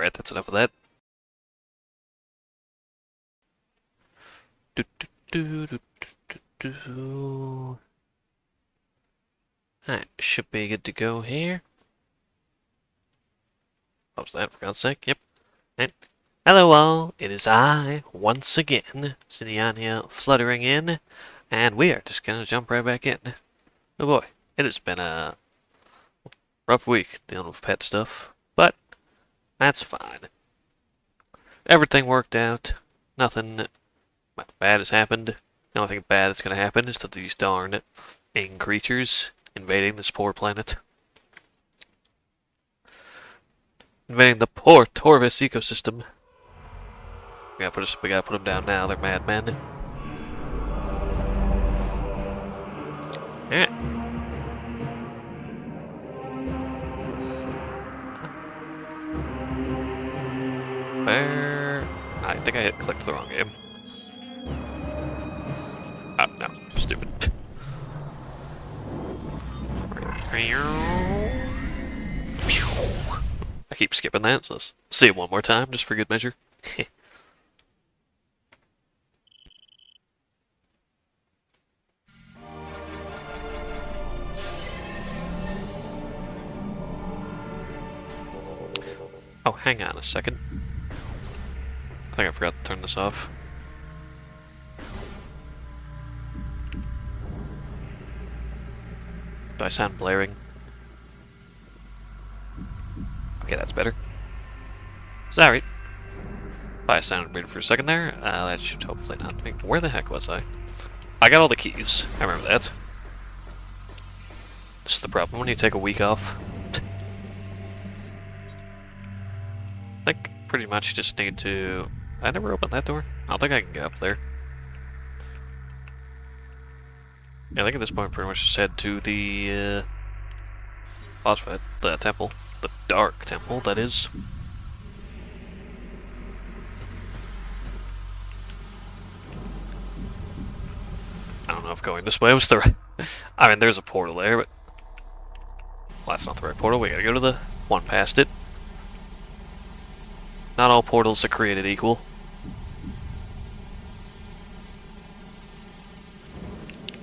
Alright, that's enough of that. Alright, should be good to go here. What was that, for God's sake? Yep. And hello all, it is I, once again, sitting on here, fluttering in, and we are just gonna jump right back in. Oh boy, it has been a rough week dealing with pet stuff, but that's fine. Everything worked out, nothing bad has happened. The only thing bad that's gonna happen is that these darn ing creatures invading this poor planet. Invading the poor Torvis ecosystem. We gotta put them down now, they're madmen. Alright. Where? I think I clicked the wrong game. Oh, no. Stupid. I keep skipping that, so let's see it one more time, just for good measure. Oh, hang on a second. I think I forgot to turn this off. Do I sound blaring? Okay, that's better. Sorry. I sounded weird for a second there. That should hopefully not be. Where the heck was I? I got all the keys. I remember that. This is the problem when you take a week off. I think pretty much just need to... I never opened that door? I don't think I can get up there. Yeah, I think at this point pretty much just head to the boss fight, the temple. The dark temple, that is. I don't know if going this way was the right... I mean, there's a portal there, but... Well, that's not the right portal. We gotta go to the one past it. Not all portals are created equal.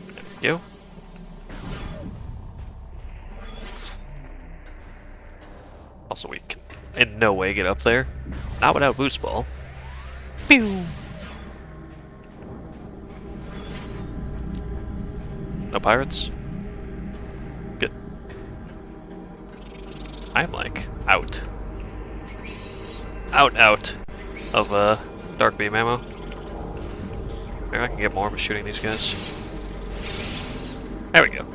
There we go. Also, we can in no way get up there. Not without Boost Ball. Pew! No pirates? Good. I'm like out. Out of dark beam ammo. Maybe I can get more by shooting these guys. There we go.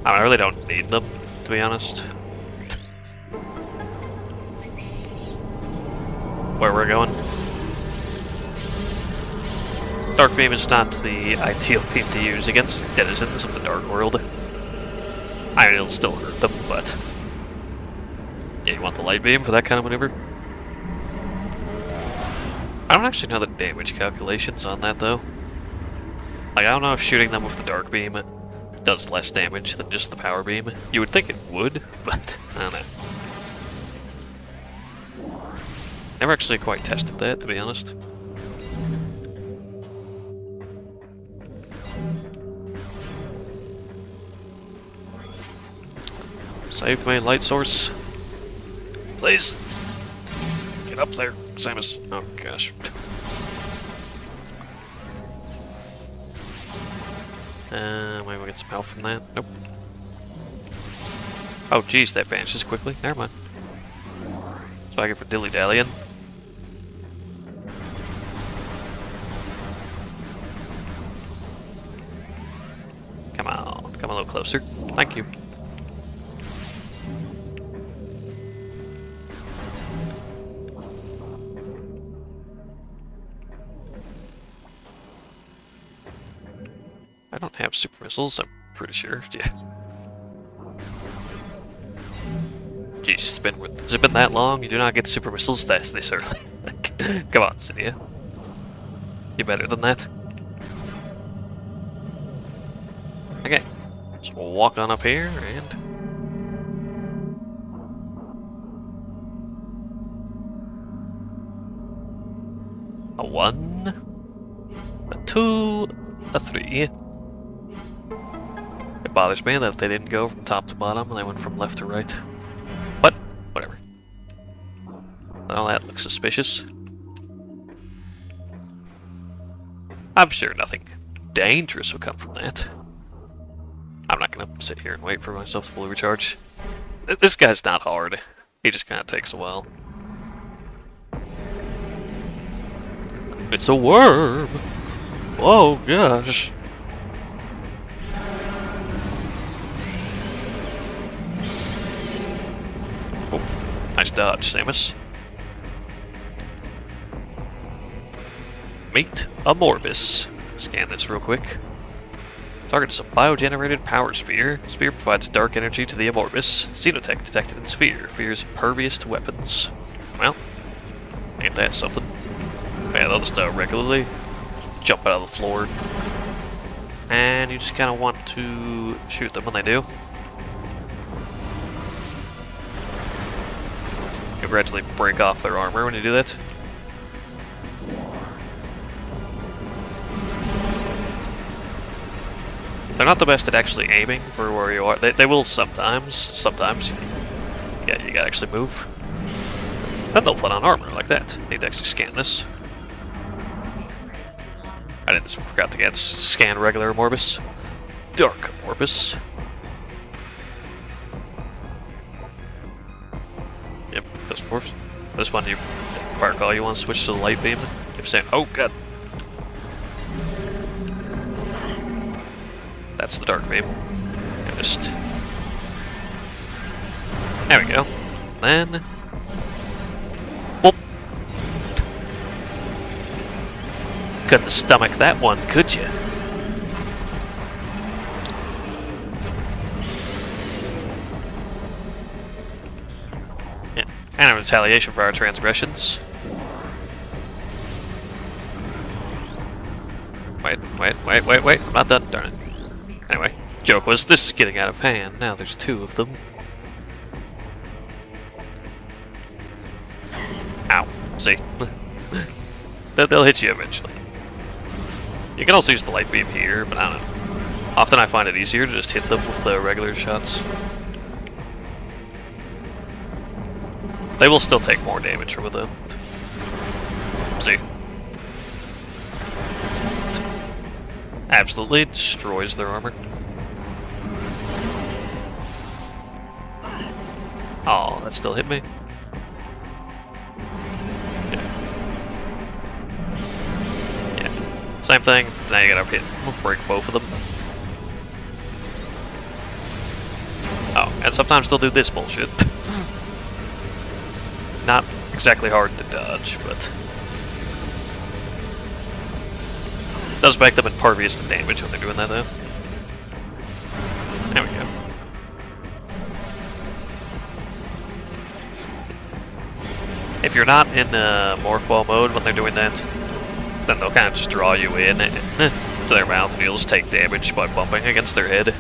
I really don't need them, to be honest. Where we're going. Dark beam is not the ideal beam to use against denizens of the dark world. I mean, it'll still hurt them, but yeah, you want the light beam for that kind of maneuver? I don't actually know the damage calculations on that, though. Like, I don't know if shooting them with the dark beam does less damage than just the power beam. You would think it would, but I don't know. Never actually quite tested that, to be honest. Save my light source. Please. Get up there, Samus. Oh gosh. Maybe we'll get some health from that. Nope. Oh geez, that vanishes quickly. Never mind. So I get for dilly-dallying. Come on, come a little closer. Thank you. I don't have super missiles, I'm pretty sure. Yeah. Jeez, has it been that long? You do not get super missiles this early. Come on, Cydia. You better than that. Okay. So we'll walk on up here and a 1, a 2, a 3. It bothers me that they didn't go from top to bottom and they went from left to right. But, whatever. Well, that looks suspicious. I'm sure nothing dangerous will come from that. I'm not gonna sit here and wait for myself to fully recharge. This guy's not hard. He just kinda takes a while. It's a worm! Oh gosh. Oh, nice dodge, Samus. Meet a Morbus. Scan this real quick. Target is a bio-generated power spear. Spear provides dark energy to the Amorbus. Xenotech detected in sphere. Sphere is impervious to weapons. Well, ain't that something? Yeah, they'll just regularly jump out of the floor. And you just kind of want to shoot them when they do. You gradually break off their armor when you do that. They're not the best at actually aiming for where you are. They will sometimes. Sometimes. Yeah, you gotta actually move. Then they'll put on armor like that. Need to actually scan this. I didn't forgot to get scan regular Morbus. Dark Morbus. Yep, this force. This one you fire call, you want to switch to the light beam. If saying, oh god. That's the dark beam. Just there we go. Then whoop. Couldn't stomach that one, could you? Yeah. And a retaliation for our transgressions. Wait, I'm not done, darn it. Anyway, joke was, this is getting out of hand. Now there's 2 of them. Ow. See? They'll hit you eventually. You can also use the light beam here, but I don't know. Often I find it easier to just hit them with the regular shots. They will still take more damage from it though. absolutely destroys their armor. Oh, that still hit me. Yeah. Same thing. Now you gotta break both of them. Oh, and sometimes they'll do this bullshit. Not exactly hard to dodge, but does make them impervious to damage when they're doing that, though. There we go. If you're not in morph ball mode when they're doing that, then they'll kind of just draw you in to their mouth, and you'll just take damage by bumping against their head.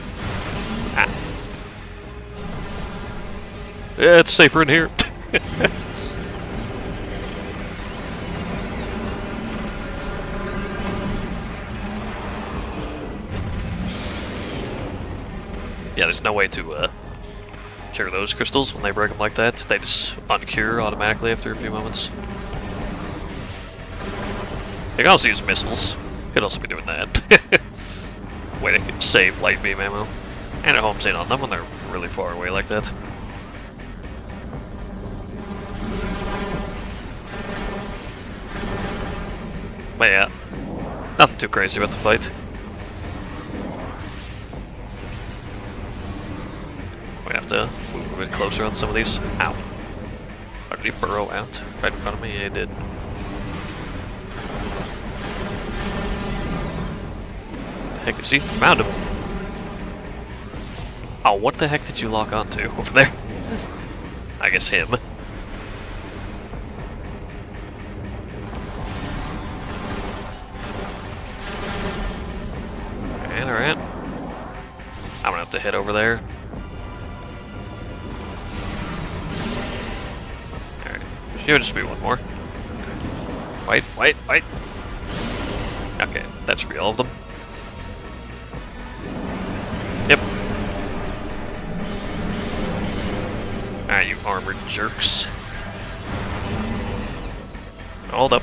Ah. Yeah, it's safer in here. Yeah, there's no way to cure those crystals when they break them like that. They just uncure automatically after a few moments. You can also use missiles. Could also be doing that. Way to save light beam ammo. And it homes in on them when they're really far away like that. But yeah, nothing too crazy about the fight. We have to move a bit closer on some of these. Ow. Did he burrow out right in front of me? Yeah, he did. Heck, is he? Found him. Oh, what the heck did you lock onto over there? I guess him. And alright. I'm gonna have to head over there. Alright. Should just be one more. Wait. Okay, that should be all of them. Yep. Alright, you armored jerks. Hold up.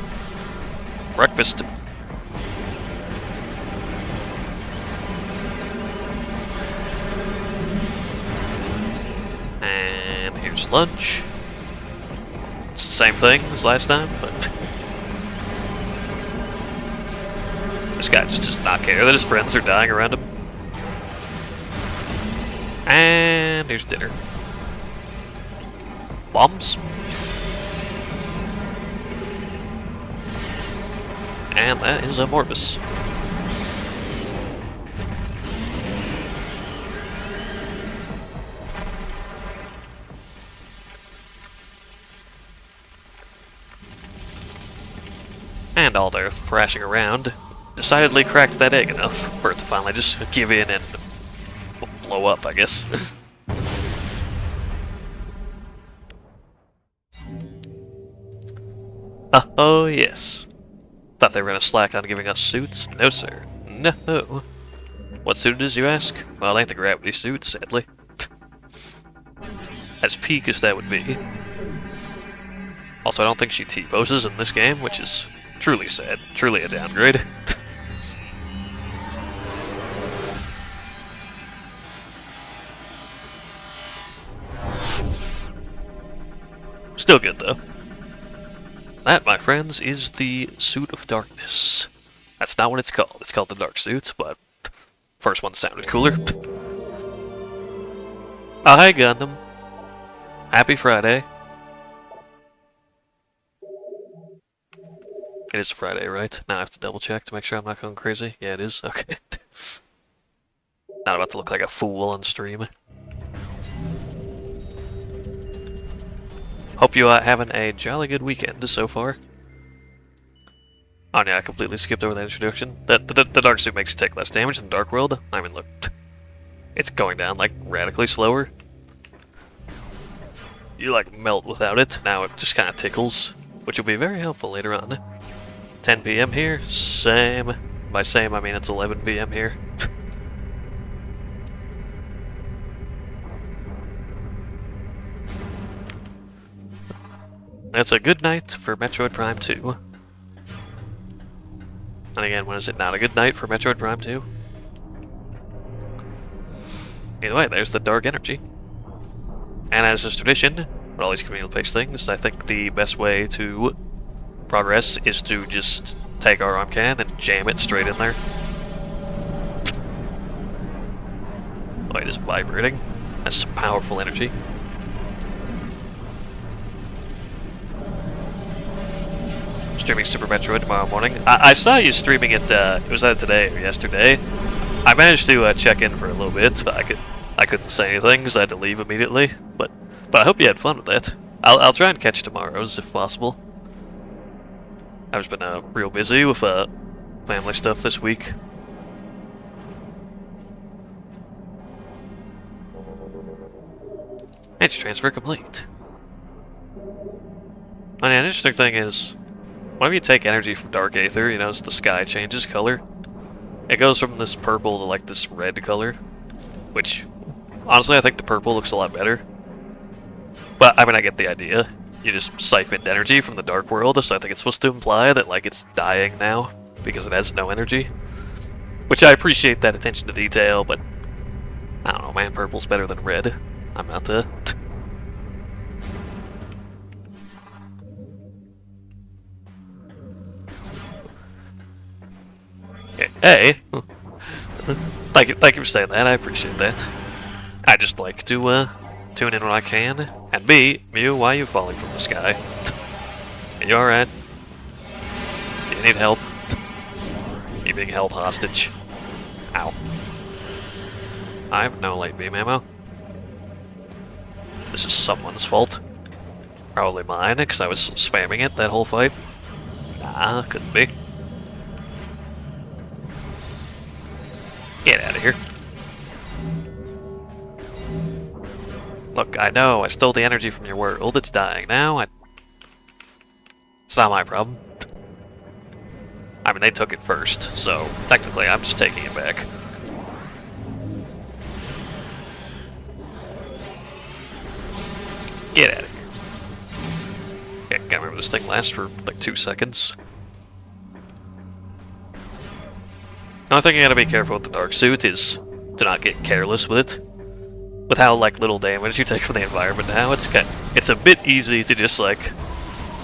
Breakfast. And here's lunch. It's the same thing as last time, but this guy just does not care that his friends are dying around him. And here's dinner. Bombs. And that is a Morbus. And all their thrashing around decidedly cracked that egg enough for it to finally just give in and blow up, I guess. Oh yes. Thought they were gonna slack on giving us suits? No sir. No. What suit it is, you ask? Well, it ain't the gravity suit, sadly. As peak as that would be. Also, I don't think she T-poses in this game, which is truly sad. Truly a downgrade. Still good, though. That, my friends, is the Suit of Darkness. That's not what it's called. It's called the Dark Suit, but first one sounded cooler. Oh, hi, Gundam. Happy Friday. It is Friday, right? Now I have to double check to make sure I'm not going crazy. Yeah, it is. Okay. Not about to look like a fool on stream. Hope you are having a jolly good weekend so far. Oh yeah, I completely skipped over that introduction. The Dark Suit makes you take less damage than Dark World. I mean, look, it's going down like radically slower. You like melt without it. Now it just kind of tickles, which will be very helpful later on. 10 p.m. here, same. By same, I mean it's 11 p.m. here. That's a good night for Metroid Prime 2. And again, when is it not a good night for Metroid Prime 2? Either way, there's the dark energy. And as is tradition, with all these community-based things, I think the best way to progress is to just take our arm cannon and jam it straight in there. Oh, it is vibrating. That's some powerful energy. Streaming Super Metroid tomorrow morning. I saw you streaming it, was that today or yesterday? I managed to check in for a little bit, but I couldn't say anything because I had to leave immediately. But I hope you had fun with that. I'll try and catch tomorrow's if possible. I've just been real busy with family stuff this week. Energy transfer complete. And an interesting thing is, whenever you take energy from Dark Aether, you notice the sky changes color. It goes from this purple to like this red color, which, honestly, I think the purple looks a lot better. But, I mean, I get the idea. You just siphoned energy from the Dark World, so I think it's supposed to imply that, like, it's dying now, because it has no energy. Which I appreciate that attention to detail, but I don't know, man, purple's better than red. I'm not to... Hey! Thank you for saying that, I appreciate that. I just like to, tune in when I can. And B, Mew, why are you falling from the sky? Are you alright? Do you need help? You being held hostage. Ow. I have no light beam ammo. This is someone's fault. Probably mine, because I was spamming it that whole fight. Nah, couldn't be. Get out of here. Look, I know, I stole the energy from your world. It's dying now. It's not my problem. I mean, they took it first, so technically I'm just taking it back. Get out of here. Yeah, can't remember this thing lasts for like 2 seconds. The only thing you gotta be careful with the dark suit is to not get careless with it. With how like little damage you take from the environment now, it's a bit easy to just like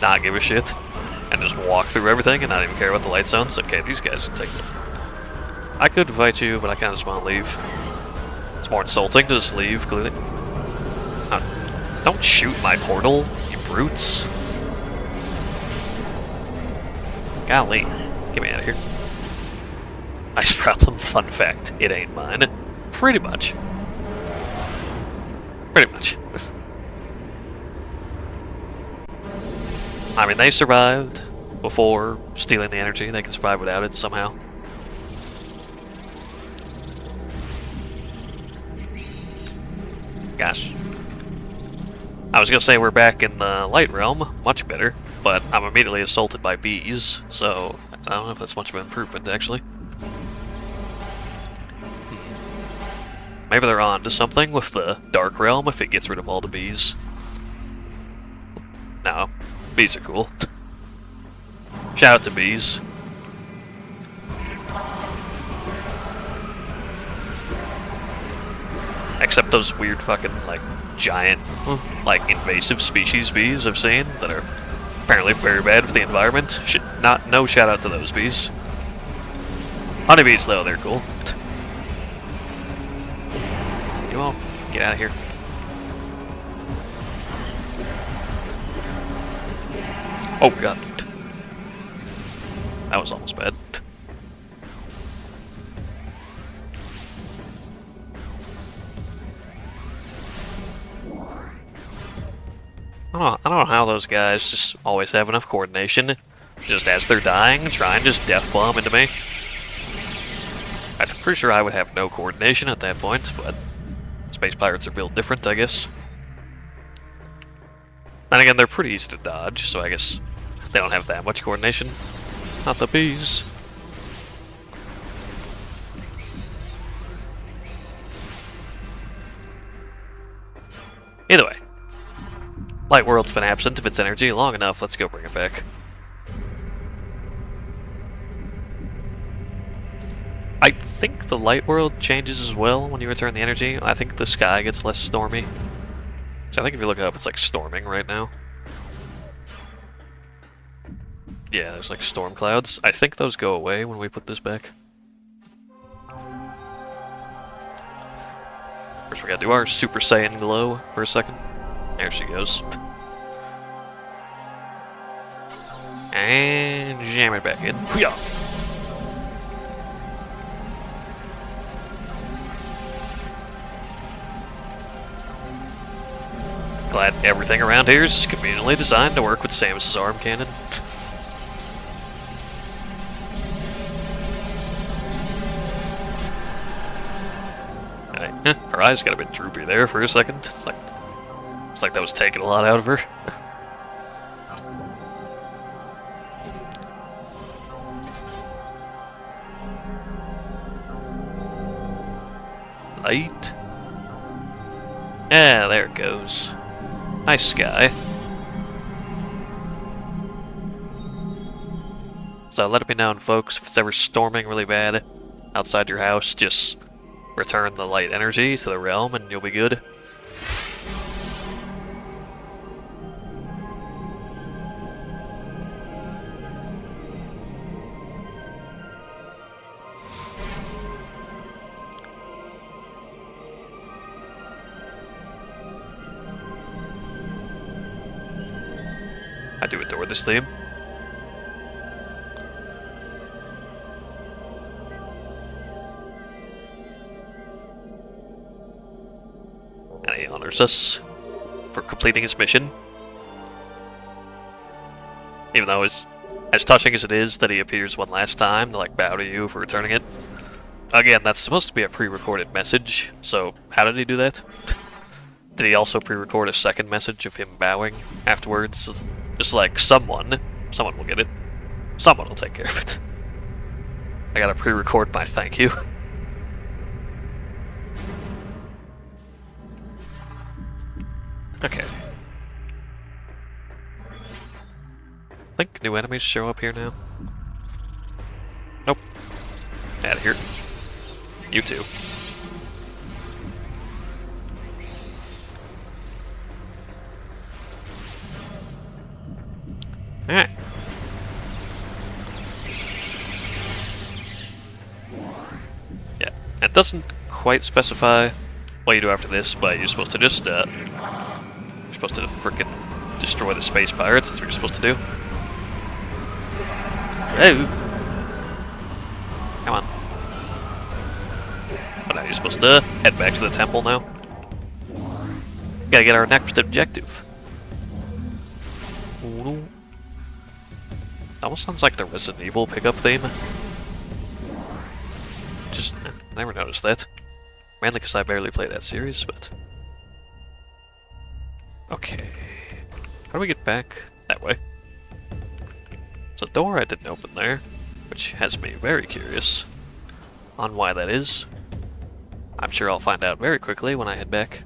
not give a shit and just walk through everything and not even care about the light zones. Okay, these guys can take them. I could fight you, but I kinda just wanna leave. It's more insulting to just leave, clearly. Don't shoot my portal, you brutes. Golly, get me out of here. Nice problem, fun fact, it ain't mine. Pretty much. Pretty much. I mean, they survived before stealing the energy. They can survive without it somehow. Gosh. I was gonna say we're back in the light realm, much better, but I'm immediately assaulted by bees, so I don't know if that's much of an improvement, actually. Maybe they're on to something with the Dark Realm if it gets rid of all the bees. No, bees are cool. Shout out to bees. Except those weird fucking, like, giant, like, invasive species bees I've seen that are apparently very bad for the environment. No shout out to those bees. Honeybees, though, they're cool. You won't get out of here. Oh god. That was almost bad. I don't know how those guys just always have enough coordination. Just as they're dying, try and just death bomb into me. I'm pretty sure I would have no coordination at that point, but space pirates are built different, I guess. And again, they're pretty easy to dodge, so I guess they don't have that much coordination. Not the bees. Either way. Light World's been absent of its energy long enough, let's go bring it back. I think the light world changes as well when you return the energy. I think the sky gets less stormy. So I think if you look it up, it's like storming right now. Yeah, there's like storm clouds. I think those go away when we put this back. First we gotta do our Super Saiyan glow for a second. There she goes. And jam it back in. Hoo-yah! Glad everything around here is conveniently designed to work with Samus's arm cannon. Right. Her eyes got a bit droopy there for a second. It's like that was taking a lot out of her. Light. Yeah, there it goes. Nice sky. So let it be known, folks, if it's ever storming really bad outside your house, just return the light energy to the realm and you'll be good. I do adore this theme. And he honors us for completing his mission. Even though as touching as it is that he appears one last time to like bow to you for returning it. Again, that's supposed to be a pre-recorded message, so how did he do that? Did he also pre-record a second message of him bowing afterwards? Just like someone will get it. Someone will take care of it. I gotta pre-record my thank you. Okay. Think new enemies show up here now? Nope. Out of here. You too. Alright. Yeah, it doesn't quite specify what you do after this, but you're supposed to just, you're supposed to frickin' destroy the space pirates, that's what you're supposed to do. Oh! Come on. But now you're supposed to head back to the temple now. Gotta get our next objective. That almost sounds like the Resident Evil pickup theme. Just, I never noticed that. Mainly because I barely play that series, but... Okay... How do we get back? That way. There's a door I didn't open there, which has me very curious on why that is. I'm sure I'll find out very quickly when I head back.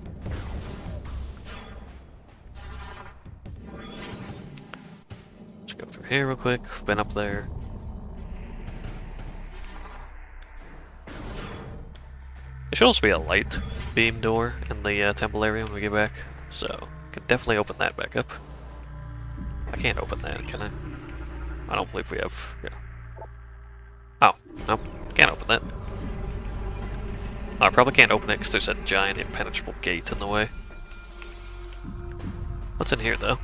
Go through here real quick. I've been up there. There should also be a light beam door in the temple area when we get back, so can definitely open that back up. I can't open that, can I? I don't believe we have. Yeah. Oh, nope, can't open that. Oh, I probably can't open it because there's a giant impenetrable gate in the way. What's in here though?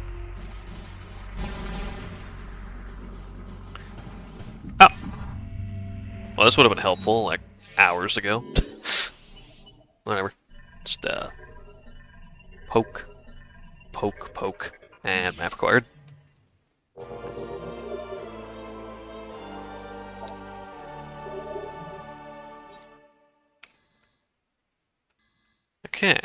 Oh! Well, this would have been helpful, like, hours ago. Whatever. Just, poke. Poke, poke. And map acquired. Okay.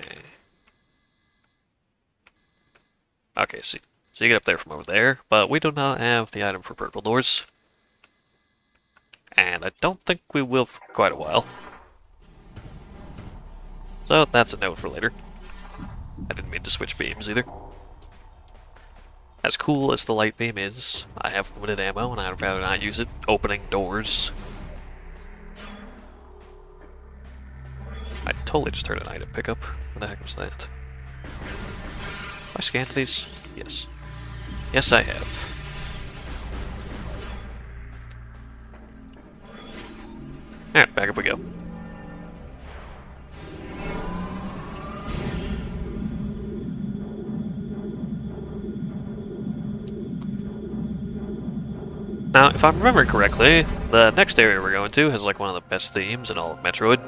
Okay, so you get up there from over there, but we do not have the item for purple doors. And I don't think we will for quite a while. So that's a note for later. I didn't mean to switch beams either. As cool as the light beam is, I have limited ammo and I'd rather not use it opening doors. totally just heard an item pickup. What the heck was that? Have I scanned these? Yes. Yes, I have. Alright, back up we go. Now, if I'm remembering correctly, the next area we're going to has like one of the best themes in all of Metroid.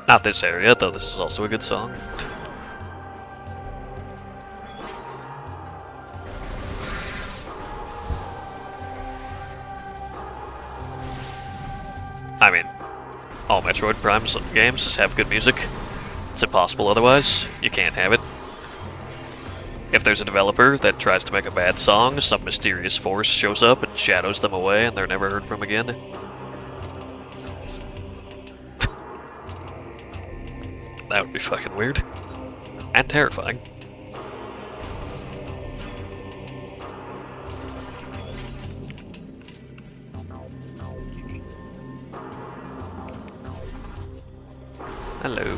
Not this area, though this is also a good song. I mean, all Metroid Prime games just have good music. It's impossible otherwise. You can't have it. If there's a developer that tries to make a bad song, some mysterious force shows up and shadows them away and they're never heard from again. That would be fucking weird. And terrifying. Hello.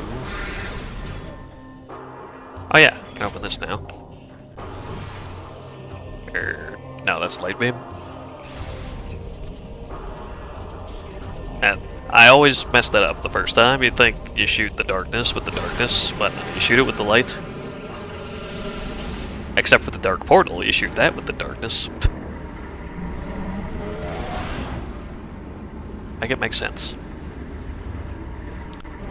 Oh yeah, I can open this now. No, that's light beam. And I always mess that up the first time. You'd think you shoot the darkness with the darkness, but you shoot it with the light. Except for the dark portal, you shoot that with the darkness. Make it make sense.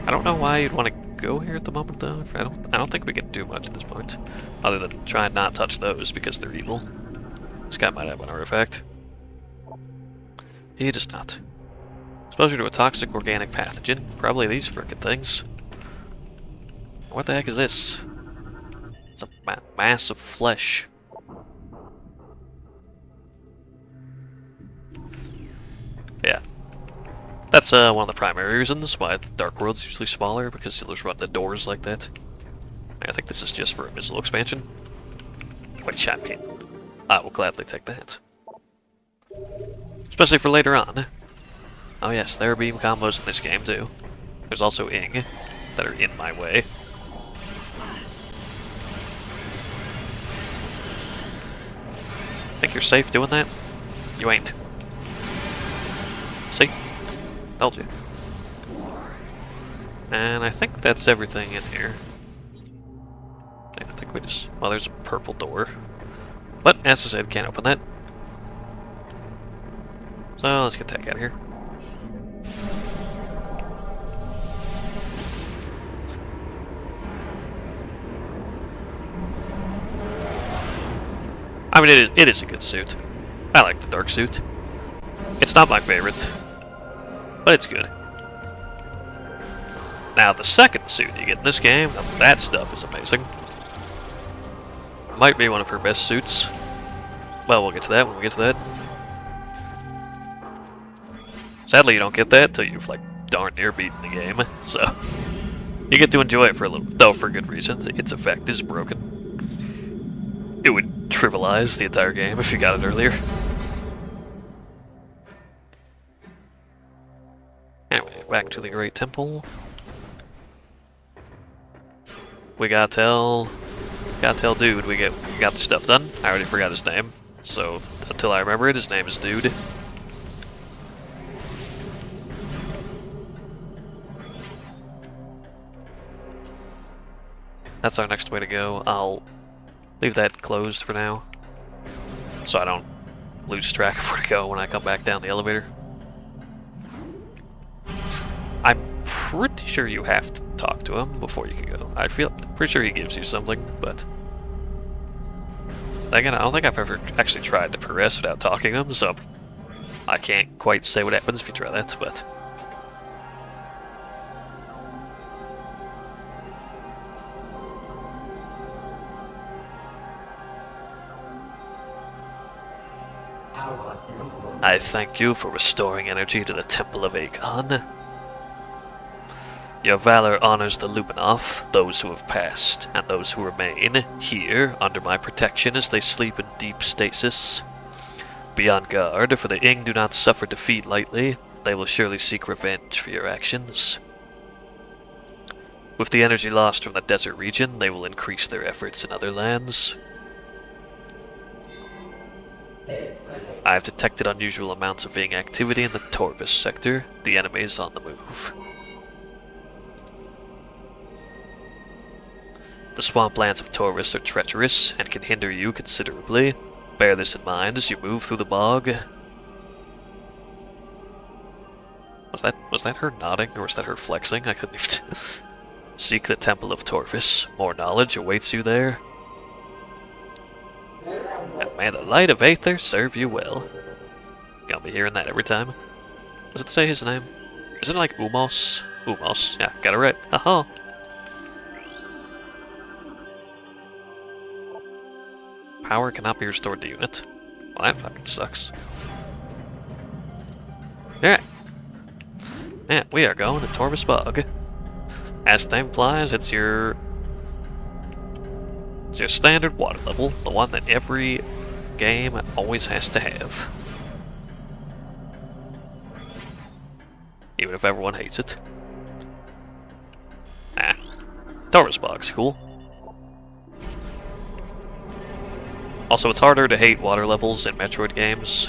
I don't know why you'd want to go here at the moment, though. I don't think we can do much at this point, other than try and not touch those because they're evil. This guy might have an artifact. He does not. Exposure to a toxic organic pathogen. Probably these frickin' things. What the heck is this? It's a mass of flesh. Yeah. That's one of the primary reasons why the Dark World's usually smaller, because you'll just run the doors like that. I think this is just for a missile expansion. Which, I mean, I will gladly take that. Especially for later on. Oh yes, there are beam combos in this game too. There's also Ing that are in my way. Think you're safe doing that? You ain't. See? Told you. And I think that's everything in here. I think we just... well, there's a purple door. But, as I said, can't open that. So, let's get the heck out of here. I mean, it is a good suit. I like the dark suit. It's not my favorite, but it's good. Now, the second suit you get in this game, that stuff is amazing. Might be one of her best suits. Well, we'll get to that when we get to that. Sadly, you don't get that till you've, like, darn near beaten the game, so... you get to enjoy it for a little, though for good reasons. Its effect is broken. It would trivialize the entire game if you got it earlier. Anyway, back to the Great Temple. We gotta tell Dude we got the stuff done. I already forgot his name, so until I remember it, his name is Dude. That's our next way to go. I'll leave that closed for now, so I don't lose track of where to go when I come back down the elevator. I'm pretty sure you have to talk to him before you can go. Pretty sure he gives you something, but again, I don't think I've ever actually tried to progress without talking to him, so I can't quite say what happens if you try that, but... I thank you for restoring energy to the Temple of Akon. Your valor honors the Luminov, those who have passed, and those who remain here under my protection as they sleep in deep stasis. Be on guard, for the Ing do not suffer defeat lightly. They will surely seek revenge for your actions. With the energy lost from the desert region, they will increase their efforts in other lands. I have detected unusual amounts of Ving activity in the Torvis sector. The enemy is on the move. The swamplands of Torvis are treacherous and can hinder you considerably. Bear this in mind as you move through the bog. Was that her nodding, or was that her flexing? I couldn't even... Seek the Temple of Torvis. More knowledge awaits you there. And may the light of Aether serve you well. Gonna be hearing that every time. Does it say his name? Isn't it like Umos? Umos. Yeah, got it right. Haha. Power cannot be restored to unit. Well, that fucking sucks. Alright. Yeah, we are going to Torvis Bog. As the name implies, it's your standard water level, the one that every game always has to have. Even if everyone hates it. Nah. Torvis Bog's cool. Also, it's harder to hate water levels in Metroid games,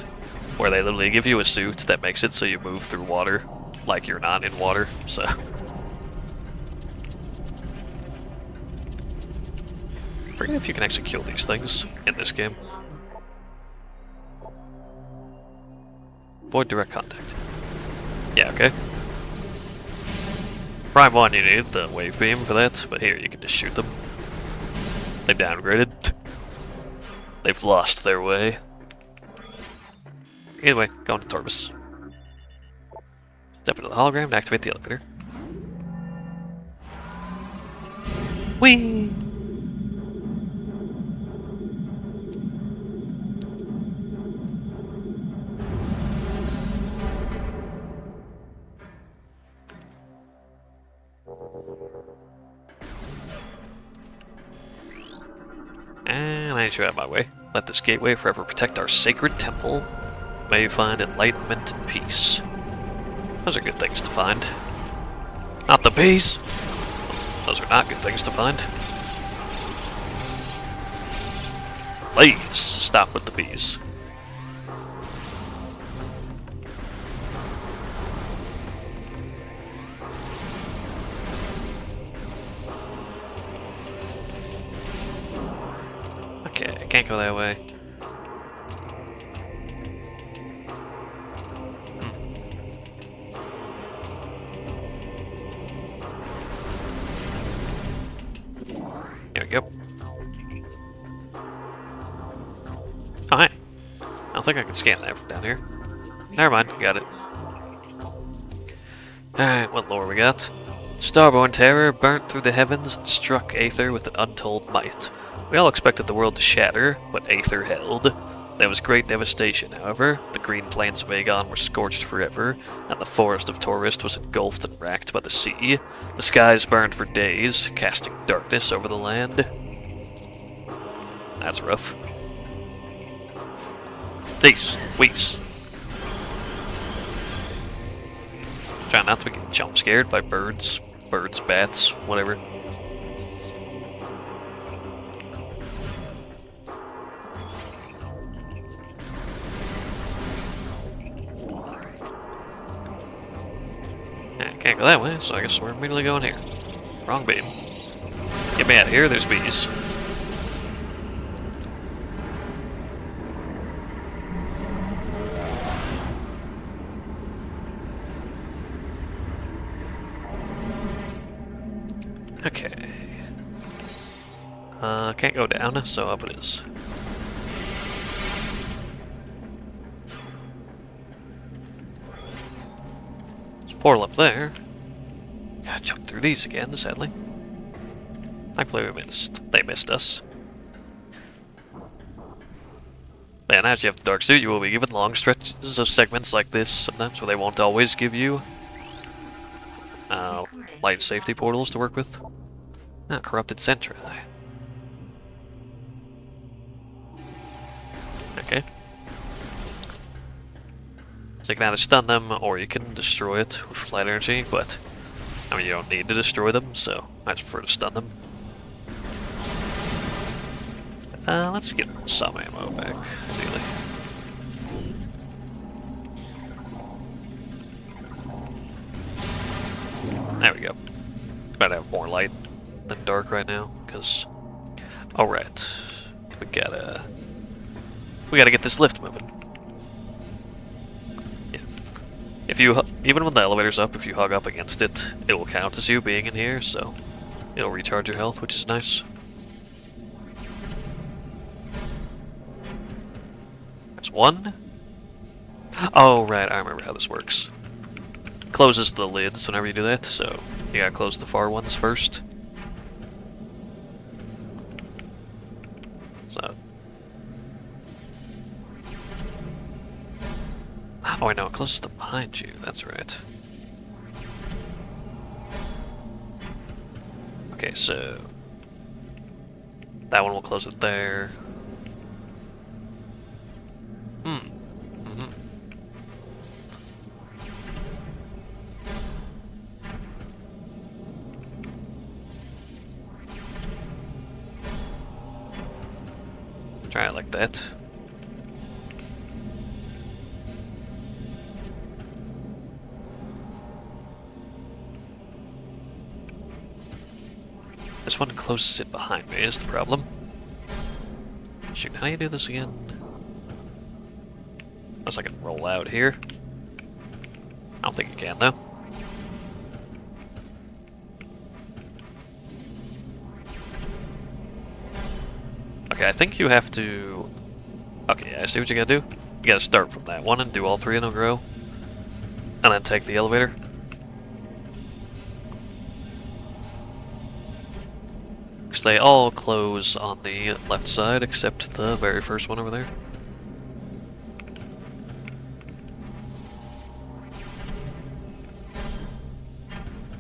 where they literally give you a suit that makes it so you move through water like you're not in water, so... I forget if you can actually kill these things in this game. Avoid direct contact. Yeah, okay. Prime 1, you need the wave beam for that, but here you can just shoot them. They downgraded. They've lost their way. Either way, going to Torvis. Step into the hologram to activate the elevator. Whee! And I need you out of my way. Let this gateway forever protect our sacred temple. May you find enlightenment and peace. Those are good things to find. Not the bees! Those are not good things to find. Please, stop with the bees. Okay, I can't go that way. There we go. Oh, hi. I don't think I can scan that from down here. Never mind, got it. Alright, what lore we got? Starborn terror burnt through the heavens and struck Aether with an untold might. We all expected the world to shatter, but Aether held. There was great devastation, however. The green plains of Aegon were scorched forever, and the forest of Torvis was engulfed and racked by the sea. The skies burned for days, casting darkness over the land. That's rough. These, weeks. Try not to get jump scared by birds, bats, whatever. Can't go that way, so I guess we're immediately going here. Wrong beam. Get me out of here, there's bees. Okay. Can't go down, so up it is. Portal up there. Gotta jump through these again, sadly. Thankfully they missed us. And as you have the Dark Suit, you will be given long stretches of segments like this sometimes, where they won't always give you light safety portals to work with. Ah, Corrupted Centra. Okay. So you can either stun them, or you can destroy it with light energy, but I mean, you don't need to destroy them, so I just prefer to stun them. Let's get some ammo back, ideally. There we go. Gotta have more light than dark right now, because... Alright. We gotta get this lift moving. Yeah. If you... Even when the elevator's up, if you hug up against it, it will count as you being in here, so... It'll recharge your health, which is nice. There's one. Oh, right, I remember how this works. Closes the lids whenever you do that, so you gotta close the far ones first. So. Oh, I know, it closes them behind you, that's right. Okay, so... That one will close it there. Try it like that. This one closes it behind me is the problem. Shoot, how do you do this again? Unless I can roll out here. I don't think you can, though. Okay, I think you have to... Okay, I see what you gotta do. You gotta start from that one and do all three in a row. And then take the elevator. Because they all close on the left side, except the very first one over there.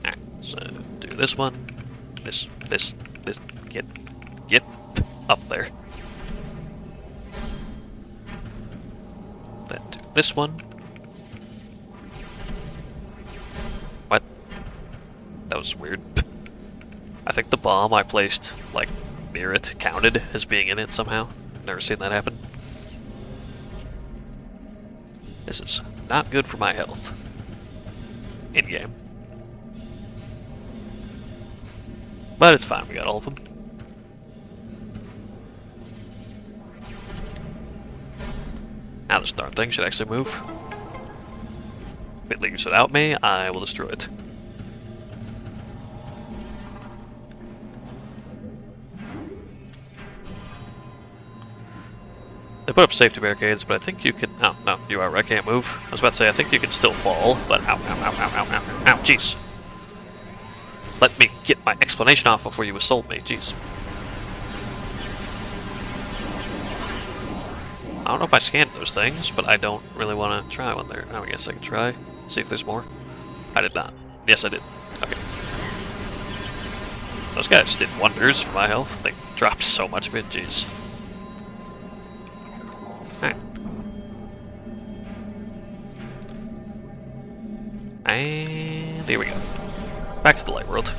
Alright, so do this one. This. Get up there. Then do this one. What? That was weird. I think the bomb I placed, like, near it counted as being in it somehow. Never seen that happen. This is not good for my health. In-game. But it's fine, we got all of them. Now this darn thing should actually move. If it leaves without me, I will destroy it. They put up safety barricades, but I think you can... Oh, no, you are right, I can't move. I was about to say, I think you can still fall, but ow, jeez. Let me get my explanation off before you assault me, jeez. I don't know if I scanned those things, but I don't really want to try when they're... Oh, I guess I can try. See if there's more. I did not. Yes, I did. Okay. Those guys did wonders for my health. They dropped so much of it, jeez. Alright. And here we go. Back to the light world.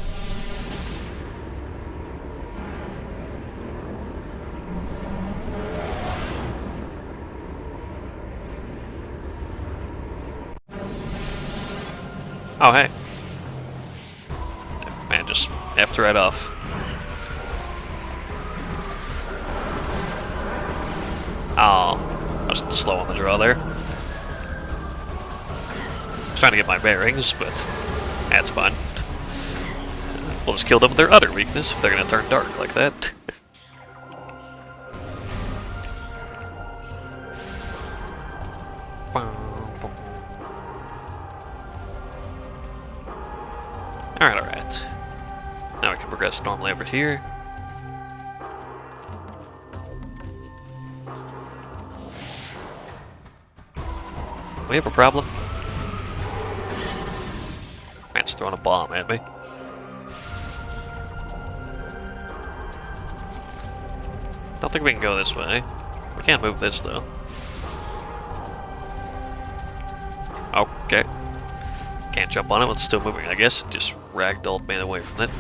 Oh, hey. Man, just F'd right off. Oh, I was slow on the draw there. I was trying to get my bearings, but that's fine. We'll just kill them with their utter weakness if they're going to turn dark like that. Alright. Now we can progress normally over here. We have a problem. Man's throwing a bomb at me. Don't think we can go this way. We can't move this though. Okay. Can't jump on it when it's still moving, I guess. It just ragdolled me away from it.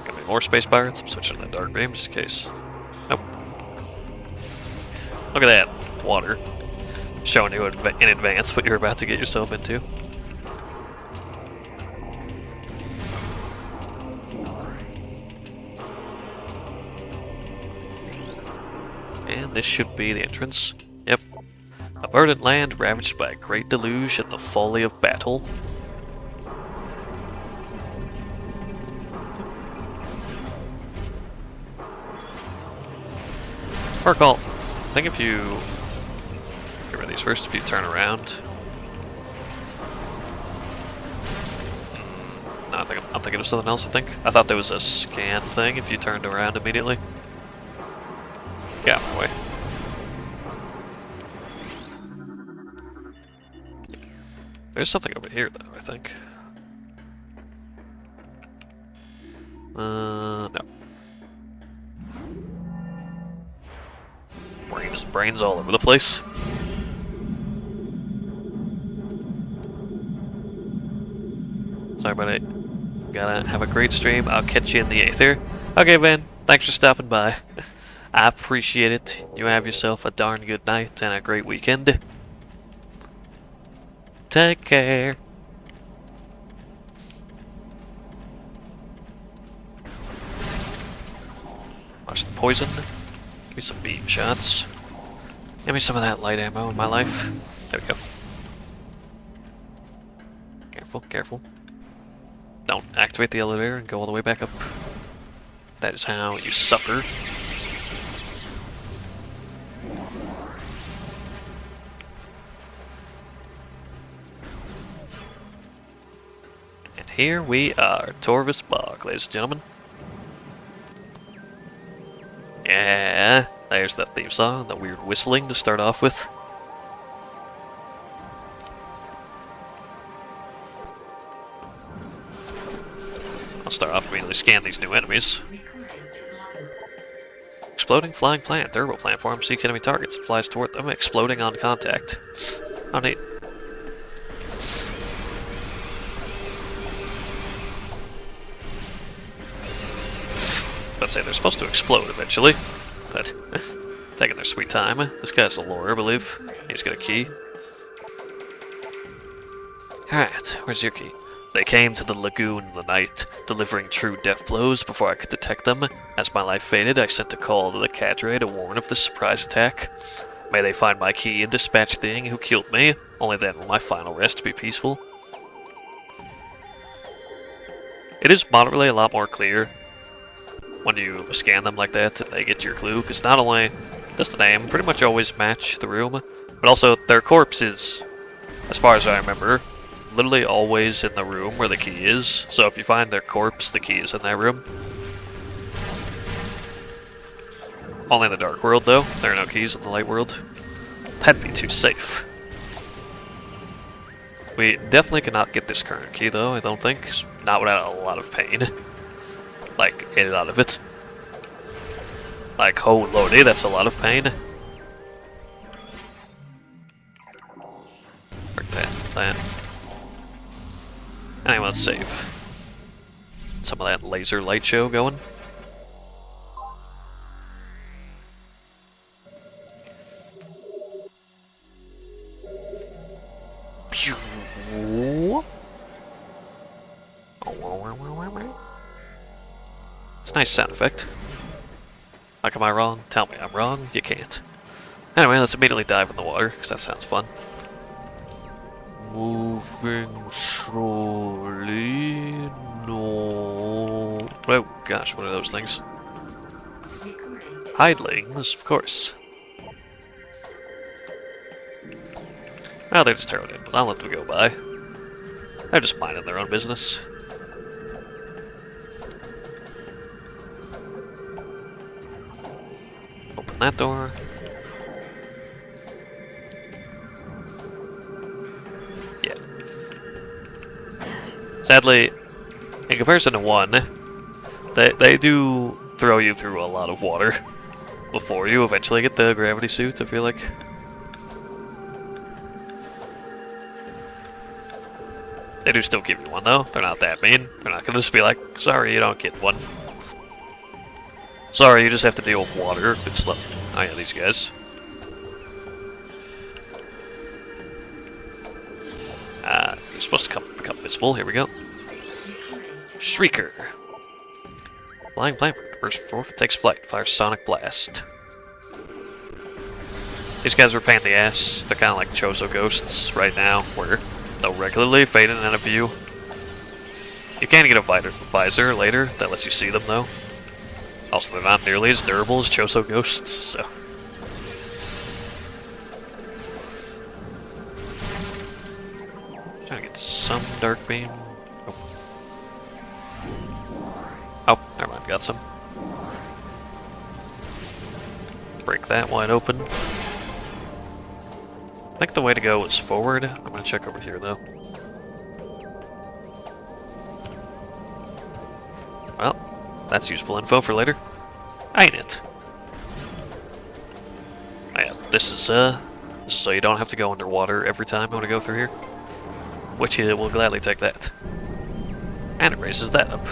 Got me more space pirates. I'm switching to the dark beam just in case. Nope. Look at that. Water. Showing you in advance what you're about to get yourself into. And this should be the entrance. Yep. A verdant land ravaged by a great deluge and the folly of battle. Recall. I think if you get rid of these first, if you turn around. No, I'm thinking of something else. I thought there was a scan thing if you turned around immediately. Get out of my way. There's something over here, though, I think. No. Brains all over the place. Sorry about it. Gotta have a great stream. I'll catch you in the Aether. Okay, man. Thanks for stopping by. I appreciate it. You have yourself a darn good night and a great weekend. Take care. Watch the poison. Give me some beam shots. Give me some of that light ammo in my life. There we go. Careful, careful. Don't activate the elevator and go all the way back up. That is how you suffer. And here we are, Torvis Bog, ladies and gentlemen. Yeah, there's that theme song, the weird whistling to start off with. I'll start off immediately scan these new enemies. Exploding flying plant, turbo platform, seeks enemy targets and flies toward them, exploding on contact. How neat. Let's say they're supposed to explode eventually, but taking their sweet time. This guy's a lore, I believe. He's got a key. Alright, where's your key? They came to the lagoon in the night, delivering true death blows before I could detect them. As my life faded, I sent a call to the cadre to warn of the surprise attack. May they find my key and dispatch the thing who killed me. Only then will my final rest be peaceful. It is moderately a lot more clear when you scan them like that and they get your clue, because not only does the name pretty much always match the room, but also their corpse is, as far as I remember, literally always in the room where the key is. So if you find their corpse, the key is in that room. Only in the dark world, though. There are no keys in the light world. That'd be too safe. We definitely cannot get this current key, though, I don't think. Not without a lot of pain. Like, a lot of it. Like, oh lordy, that's a lot of pain. Break that. Anyway, let's save. Some of that laser light show going. Pew. It's a nice sound effect. Like, am I wrong? Tell me I'm wrong. You can't. Anyway, let's immediately dive in the water, because that sounds fun. Moving slowly. No. Oh gosh, what are those things? Hidlings, of course. Well, they're just tarot in, but I'll let them go by. They're just minding their own business. Open that door. Yeah. Sadly, in comparison to 1, they do throw you through a lot of water before you eventually get the gravity suit, I feel like. They do still give you one, though. They're not that mean. They're not gonna just be like, sorry, you don't get one. Sorry, you just have to deal with water. It's like, oh yeah, these guys. You're supposed to become visible. Here we go. Shrieker. Flying plant bursts forth, takes flight, fires sonic blast. These guys are a pain in the ass. They're kind of like Chozo ghosts right now, where they'll regularly fade in and out of view. You can get a visor later that lets you see them, though. Also, they're not nearly as durable as Chozo ghosts, so... Trying to get some dark beam. Oh, never mind, got some. Break that wide open. I think the way to go is forward. I'm gonna check over here, though. Well, that's useful info for later. Ain't it? Oh, yeah, this is so you don't have to go underwater every time I want to go through here. Which will gladly take that. And it raises that up.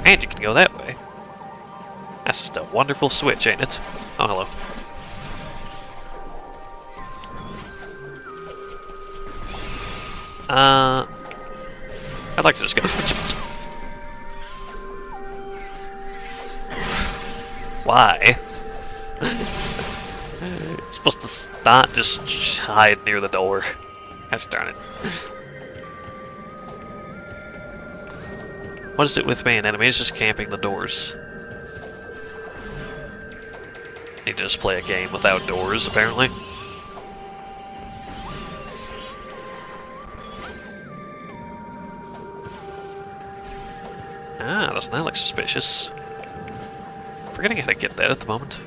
And you can go that way. That's just a wonderful switch, ain't it? Oh, hello. I'd like to just go... Why? It's supposed to not just hide near the door. Gosh darn it. What is it with me and enemies just camping the doors? Need to just play a game without doors, apparently. Ah, doesn't that look suspicious? Forgetting how to get that at the moment.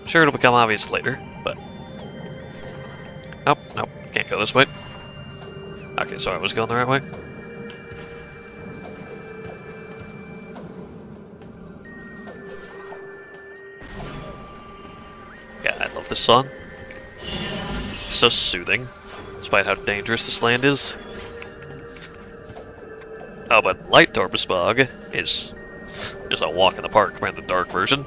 Sure, it'll become obvious later, but... Nope, nope, can't go this way. Okay, so I was going the right way. Yeah, I love this song. It's so soothing, despite how dangerous this land is. Oh, but Light Torpus Bog is just a walk in the park compared to the dark version.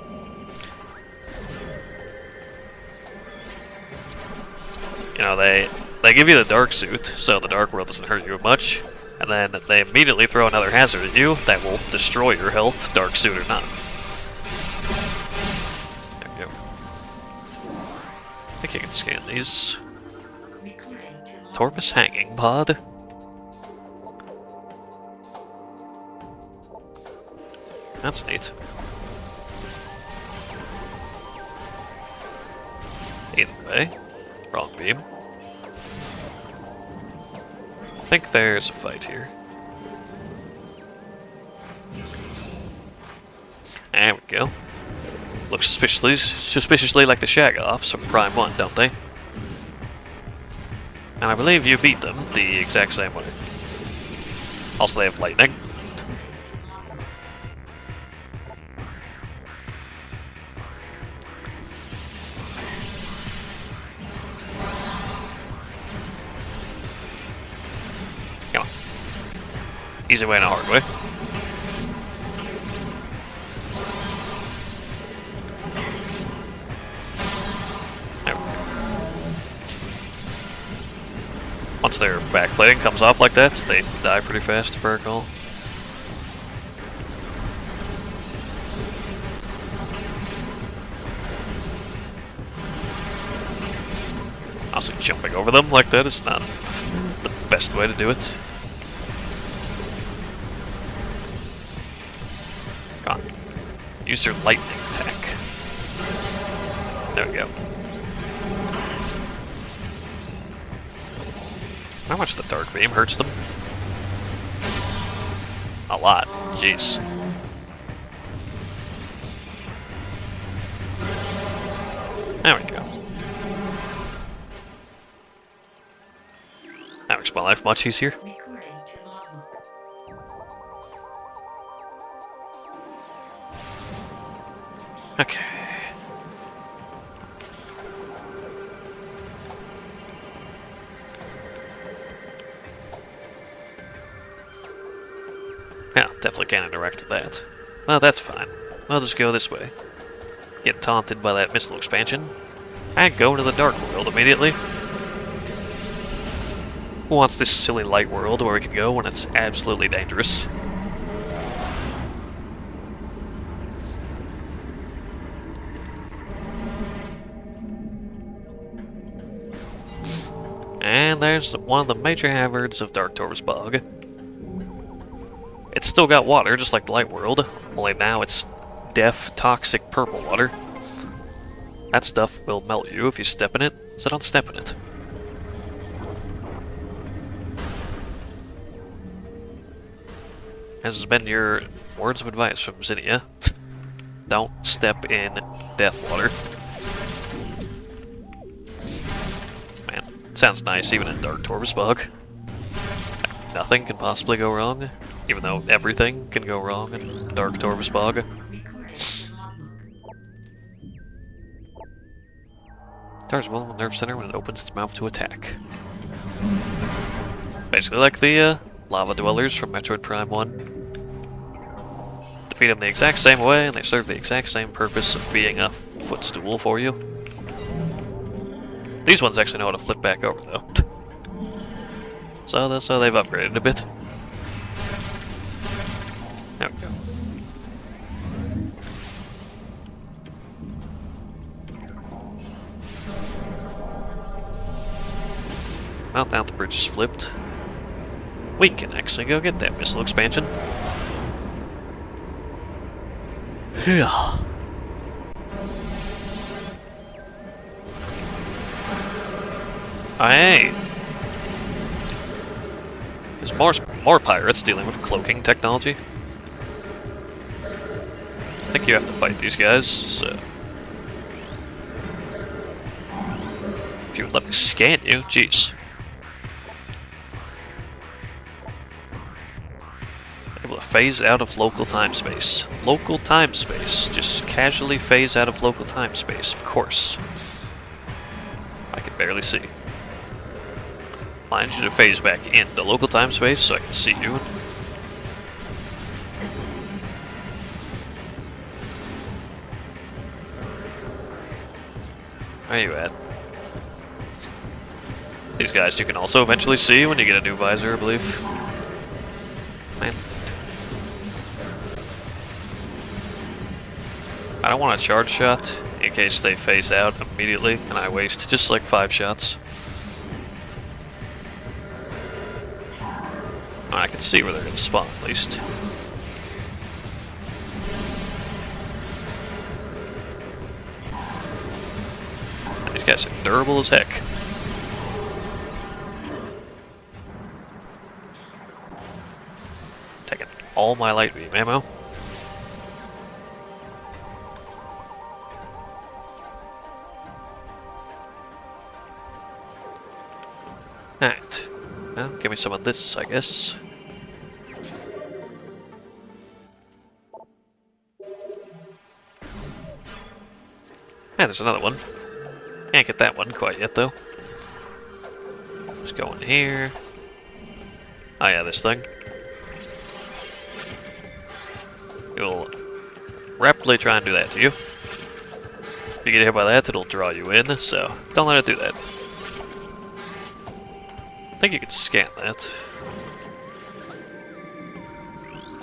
You know, they give you the dark suit, so the dark world doesn't hurt you much, and then they immediately throw another hazard at you that will destroy your health, dark suit or not. There we go. I think you can scan these. Torpus hanging pod. That's neat. Either way, wrong beam. I think there's a fight here. There we go. Looks suspiciously like the Shag-Offs from Prime 1, don't they? And I believe you beat them the exact same way. Also, they have lightning. Come on. Easy way and a hard way. Once their backplating comes off like that, they die pretty fast, if I recall. Also, jumping over them like that is not the best way to do it. Come on. Use your lightning attack. There we go. How much the dark beam hurts them? A lot. Jeez. There we go. That makes my life much easier. Okay. Definitely can't interact with that. Well, that's fine. I'll just go this way. Get taunted by that missile expansion. And go into the dark world immediately. Who wants this silly light world where we can go when it's absolutely dangerous? And there's one of the major hazards of Dark Bog. It's still got water, just like the light world, only now it's deaf, toxic purple water. That stuff will melt you if you step in it, so don't step in it. As has been your words of advice from Zinnia, don't step in death water. Man, it sounds nice even in Dark Bog. Nothing can possibly go wrong, even though everything can go wrong in Dark Bog. There's one nerve center when it opens its mouth to attack. Basically like the lava dwellers from Metroid Prime 1. Defeat them the exact same way, and they serve the exact same purpose of being a footstool for you. These ones actually know how to flip back over, though. So they've upgraded a bit. There we go. Well, now the bridge is flipped. We can actually go get that missile expansion. Yeah. Hey! There's more pirates dealing with cloaking technology. I think you have to fight these guys, so... If you would let me scan you, jeez. Able to phase out of local time space. Local time space. Just casually phase out of local time space, of course. I can barely see. I need you to phase back into local time space so I can see you. Where are you at? These guys you can also eventually see when you get a new visor, I believe. Man. I don't want a charge shot in case they phase out immediately and I waste just like 5 shots. I can see where they're going to spawn, at least. These guys are durable as heck. Taking all my light beam ammo. Alright. Well, give me some of this, I guess. And there's another one. Can't get that one quite yet, though. Just go in here. Oh yeah, this thing. It will rapidly try and do that to you. If you get hit by that, it'll draw you in, so don't let it do that. I think you can scan that.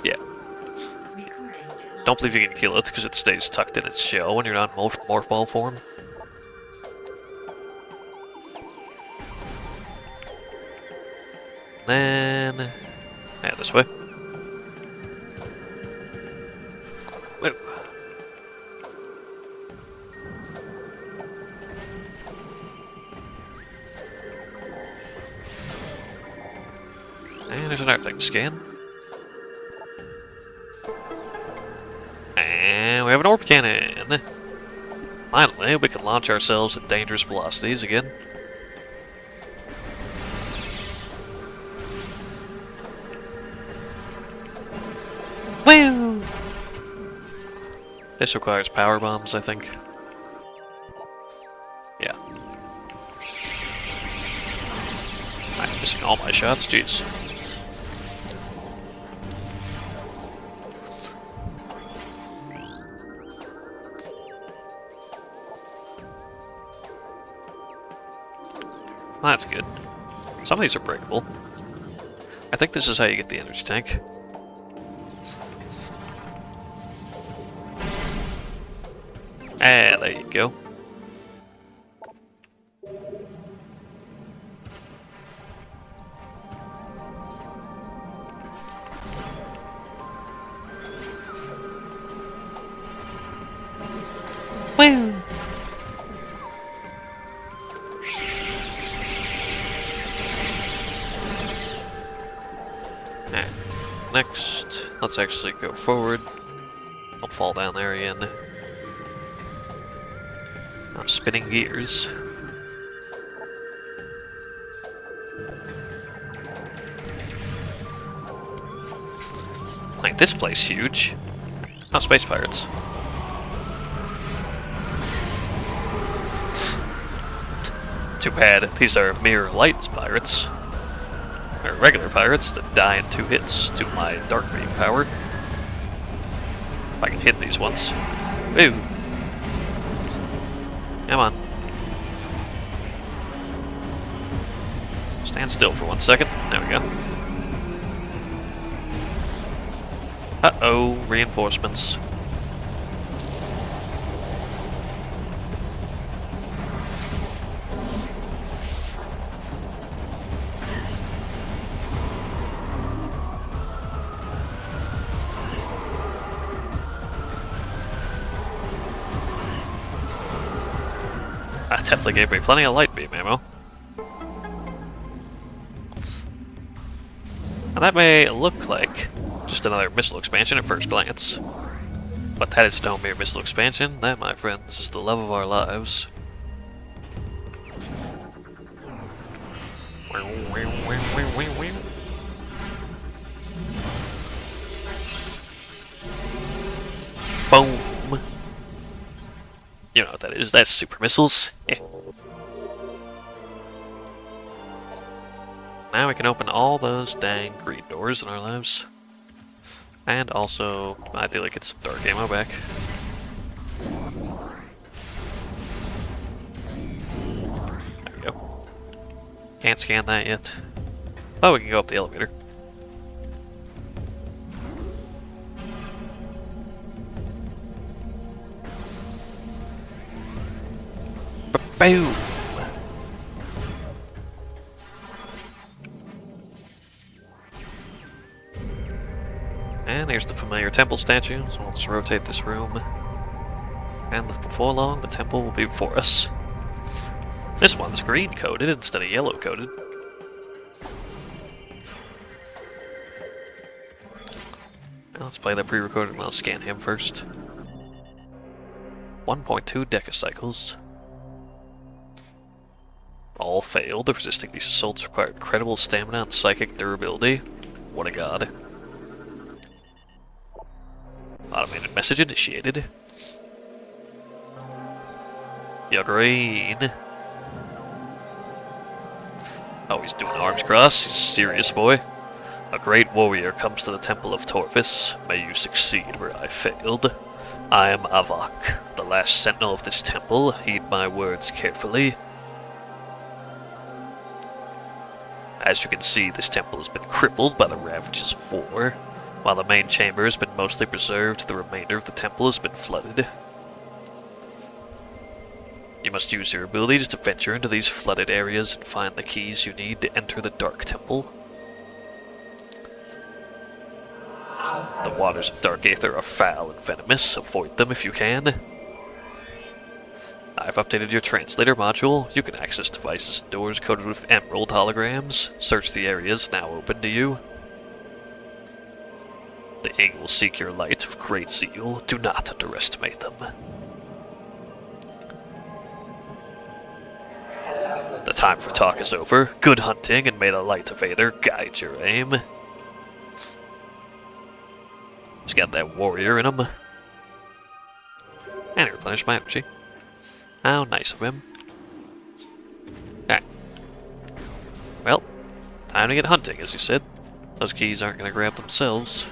Yeah. Don't believe you can kill it because it stays tucked in its shell when you're not in morph ball form. Then... yeah, this way. Whoa. And there's another thing to scan. And we have an orb cannon! Finally, we can launch ourselves at dangerous velocities again. Woo! This requires power bombs, I think. Yeah. I'm missing all my shots, jeez. that's good. Some of these are breakable. I think this is how you get the energy tank. Ah, there you go. Woo! Alright, next, let's actually go forward. Don't fall down there again. I'm spinning gears. Like, this place huge. Oh, space pirates. Too bad, these are mere light pirates. Or regular pirates that die in 2 hits to my dark beam power. If I can hit these ones. Ooh. Come on. Stand still for 1 second. There we go. Uh-oh, reinforcements. That definitely gave me plenty of light beam ammo. And that may look like just another missile expansion at first glance. But that is no mere missile expansion. That, my friends, is the love of our lives. Boom! You know what that is, that's super missiles. Yeah. Now we can open all those dang green doors in our lives. And also, ideally get some dark ammo back. There we go. Can't scan that yet. Oh, we can go up the elevator. Boom! And here's the familiar temple statue, so we'll just rotate this room. And before long, the temple will be before us. This one's green coated instead of yellow coated. Now let's play the pre-recorded and I'll scan him first. 1.2 decacycles. All failed. Resisting these assaults required incredible stamina and psychic durability. What a god. Automated message initiated. You're green. Oh, he's doing arms cross. He's a serious boy. A great warrior comes to the Temple of Torvis. May you succeed where I failed. I am Avok, the last sentinel of this temple. Heed my words carefully. As you can see, this temple has been crippled by the ravages of war. While the main chamber has been mostly preserved, the remainder of the temple has been flooded. You must use your abilities to venture into these flooded areas and find the keys you need to enter the Dark Temple. The waters of Dark Aether are foul and venomous. Avoid them if you can. I've updated your translator module. You can access devices and doors coated with emerald holograms. Search the areas now open to you. The Ing will seek your light with great zeal. Do not underestimate them. The time for talk is over. Good hunting, and may the light of Aether guide your aim. He's got that warrior in him. And he replenished my energy. How nice of him. Alright. Well, time to get hunting, as you said. Those keys aren't going to grab themselves.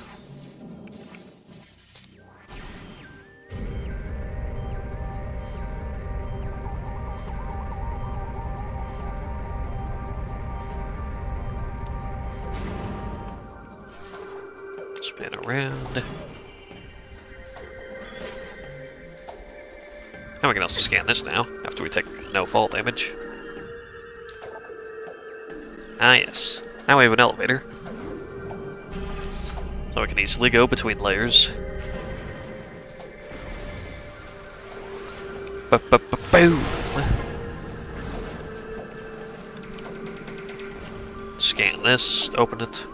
Spin around. And we can also scan this now, after we take no fall damage. Ah yes. Now we have an elevator. So we can easily go between layers. Boom! Scan this, open it.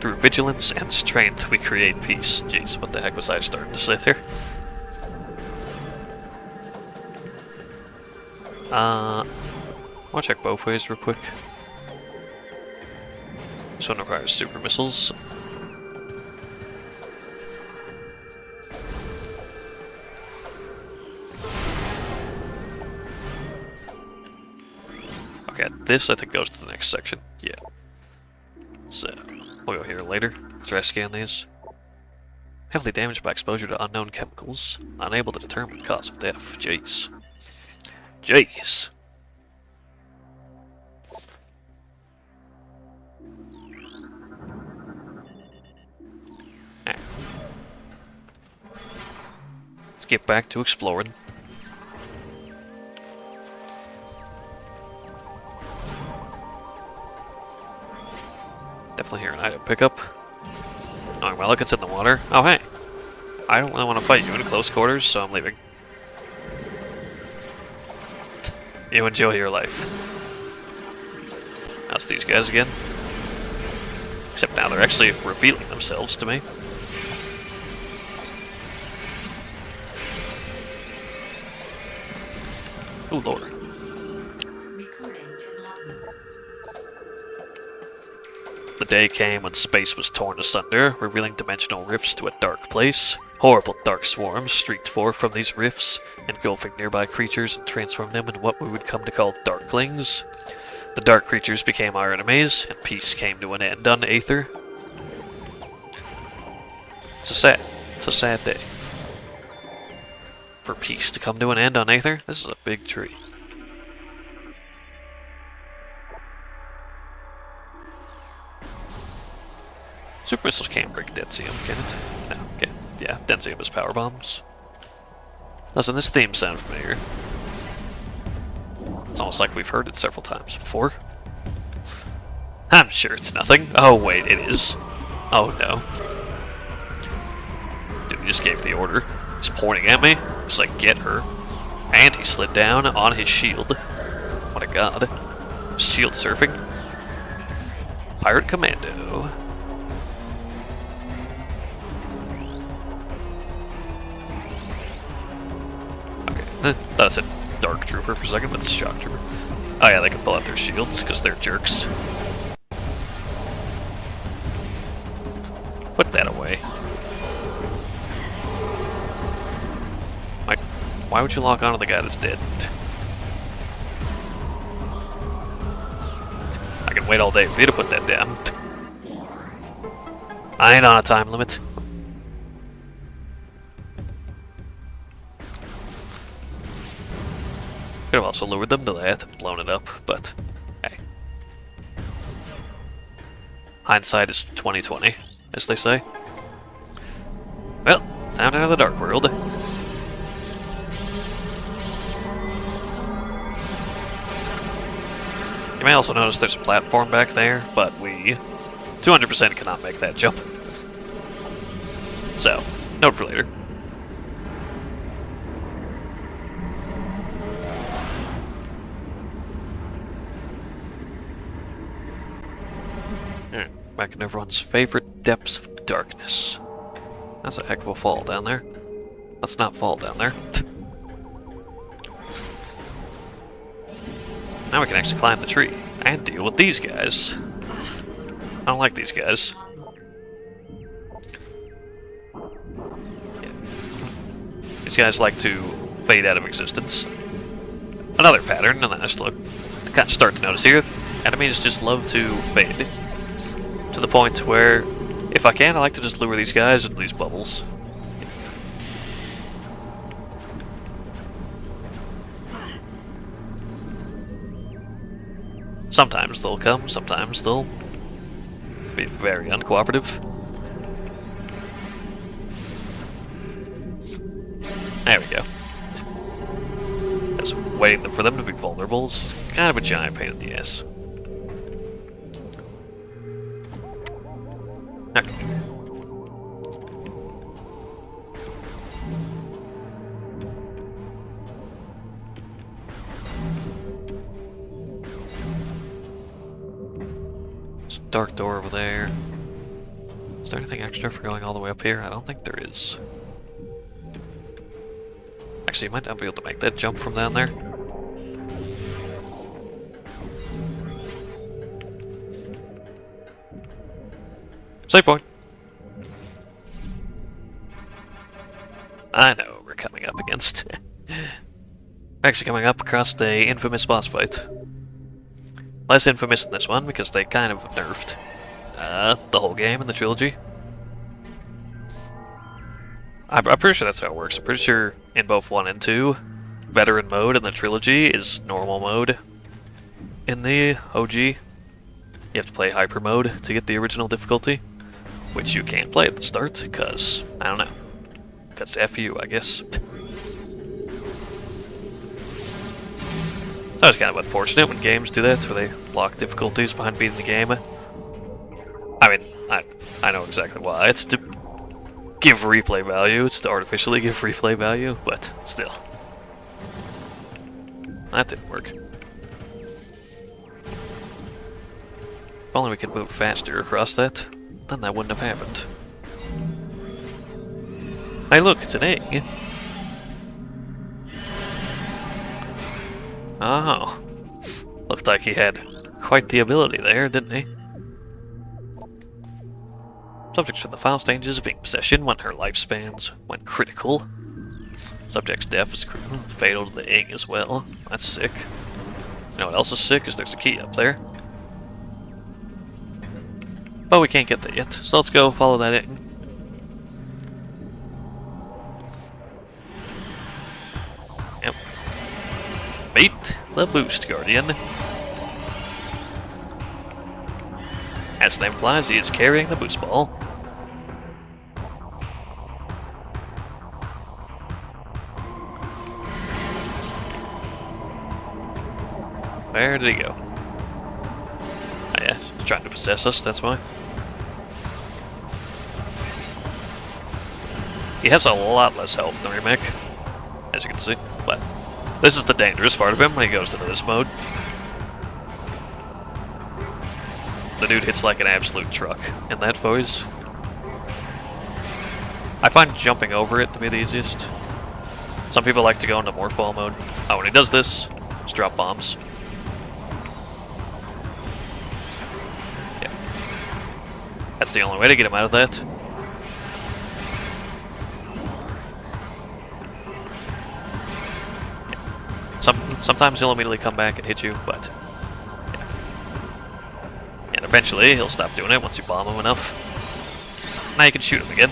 Through vigilance and strength, we create peace. Jeez, what the heck was I starting to say there? I'll check both ways real quick. This one requires super missiles. Okay, this I think goes to the next section. Yeah. So, we'll go here later after I scan these. Heavily damaged by exposure to unknown chemicals. Unable to determine cause of death. Jeez. Jeez. Right. Let's get back to exploring. Definitely hear an item pickup. Oh, well, look, it's in the water. Oh, hey. I don't really want to fight you in close quarters, so I'm leaving. You enjoy your life. That's these guys again. Except now they're actually revealing themselves to me. Oh, Lord. The day came when space was torn asunder, revealing dimensional rifts to a dark place. Horrible dark swarms streaked forth from these rifts, engulfing nearby creatures and transforming them into what we would come to call darklings. The dark creatures became our enemies, and peace came to an end on Aether. It's a sad day. For peace to come to an end on Aether, this is a big tree. Super missiles can't break Densium, can it? No, okay. Yeah, Densium is power bombs. Doesn't this theme sound familiar? It's almost like we've heard it several times before. I'm sure it's nothing. Oh wait, it is. Oh no. Dude, he just gave the order. He's pointing at me. He's like, get her. And he slid down on his shield. What a god. Shield surfing. Pirate Commando. Thought it said Dark Trooper for a second, but it's Shock Trooper. Oh yeah, they can pull out their shields, because they're jerks. Put that away. Why would you lock onto the guy that's dead? I can wait all day for you to put that down. I ain't on a time limit. Could have also lured them to that and blown it up, but hey. Hindsight is 20/20, as they say. Well, time to enter the dark world. You may also notice there's a platform back there, but we 200% cannot make that jump. So, note for later. Back in everyone's favorite depths of darkness. That's a heck of a fall down there. Let's not fall down there. Now we can actually climb the tree and deal with these guys. I don't like these guys. Yeah. These guys like to fade out of existence. Another pattern that I kind of start to notice here. Enemies just love to fade. To the point where, if I can, I like to just lure these guys into these bubbles. Sometimes they'll come, sometimes they'll Be very uncooperative. There we go. Just waiting for them to be vulnerable is kind of a giant pain in the ass. Okay. There's a dark door over there. Is there anything extra for going all the way up here? I don't think there is. Actually, you might not be able to make that jump from down there. Save point. I know what we're coming up against. We're actually coming up across the infamous boss fight. Less infamous in this one because they kind of nerfed the whole game in the trilogy. I'm pretty sure that's how it works. I'm pretty sure in both 1 and 2, veteran mode in the trilogy is normal mode. In the OG, you have to play hyper mode to get the original difficulty, which you can't play at the start because, I don't know, because F you, I guess. So it's kind of unfortunate when games do that, where they lock difficulties behind beating the game. I mean, I know exactly why. It's to give replay value. It's to artificially give replay value, but still. That didn't work. If only we could move faster across that, then that wouldn't have happened. Hey look, it's an egg! Oh. Looked like he had quite the ability there, didn't he? Subjects from the final stages of being possession when her lifespans went critical. Subject's death is fatal to the egg as well. That's sick. You know what else is sick? Is there's a key up there. But we can't get that yet, so let's go follow that in. Yep. Beat the Boost Guardian. As the name implies, he is carrying the boost ball. Where did he go? Oh yeah, he's trying to possess us, that's why. He has a lot less health than Primehack, as you can see, but this is the dangerous part of him when he goes into this mode. The dude hits like an absolute truck in that phase. I find jumping over it to be the easiest. Some people like to go into morph ball mode. Oh, when he does this, just drop bombs. Yeah. That's the only way to get him out of that. Sometimes he'll immediately come back and hit you, but yeah. And eventually he'll stop doing it once you bomb him enough. Now you can shoot him again.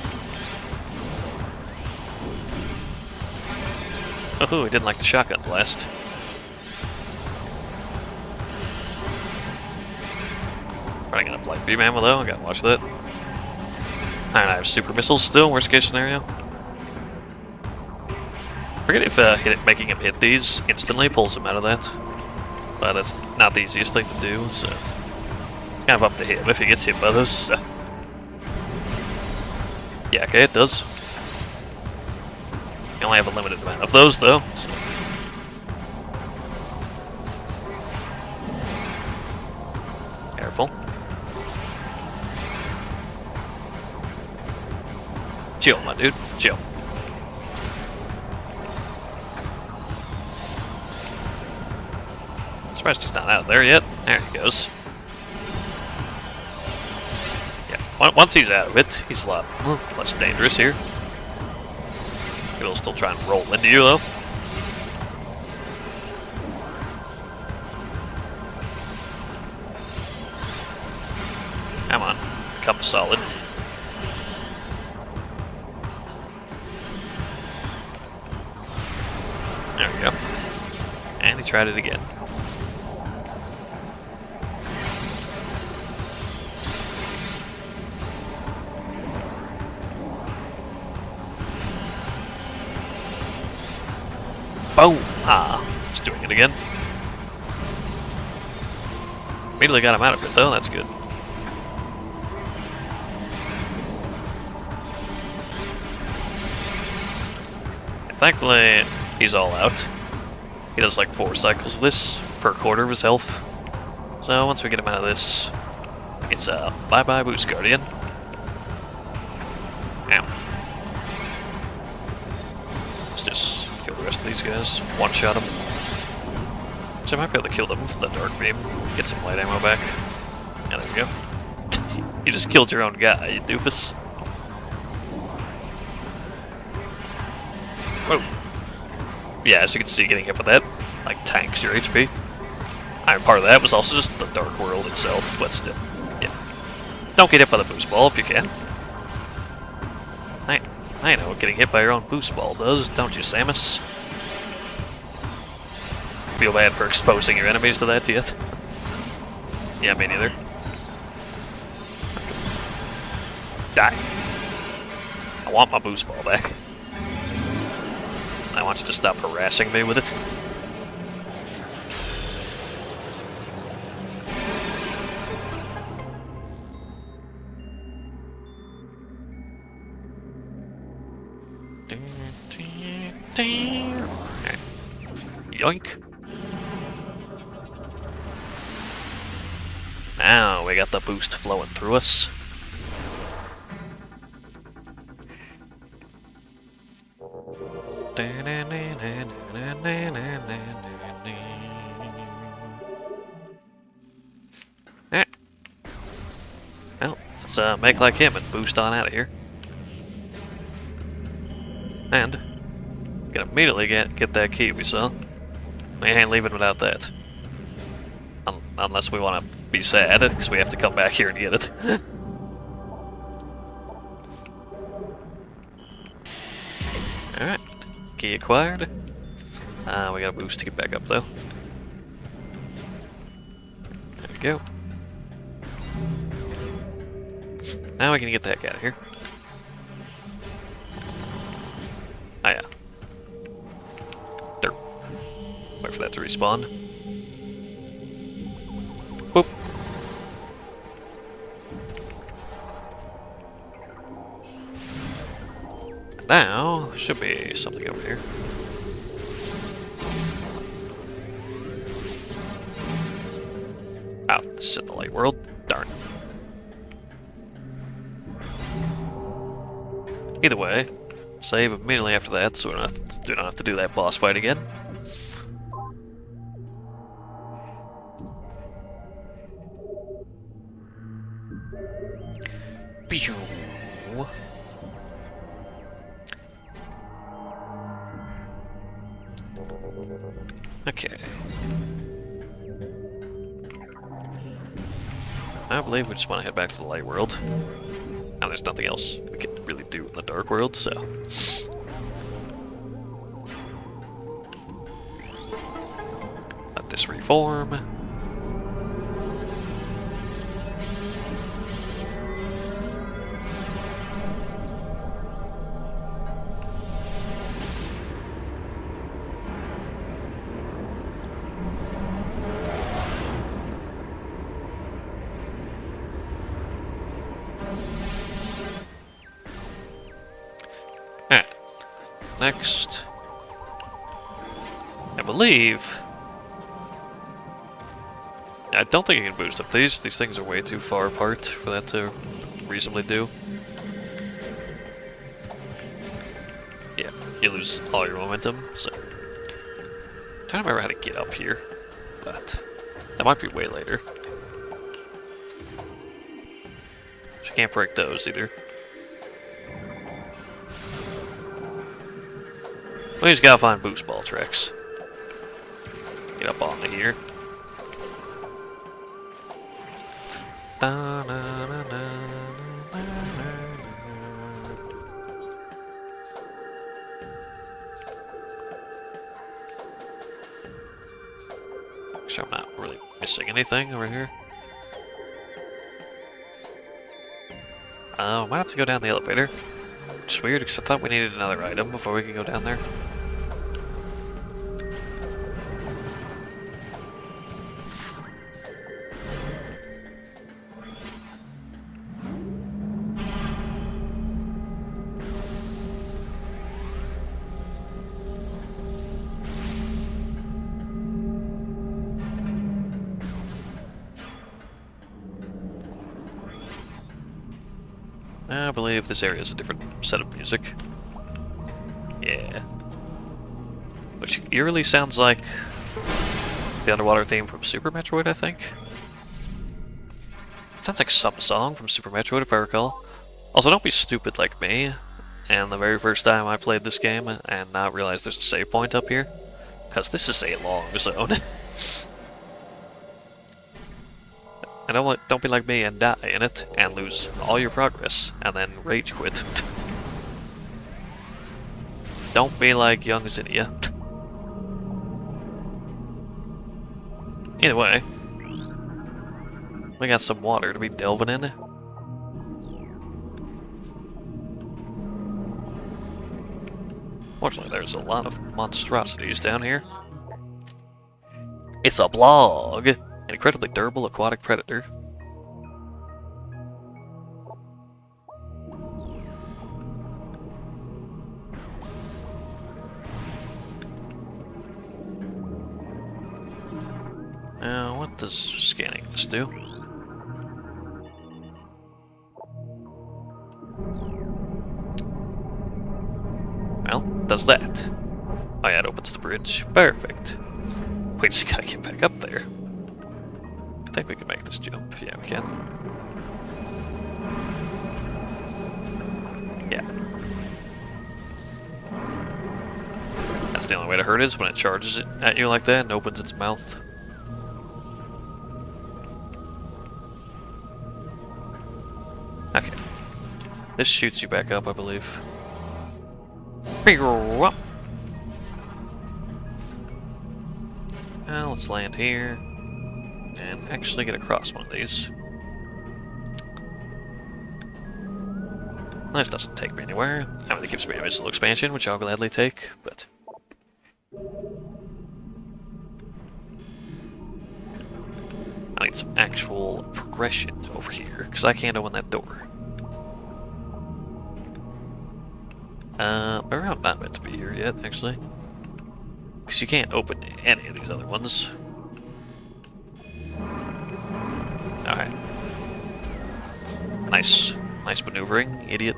Oh, he didn't like the shotgun blast. Running out of light beam ammo though, I gotta watch that. And I have super missiles still, worst case scenario. Forget if making him hit these instantly pulls him out of that. But that's not the easiest thing to do, so it's kind of up to him if he gets hit by those. So. Yeah, okay, it does. You only have a limited amount of those, though. So. Careful. Chill, my dude. Chill. Surprised he's not out there yet. There he goes. Yeah, once he's out of it, he's a lot less dangerous here. He'll still try and roll into you, though. Come on, come solid. There we go. And he tried it again. Boom! Ah, it's doing it again. Immediately got him out of it though, that's good. And thankfully, he's all out. He does like 4 cycles of this per quarter of his health. So once we get him out of this, it's bye-bye Boost Guardian. Ow. Let's just kill the rest of these guys. One-shot them. So I might be able to kill them with the Dark Beam. Get some light ammo back. Yeah, there we go. You just killed your own guy, you doofus. Whoa. Yeah, as you can see, getting hit with that, like, tanks your HP. I mean, part of that was also just the Dark World itself, but still, yeah. Don't get hit by the boost ball if you can. I know what getting hit by your own boost ball does, don't you, Samus? Feel bad for exposing your enemies to that yet? Yeah, me neither. Die. I want my boost ball back. I want you to stop harassing me with it. Yoink. Now we got the boost flowing through us. Well, let's make like him and boost on out of here. And can immediately get that key we saw. We ain't leaving without that. Unless we want to be sad, because we have to come back here and get it. Alright, key acquired. We got a boost to get back up though. There we go. Now we can get the heck out of here. Oh yeah. There. Wait for that to respawn. Boop. Now, there should be something over here. Oh, this is in the light world. Darn. Either way, save immediately after that, so we don't have to do that boss fight again. Pew. Okay. I believe we just want to head back to the light world. And there's nothing else we can really do in the dark world, so. Let this reform. Next, I believe. I don't think you can boost up these. These things are way too far apart for that to reasonably do. Yeah, you lose all your momentum. So, I'm trying to remember how to get up here, but that might be way later. So you can't break those either. We just gotta find boost ball tracks. Get up onto here. Sure, I'm not really missing anything over here. Might have to go down the elevator. Which is weird because I thought we needed another item before we could go down there. I believe this area is a different set of music. Yeah. Which eerily sounds like the underwater theme from Super Metroid, I think. Sounds like some song from Super Metroid, if I recall. Also, don't be stupid like me, and the very first time I played this game and not realize there's a save point up here, because this is a long zone. And don't be like me and die in it and lose all your progress and then rage quit. Don't be like young Zinnia. Either way, we got some water to be delving in. Fortunately, there's a lot of monstrosities down here. It's a blog! An incredibly durable aquatic predator. Now, what does scanning this do? Well, does that. Oh yeah, it opens the bridge. Perfect. We just gotta get back up there. I think we can make this jump. Yeah, we can. Yeah. That's the only way to hurt it, is when it charges it at you like that and opens its mouth. Okay. This shoots you back up, I believe. Now let's land here and actually get across one of these. This doesn't take me anywhere. I mean, it gives me a missile expansion, which I'll gladly take, but... I need some actual progression over here, because I can't open that door. Maybe I'm not meant to be here yet, actually. Because you can't open any of these other ones. Alright. Nice maneuvering, idiot.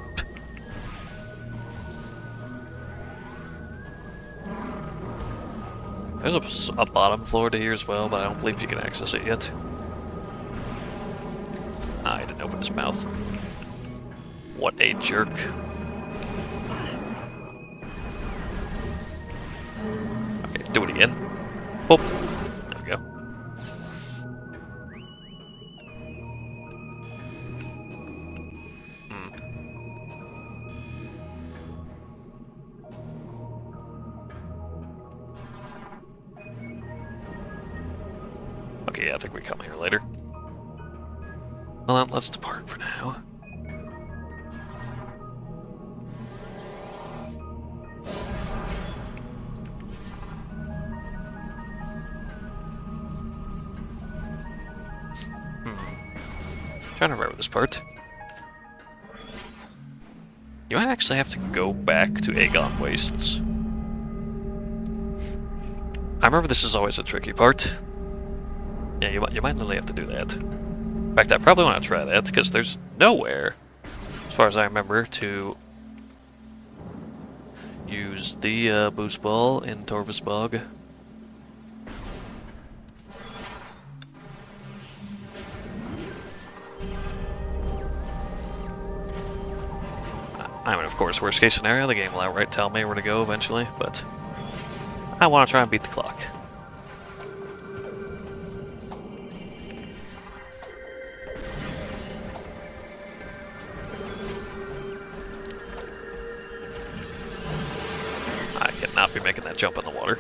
There's a bottom floor to here as well, but I don't believe you can access it yet. Ah, he didn't open his mouth. What a jerk. Okay, do it again. Oh, there we go. Okay, yeah, I think we come here later. Well then, let's depart for now. Trying to remember this part. You might actually have to go back to Aegon Wastes. I remember this is always a tricky part. Yeah, you might literally have to do that. In fact, I probably want to try that, because there's nowhere, as far as I remember, to use the boost ball in Torvus Bog. I mean, of course, worst case scenario, the game will outright tell me where to go eventually, but I want to try and beat the clock. I cannot be making that jump in the water.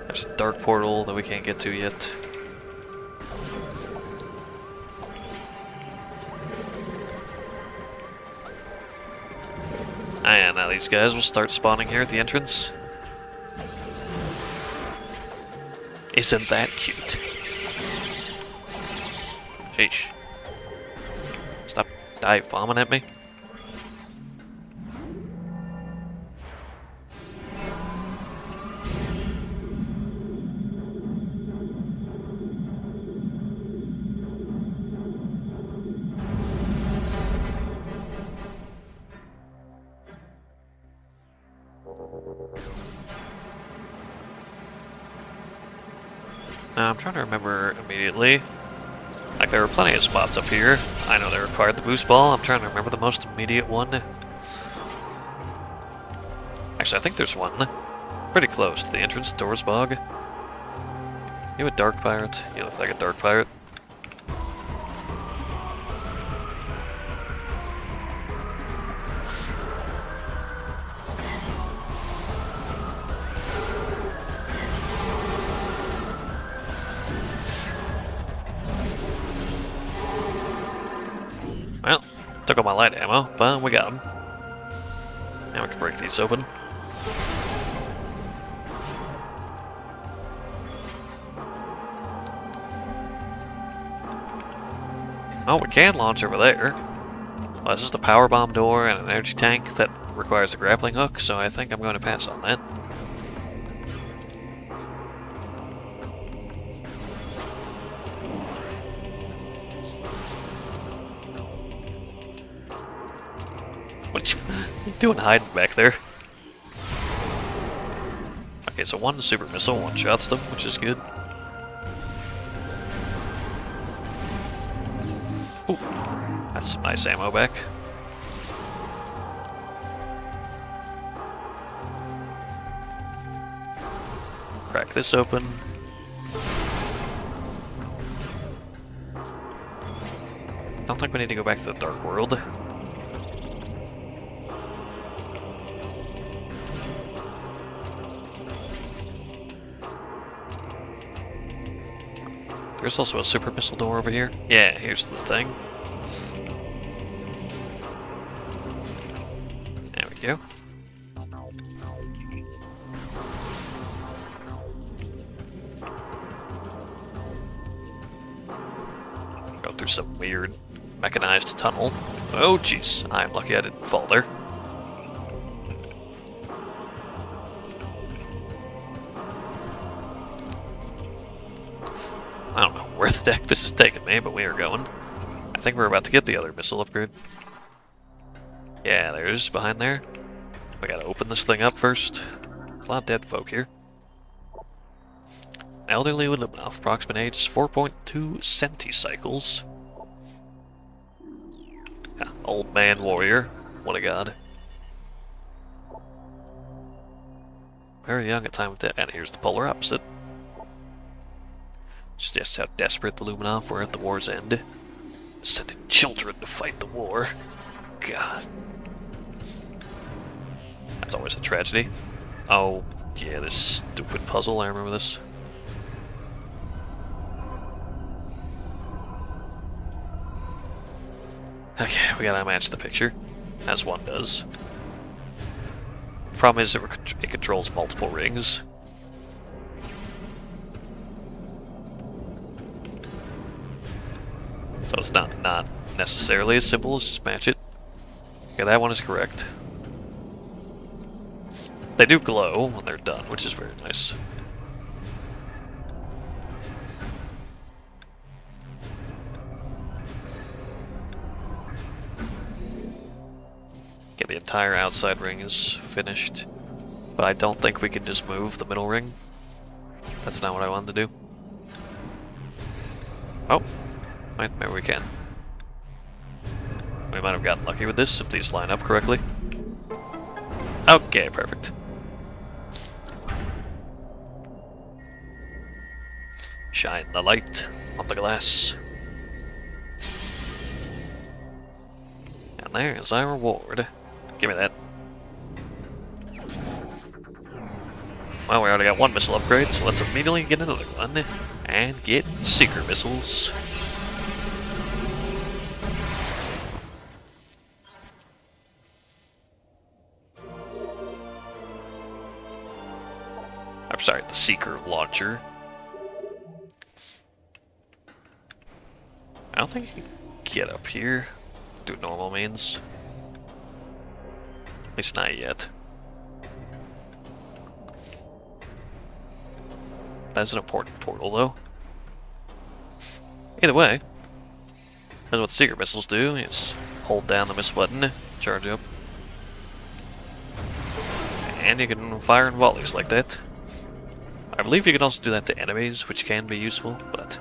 There's a dark portal that we can't get to yet. And now these guys will start spawning here at the entrance. Isn't that cute? Sheesh. Stop dive bombing at me. I'm trying to remember immediately. Like, there were plenty of spots up here. I know they required the boost ball. I'm trying to remember the most immediate one. Actually, I think there's one pretty close to the entrance, Doors Bog. You a dark pirate? You look like a dark pirate. Well, took all my light ammo, but we got them. Now we can break these open. Oh, we can launch over there. Well, it's just a power bomb door and an energy tank that requires a grappling hook, so I think I'm going to pass on that. What you doing hiding back there? Okay, so one super missile one-shots them, which is good. Ooh, that's some nice ammo back. Crack this open. Don't think we need to go back to the Dark World. There's also a super missile door over here. Yeah, here's the thing. There we go. Go through some weird mechanized tunnel. Oh jeez, I'm lucky I didn't fall there. I don't know where the heck this is taking me, but we are going. I think we're about to get the other missile upgrade. Yeah, there's behind there. We gotta open this thing up first. There's a lot of dead folk here. Elderly with Limonov, approximate age is 4.2 centicycles. Yeah, old man warrior. What a god. Very young at time of death. And here's the polar opposite. Just how desperate the Luminov were at the war's end. Sending children to fight the war. God. That's always a tragedy. Oh, yeah, this stupid puzzle, I remember this. Okay, we gotta match the picture, as one does. Problem is, it controls multiple rings. So it's not necessarily as simple as just match it. Okay, that one is correct. They do glow when they're done, which is very nice. Okay, the entire outside ring is finished, but I don't think we can just move the middle ring. That's not what I wanted to do. Oh. Maybe we can. We might have gotten lucky with this if these line up correctly. Okay, perfect. Shine the light on the glass. And there's our reward. Give me that. Well, we already got one missile upgrade, so let's immediately get another one. And get seeker missiles. I'm sorry, the Seeker launcher. I don't think you can get up here. Do normal means. At least not yet. That's an important portal, though. Either way, that's what Seeker missiles do. You just hold down the missile button, charge up. And you can fire in volleys like that. I believe you can also do that to enemies, which can be useful, but...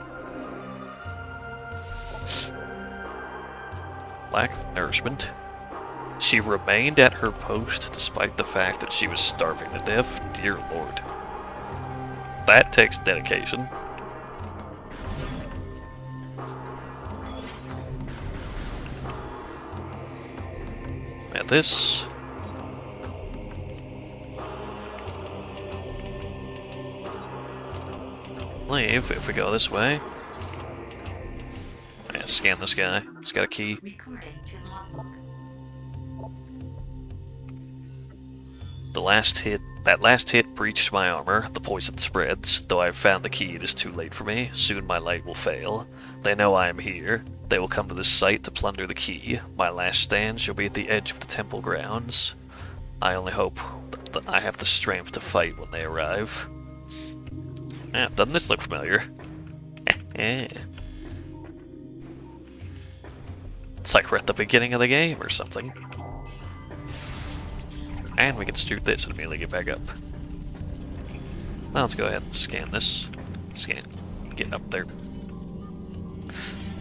lack of nourishment. She remained at her post despite the fact that she was starving to death. Dear Lord. That takes dedication. And this... leave if we go this way. Yeah, scan this guy. He's got a key. That last hit breached my armor. The poison spreads. Though I've found the key, it is too late for me. Soon my light will fail. They know I am here. They will come to this site to plunder the key. My last stand shall be at the edge of the temple grounds. I only hope that I have the strength to fight when they arrive. Ah, doesn't this look familiar? It's like we're at the beginning of the game or something. And we can shoot this and immediately get back up. Well, let's go ahead and scan this. Scan. Get up there.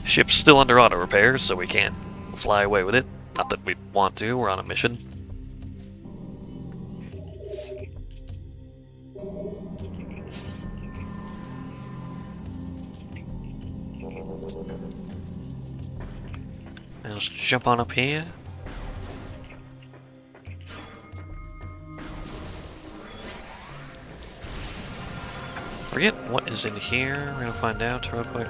Ship's still under auto repair, so we can't fly away with it. Not that we'd want to, we're on a mission. Now let's jump on up here. Forget what is in here. We're gonna find out real quick.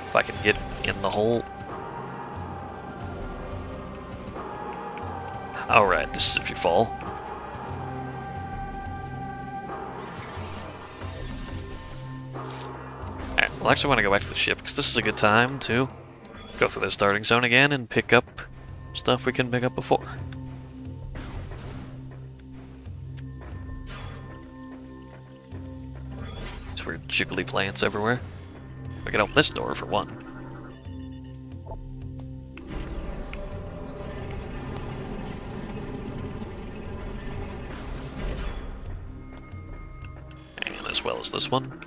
If I can get in the hole. Alright, this is if you fall. Alright, well, actually I want to go back to the ship, because this is a good time to go through the starting zone again and pick up stuff we couldn't pick up before. There's weird jiggly plants everywhere. We can open this door for one. And as well as this one.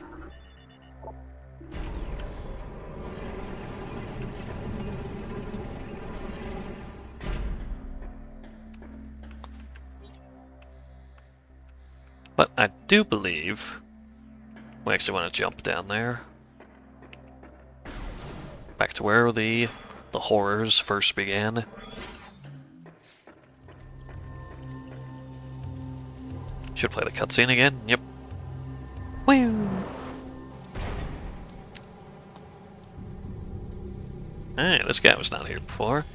But I do believe we actually want to jump down there. Back to where the horrors first began. Should play the cutscene again. Yep. Woo! Hey, this guy was not here before.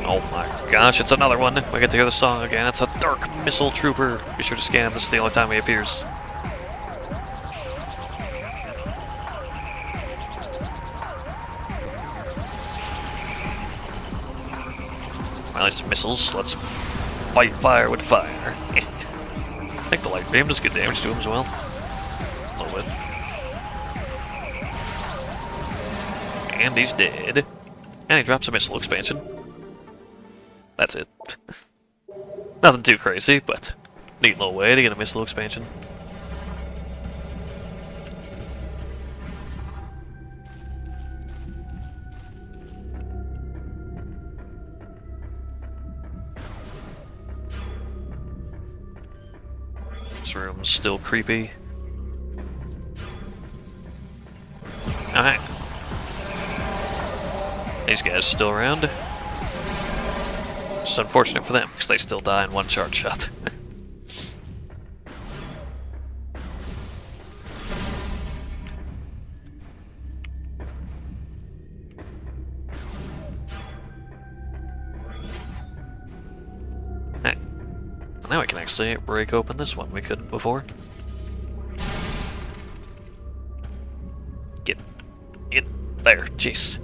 Oh my gosh, it's another one. We get to hear the song again. It's a Dark Missile Trooper. Be sure to scan him. This is the only time he appears. Well, it's missiles. Let's fight fire with fire. I think the light beam does good damage to him as well. A little bit. And he's dead. And he drops a missile expansion. That's it. Nothing too crazy, but neat little way to get a missile expansion. This room's still creepy. Alright. These guys still around. It's unfortunate for them, because they still die in one charge shot. Hey. Now we can actually break open this one we couldn't before. Get in there, jeez.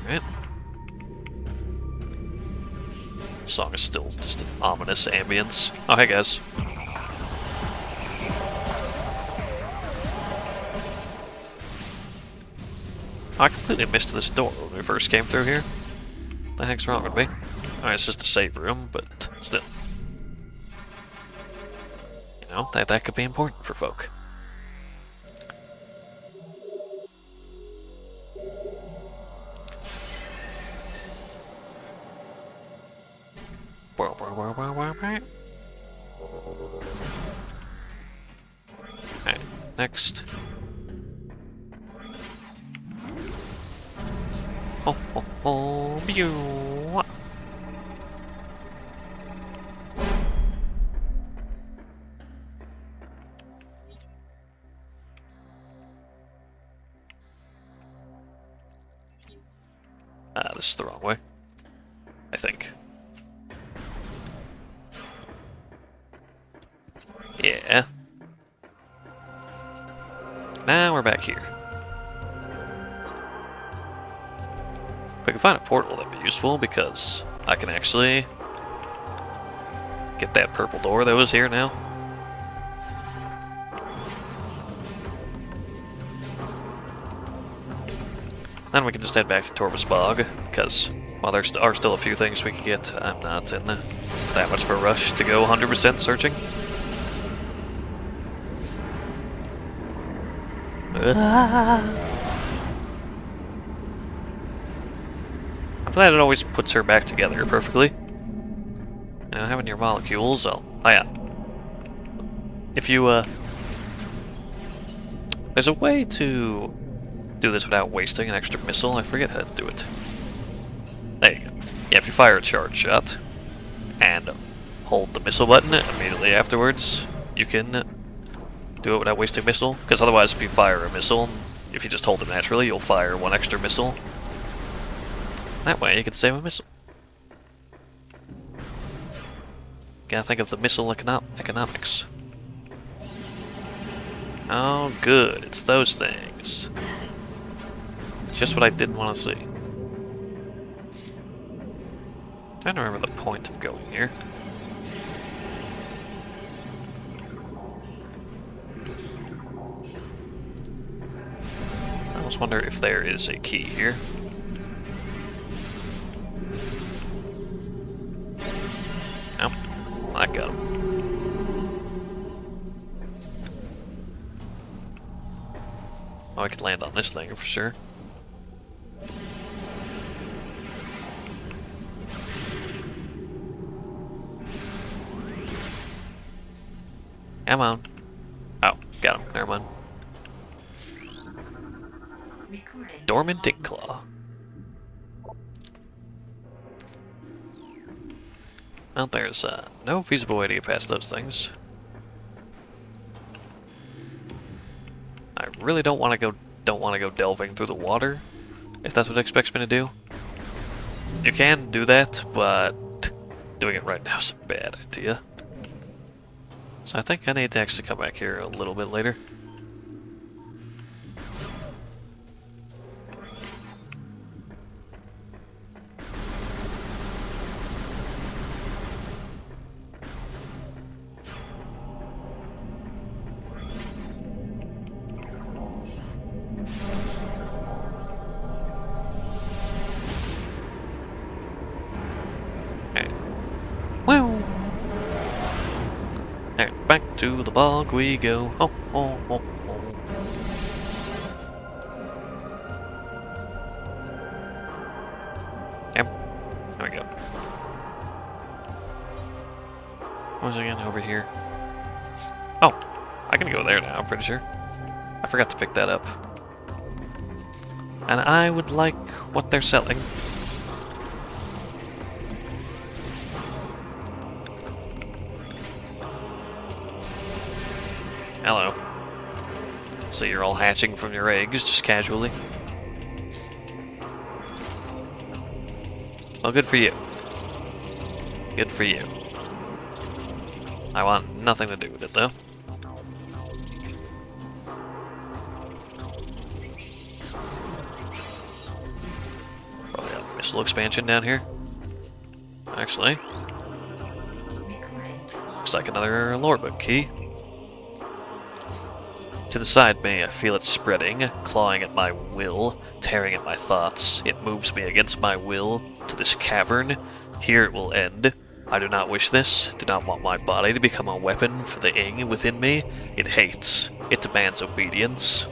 Alright. Song is still just an ominous ambience. Oh, hey guys. Oh, I completely missed this door when we first came through here. What the heck's wrong with me? Alright, it's just a save room, but still. You know, that could be important for folk. Alright, next. Oh, oh, oh, pew. This is the wrong way. I think. Yeah. Now we're back here. If I can find a portal, that'd be useful, because I can actually get that purple door that was here now. Then we can just head back to Torvus Bog, because while there are still a few things we can get, I'm not in that much of a rush to go 100% searching. I'm glad it always puts her back together perfectly. You know, having your molecules, oh yeah. If you, there's a way to do this without wasting an extra missile. I forget how to do it. There you go. Yeah, if you fire a charge shot and hold the missile button immediately afterwards, you can do it without wasting a missile. Because otherwise, if you fire a missile, if you just hold it naturally, you'll fire one extra missile. That way, you can save a missile. Gotta think of the missile economics. Oh, good. It's those things. Just what I didn't want to see. Trying to remember the point of going here. I almost wonder if there is a key here. No, I got him. Oh, I could land on this thing for sure. Come on. Oh, got him. Never mind. Dormant Dick Claw. Well, there's no feasible way to get past those things. I really don't want to go delving through the water, if that's what it expects me to do. You can do that, but doing it right now is a bad idea. So I think I need to actually come back here a little bit later. Well, back to the bog we go. Oh, oh, oh, oh. Yep, there we go. What was it again over here? Oh, I can go there now, I'm pretty sure. I forgot to pick that up. And I would like what they're selling. Hello. So you're all hatching from your eggs, just casually. Well, good for you. Good for you. I want nothing to do with it, though. Probably got a missile expansion down here. Actually. Looks like another lore book key. To the side me, I feel it spreading, clawing at my will, tearing at my thoughts. It moves me against my will to this cavern. Here it will end. I do not wish this, do not want my body to become a weapon for the Ing within me. It hates. It demands obedience.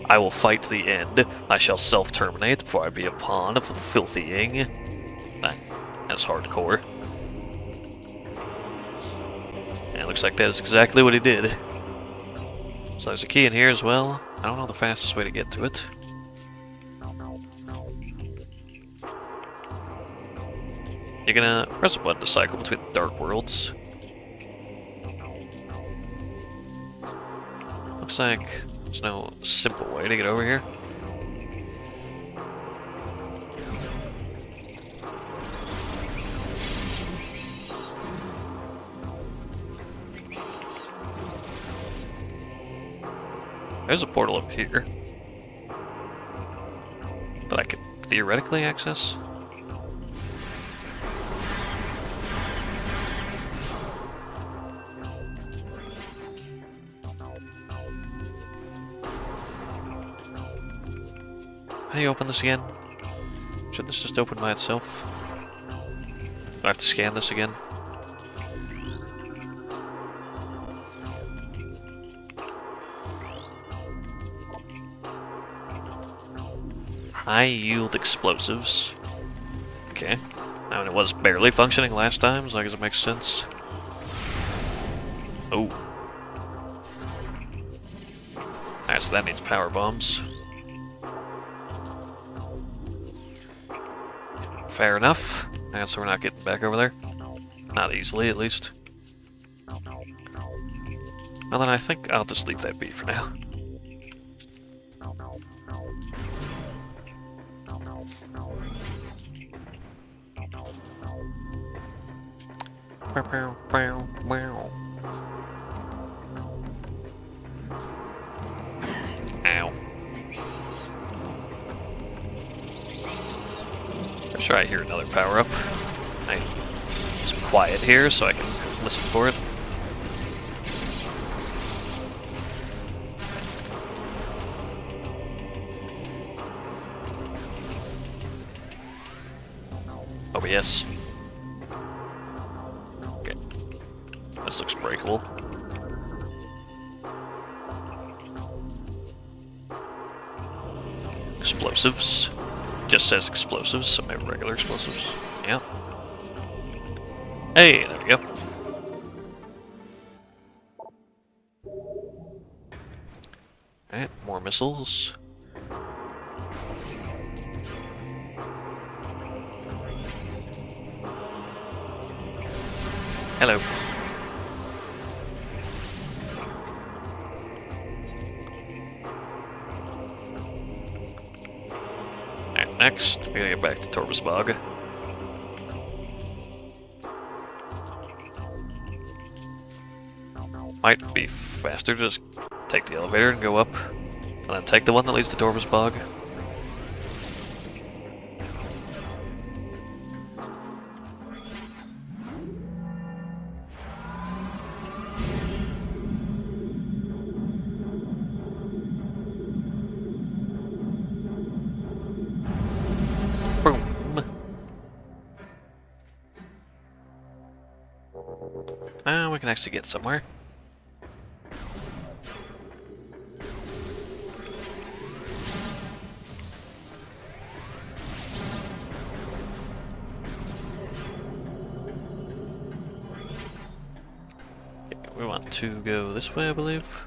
I will fight to the end. I shall self-terminate before I be a pawn of the filthy Ing. That's hardcore. And it looks like that is exactly what he did. So there's a key in here as well. I don't know the fastest way to get to it. You're gonna press a button to cycle between the dark worlds. Looks like there's no simple way to get over here. There's a portal up here that I could theoretically access. How do you open this again? Should this just open by itself? Do I have to scan this again? High yield explosives. Okay. I mean, it was barely functioning last time, so I guess it makes sense. Oh. Alright, so that needs power bombs. Fair enough. And so we're not getting back over there. Not easily, at least. Well, then I think I'll just leave that be for now. Ow. I'm sure I hear another power-up. It's quiet here, so I can listen for it. Oh, yes. Okay. This looks breakable. Explosives. Just says explosives, so maybe regular explosives. Yeah. Hey, there we go. Alright, more missiles. Hello. Alright, next, we gotta get back to Torvus Bog. Might be faster to just take the elevator and go up, and then take the one that leads to Torvus Bog. Boom. Now we can actually get somewhere. We want to go this way, I believe.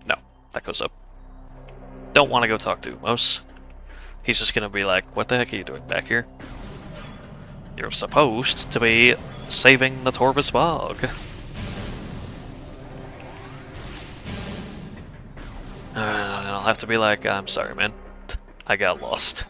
No, that goes up. Don't want to go talk to Umos. He's just gonna be like, what the heck are you doing back here? You're supposed to be saving the Torvus Bog. And I'll have to be like, I'm sorry, man. I got lost.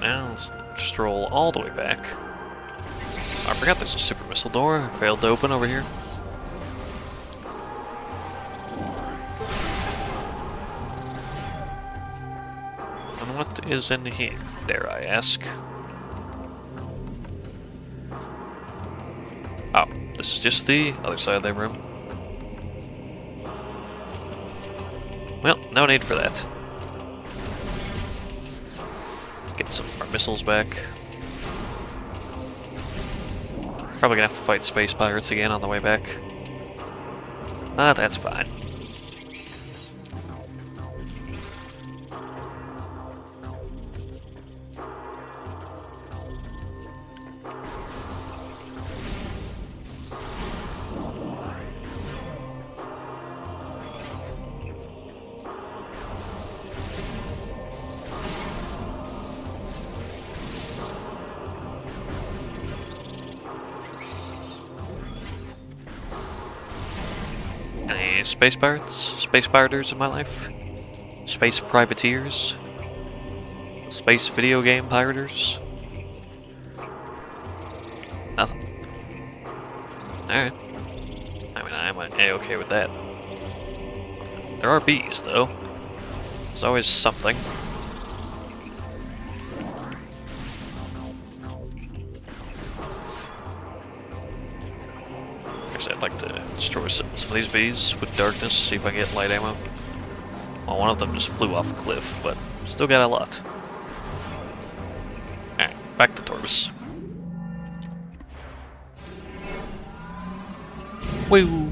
Now let's stroll all the way back. I forgot there's a super missile door. Failed to open over here. And what is in here, dare I ask? Oh, this is just the other side of that room. Well, no need for that. Get some of our missiles back. Probably gonna have to fight space pirates again on the way back. Ah, that's fine. Any space pirates? Space piraters in my life? Space privateers? Space video game piraters? Nothing. Alright. I mean, I'm A-okay with that. There are bees, though. There's always something. Actually, I'd like to destroy some of these bees with darkness, see if I can get light ammo. Well, one of them just flew off a cliff, but still got a lot. Alright, back to Torbus. Woo!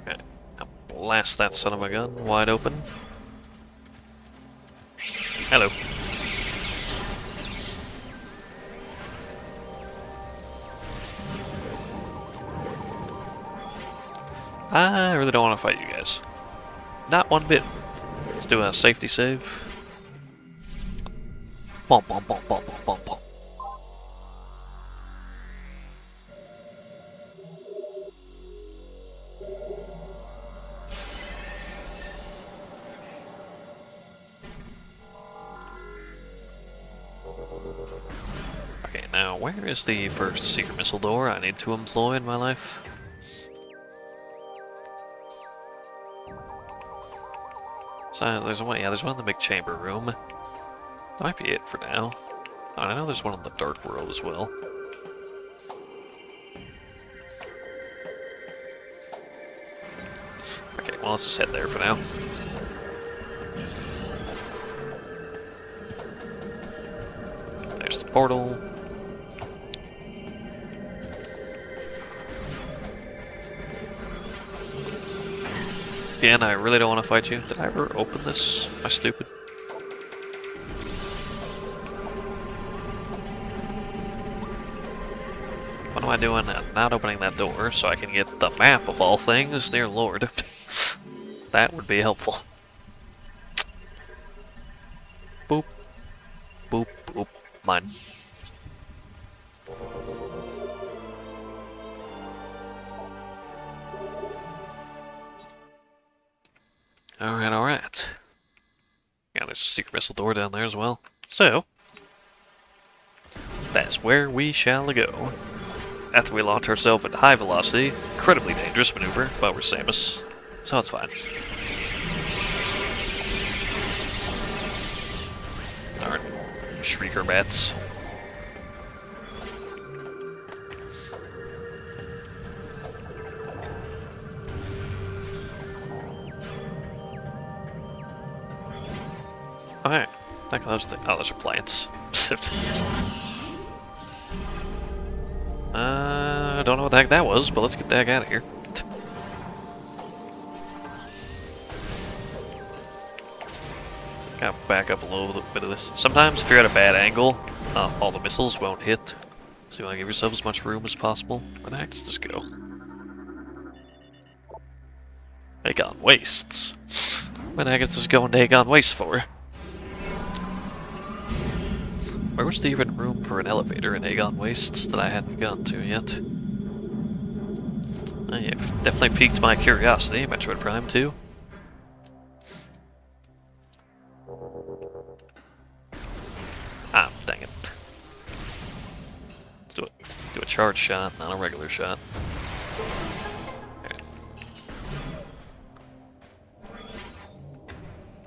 Okay, now blast that son of a gun wide open. Hello. I really don't want to fight you guys. Not one bit. Let's do a safety save. Bom, bom, bom, bom, bom, bom, bom. Okay, now where is the first secret missile door I need to employ in my life? So there's one, yeah, there's one in the big chamber room. That might be it for now. Oh, I know there's one in the dark world as well. Okay, well let's just head there for now. There's the portal. Again, I really don't want to fight you. Did I ever open this? Am I stupid? What am I doing? Not opening that door so I can get the map of all things? Dear Lord. That would be helpful. Boop. Boop, boop. Mine. Alright, alright. Yeah, there's a secret missile door down there as well. So, that's where we shall go. After we launch ourselves into high velocity, incredibly dangerous maneuver, but we're Samus, so it's fine. Darn. Shrieker bats. Alright. I think those are plants. I don't know what the heck that was, but let's get the heck out of here. Gotta back up a little bit of this. Sometimes if you're at a bad angle, all the missiles won't hit. So you want to give yourself as much room as possible. Where the heck does this go? Aegon Wastes. Where the heck is this going to Aegon Wastes for? Where was there even room for an elevator in Aegon Wastes that I hadn't gone to yet? Yeah, definitely piqued my curiosity. Metroid Prime 2. Ah, dang it. Let's do it. Do a charge shot, not a regular shot. Right.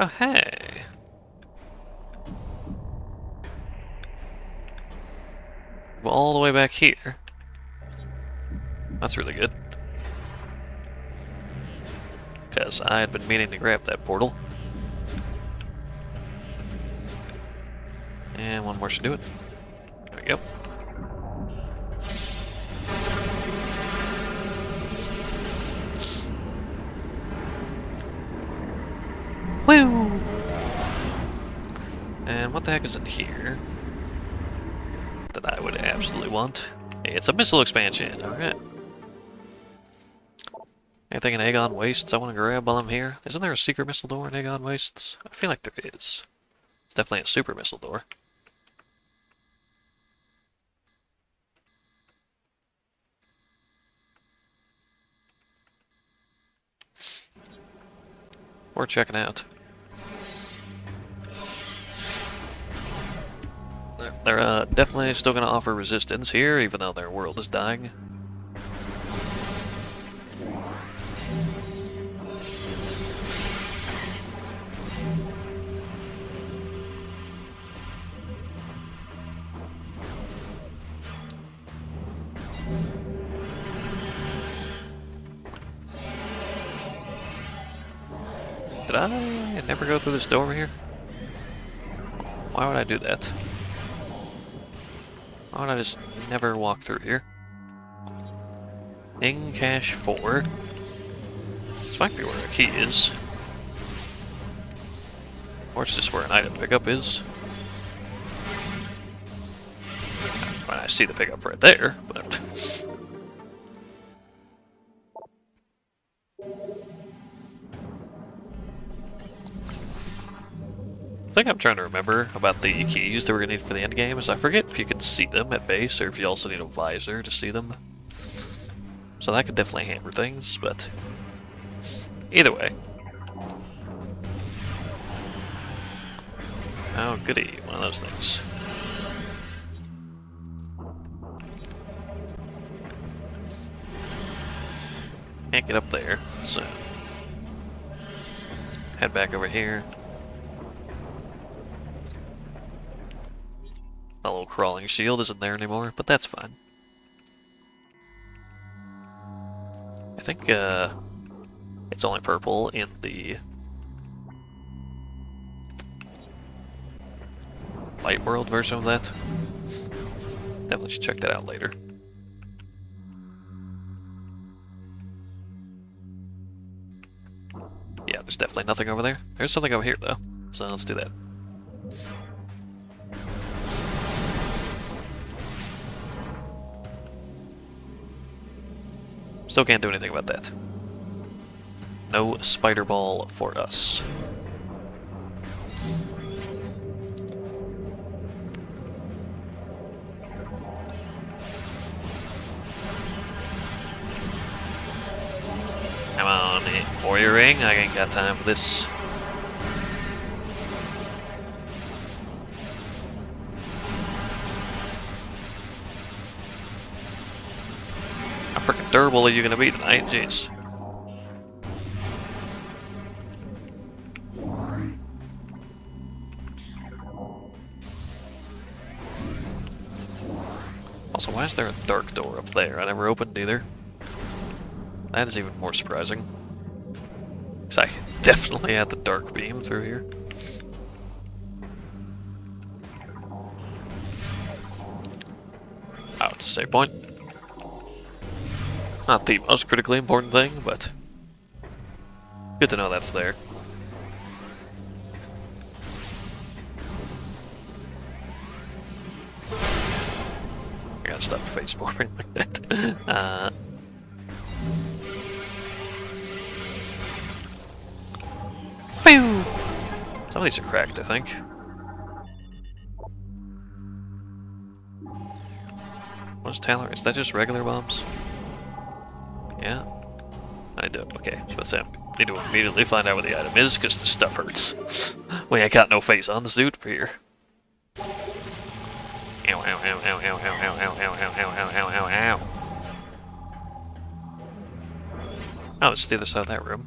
Oh, hey. Well, all the way back here. That's really good. Because I had been meaning to grab that portal. And one more should do it. There we go. Woo! And what the heck is in here that I would absolutely want? Hey, it's a missile expansion, alright. Anything in Aegon Wastes I want to grab while I'm here? Isn't there a secret missile door in Aegon Wastes? I feel like there is. It's definitely a super missile door. Worth checking out. They're definitely still going to offer resistance here, even though their world is dying. Did I never go through this door here? Why would I do that? Why would I just never walk through here? In cache 4. This might be where a key is. Or it's just where an item pickup is. I see the pickup right there, but... The thing I'm trying to remember about the keys that we're going to need for the end game is I forget if you can see them at base or if you also need a visor to see them. So that could definitely hamper things, but either way. Oh, goody, one of those things. Can't get up there, so head back over here. That little crawling shield isn't there anymore, but that's fine. I think it's only purple in the light world version of that. Definitely should check that out later. Yeah, there's definitely nothing over there. There's something over here though, so let's do that. Still can't do anything about that. No spider ball for us. Come on, warrior ring. I ain't got time for this. How freaking durable are you gonna be tonight? Jeez. Also, why is there a dark door up there? I never opened either. That is even more surprising. Because I definitely had the dark beam through here. Oh, it's a save point. Not the most critically important thing, but good to know that's there. I gotta stop face morphing like that. Pew! Some of these are cracked, I think. What's Taylor? Is that just regular bombs? Yeah. I do. Okay, so what's that? Need to immediately find out what the item is, because the stuff hurts. We ain't got no face on the suit for here. Ow, ow, ow, ow, ow, ow, ow, ow, ow, ow, ow, ow, ow, ow. Oh, it's the other side of that room.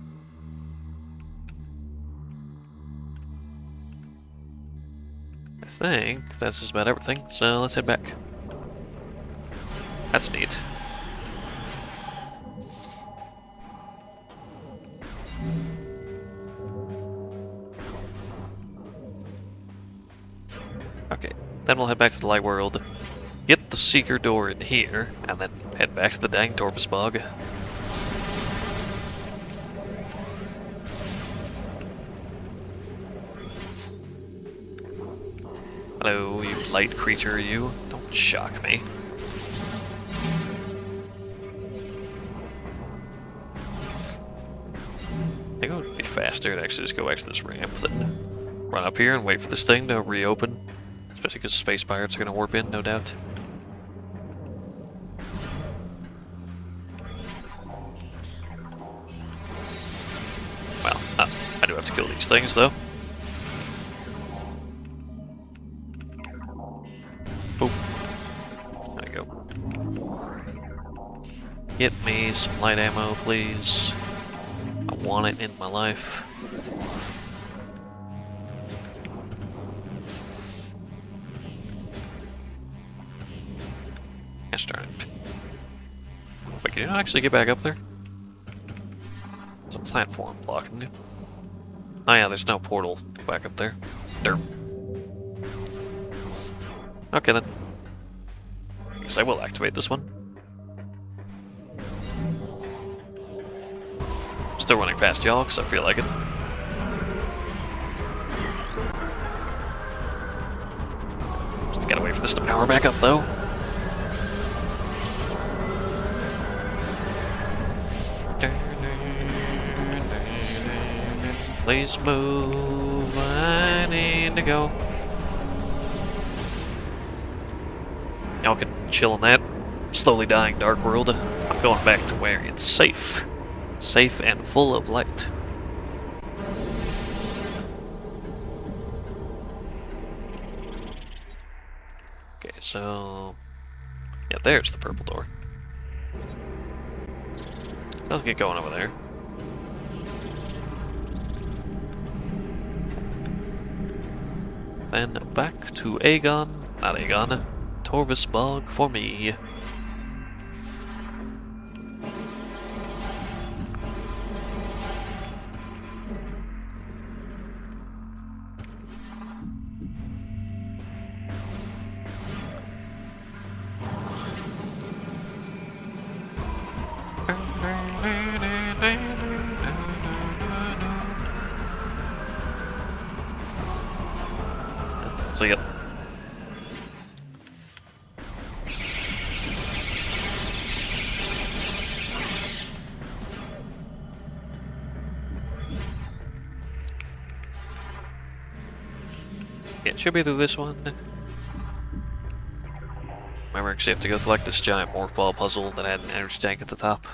I think that's just about everything, so let's head back. That's neat. Okay, then we'll head back to the light world, get the secret door in here, and then head back to the dang Torvus Bog. Hello, you light creature, you. Don't shock me. I think it would be faster to actually just go back to this ramp than run up here and wait for this thing to reopen. Especially because space pirates are going to warp in, no doubt. Well, I do have to kill these things, though. Oh. There we go. Get me some light ammo, please. I want it in my life. Gosh darn it. Wait, can you not actually get back up there? There's a platform blocking you. Oh yeah, there's no portal back up there. Derp. Okay then. Guess I will activate this one. Still running past y'all, because I feel like it. Just gotta wait for this to power back up, though. Please move, I need to go. Y'all can chill in that slowly dying dark world. I'm going back to where it's safe. Safe and full of light. Okay, so... yeah, there's the purple door. Let's get going over there. Then back to not Aegon, Torvus Bog for me. So, yep. Yeah, it should be through this one. Remember, because you have to go through like this giant morph ball puzzle that had an energy tank at the top.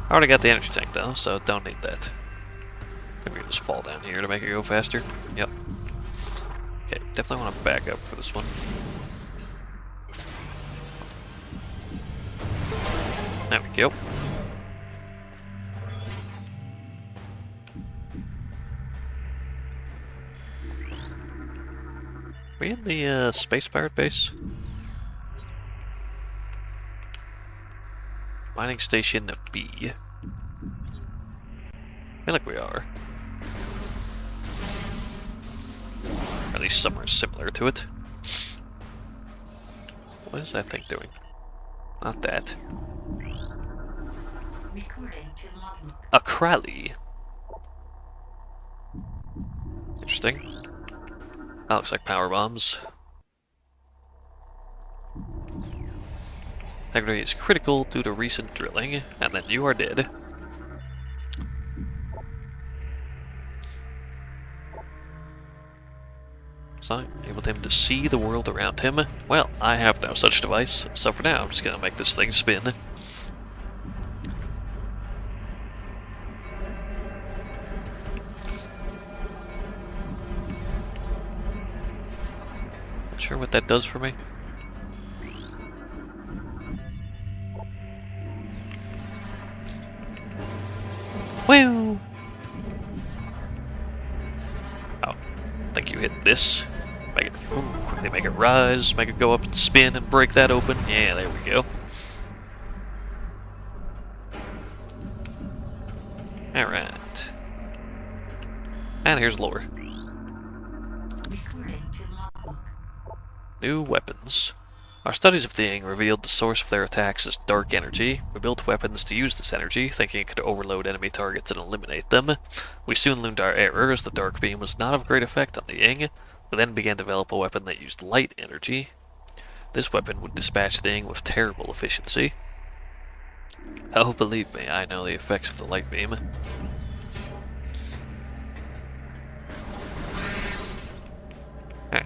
I already got the energy tank though, so don't need that. I think we can just fall down here to make it go faster. Yep. Okay, definitely want to back up for this one. There we go. We in the space pirate base? Mining station B. I feel like we are. Or at least somewhere similar to it. What is that thing doing? Not that. A Kralli. Interesting. That looks like power bombs. Integrity is critical due to recent drilling, and then you are dead. So, able to him to see the world around him. Well, I have no such device, so for now I'm just gonna make this thing spin. sure what that does for me. Woo! Oh, I think you hit this. Make it, ooh, quickly make it rise, make it go up and spin and break that open. Yeah, there we go. Alright. And here's lore. New weapons. Our studies of the Ying revealed the source of their attacks as dark energy. We built weapons to use this energy, thinking it could overload enemy targets and eliminate them. We soon learned our error, as the dark beam was not of great effect on the Ying. We then began to develop a weapon that used light energy. This weapon would dispatch the Ying with terrible efficiency. Oh, believe me, I know the effects of the light beam. Alright.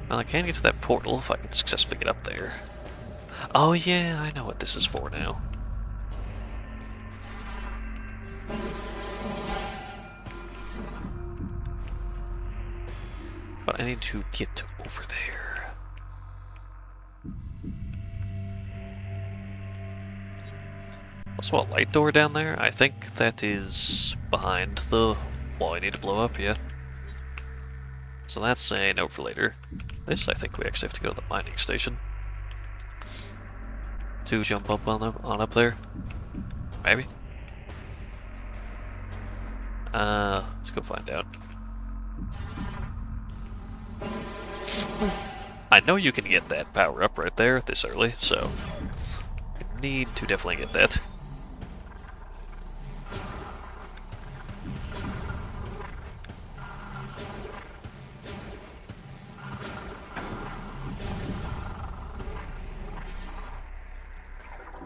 Well, I can get to that portal if I can successfully get up there. Oh yeah, I know what this is for now. But I need to get over there. Also a light door down there? I think that is behind the wall I need to blow up yet. So that's a note for later. This, I think we actually have to go to the mining station. To jump up on up there. Maybe? Let's go find out. I know you can get that power up right there this early, so I need to definitely get that.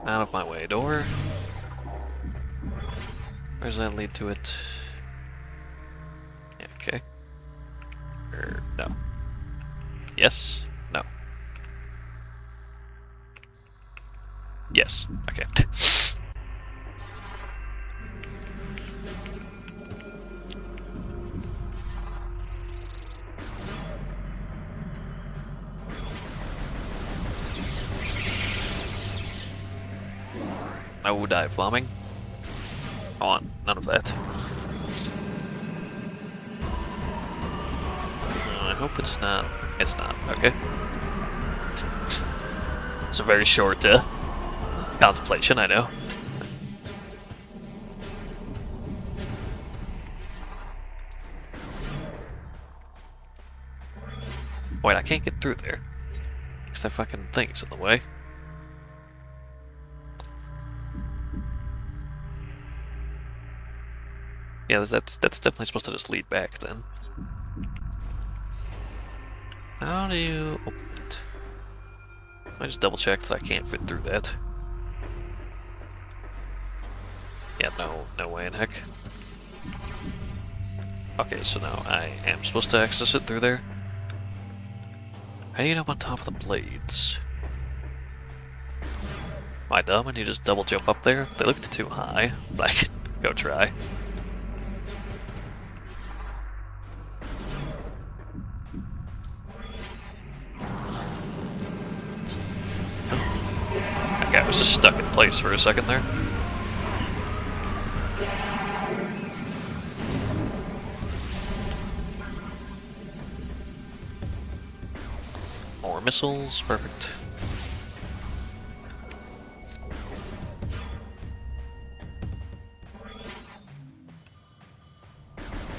Out of my way, door. Where does that lead to it? Yeah, okay. No. Yes? No. Yes. Okay. No dive bombing. Come on, none of that. I hope it's not. It's not. Okay. It's a very short contemplation, I know. Wait, I can't get through there. Because that fucking thing's in the way. Yeah, that's definitely supposed to just lead back then. How do you open it? I just double check that I can't fit through that. Yeah, no way in heck. Okay, so now I am supposed to access it through there. How do you get up on top of the blades? Am I dumb and you just double jump up there? They looked too high, but I could go try. Okay, I was just stuck in place for a second there. More missiles, perfect.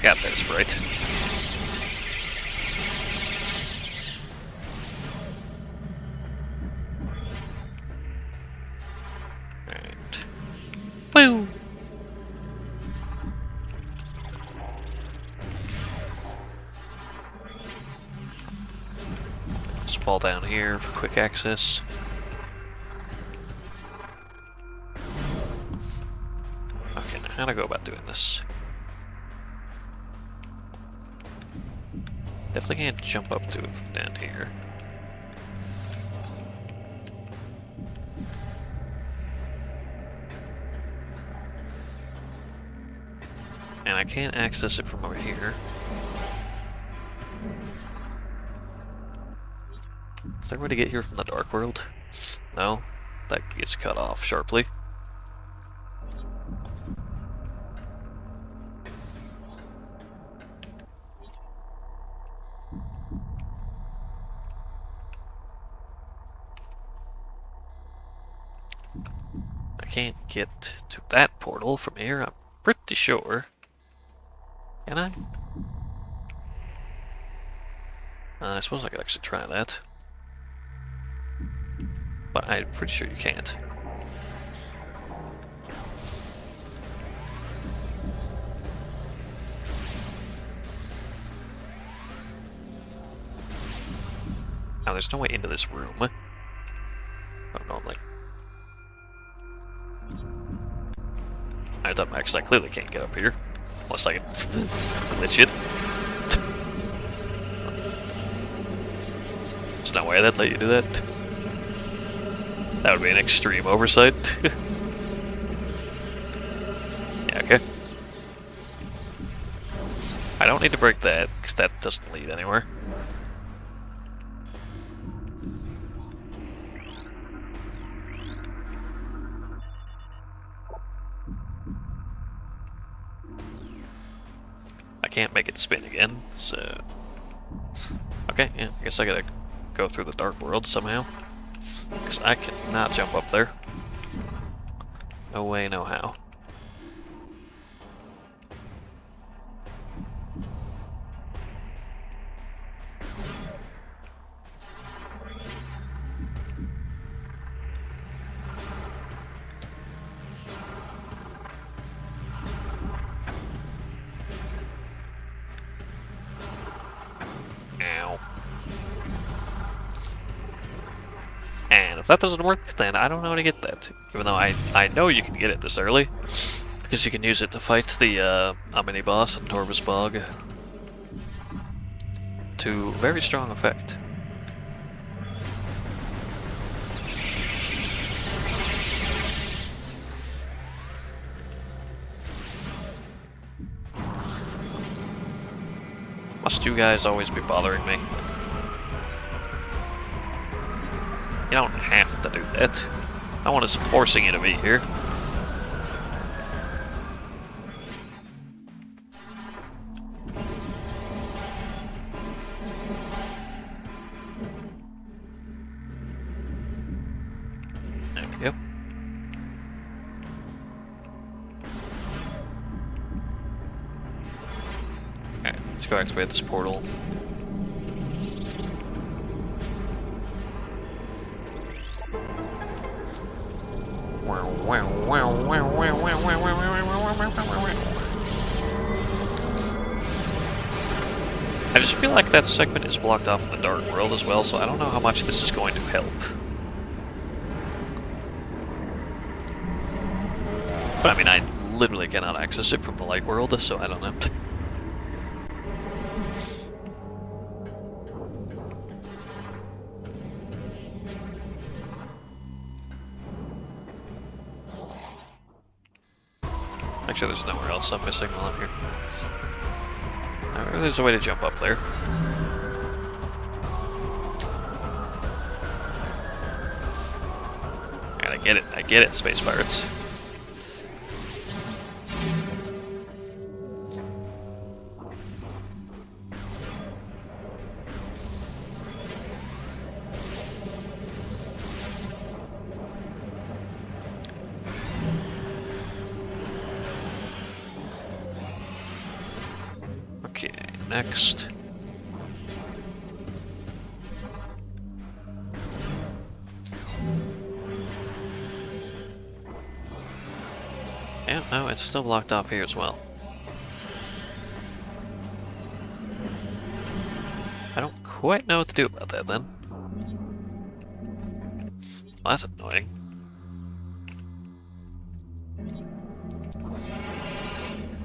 Got this, right? Alright. Woo! Just fall down here for quick access. Okay, now how do I go about doing this? Definitely can't jump up to it from down here. And I can't access it from over here. Is there a way to get here from the Dark World? No? That gets cut off sharply. I can't get to that portal from here, I'm pretty sure. Can I? I suppose I could actually try that. But I'm pretty sure you can't. Now there's no way into this room. Oh, normally. I thought Max, I clearly can't get up here. Unless I can glitch it. There's no way I'd let you do that. That would be an extreme oversight. Yeah, okay. I don't need to break that, because that doesn't lead anywhere. I can't make it spin again, so... Okay, yeah, I guess I gotta go through the Dark World somehow. Because I cannot jump up there. No way, no how. Ow. And if that doesn't work, then I don't know how to get that. Even though I know you can get it this early. Because you can use it to fight the mini-boss in Torvus Bog. To very strong effect. Must you guys always be bothering me? You don't have to do that. No one is forcing you to be here. There we go. Alright, let's go activate this portal. I just feel like that segment is blocked off in the Dark World as well, so I don't know how much this is going to help. But I mean, I literally cannot access it from the Light World, so I don't know. Make sure there's nowhere else I'm missing while I'm here. There's a way to jump up there. And I get it, Space Pirates. Okay, next. Yeah, no, it's still blocked off here as well. I don't quite know what to do about that then. Well, that's annoying.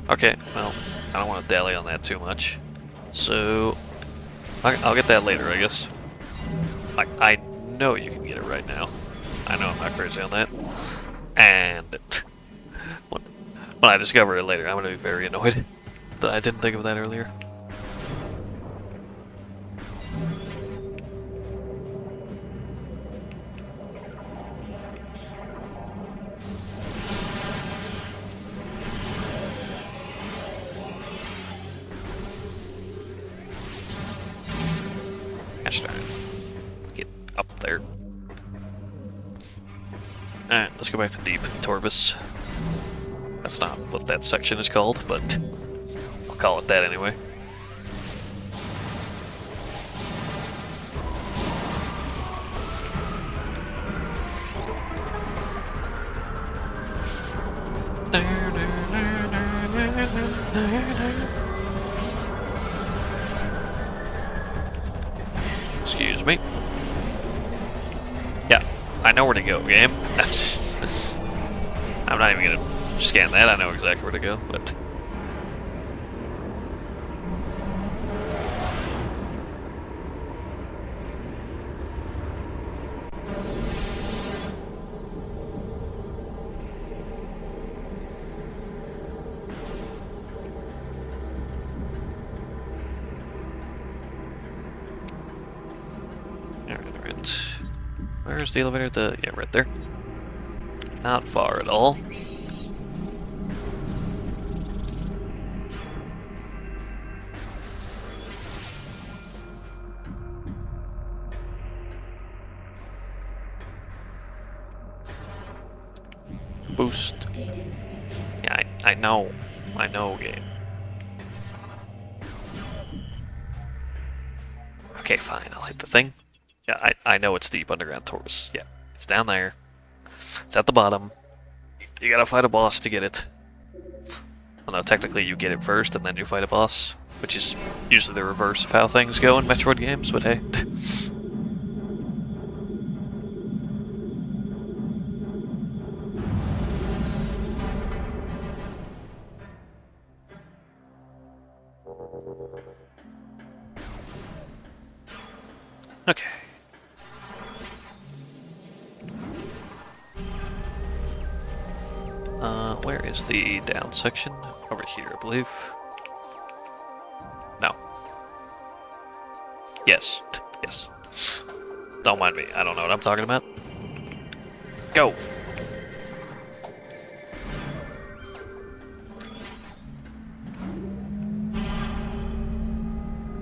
Okay, well, I don't want to dally on that too much. So, I'll get that later, I guess. Like, I know you can get it right now. I know I'm not crazy on that. And when I discover it later, I'm going to be very annoyed that I didn't think of that earlier. Gosh darn it. Get up there. Alright, let's go back to Deep Torbus. That's not what that section is called, but I'll call it that anyway. Excuse me. Yeah, I know where to go, game. I'm not even gonna scan that, I know exactly where to go, but... Alright. Where's the elevator? Yeah, right there. Not far at all. Boost. Yeah, I know. I know, game. Okay, fine, I'll hit the thing. Yeah, I know it's deep underground Taurus. Yeah, it's down there. It's at the bottom. You gotta fight a boss to get it. Well, no, technically you get it first and then you fight a boss, which is usually the reverse of how things go in Metroid games, but hey. Okay. Where is the down section? Over here, I believe. No. Yes. Yes. Don't mind me. I don't know what I'm talking about. Go!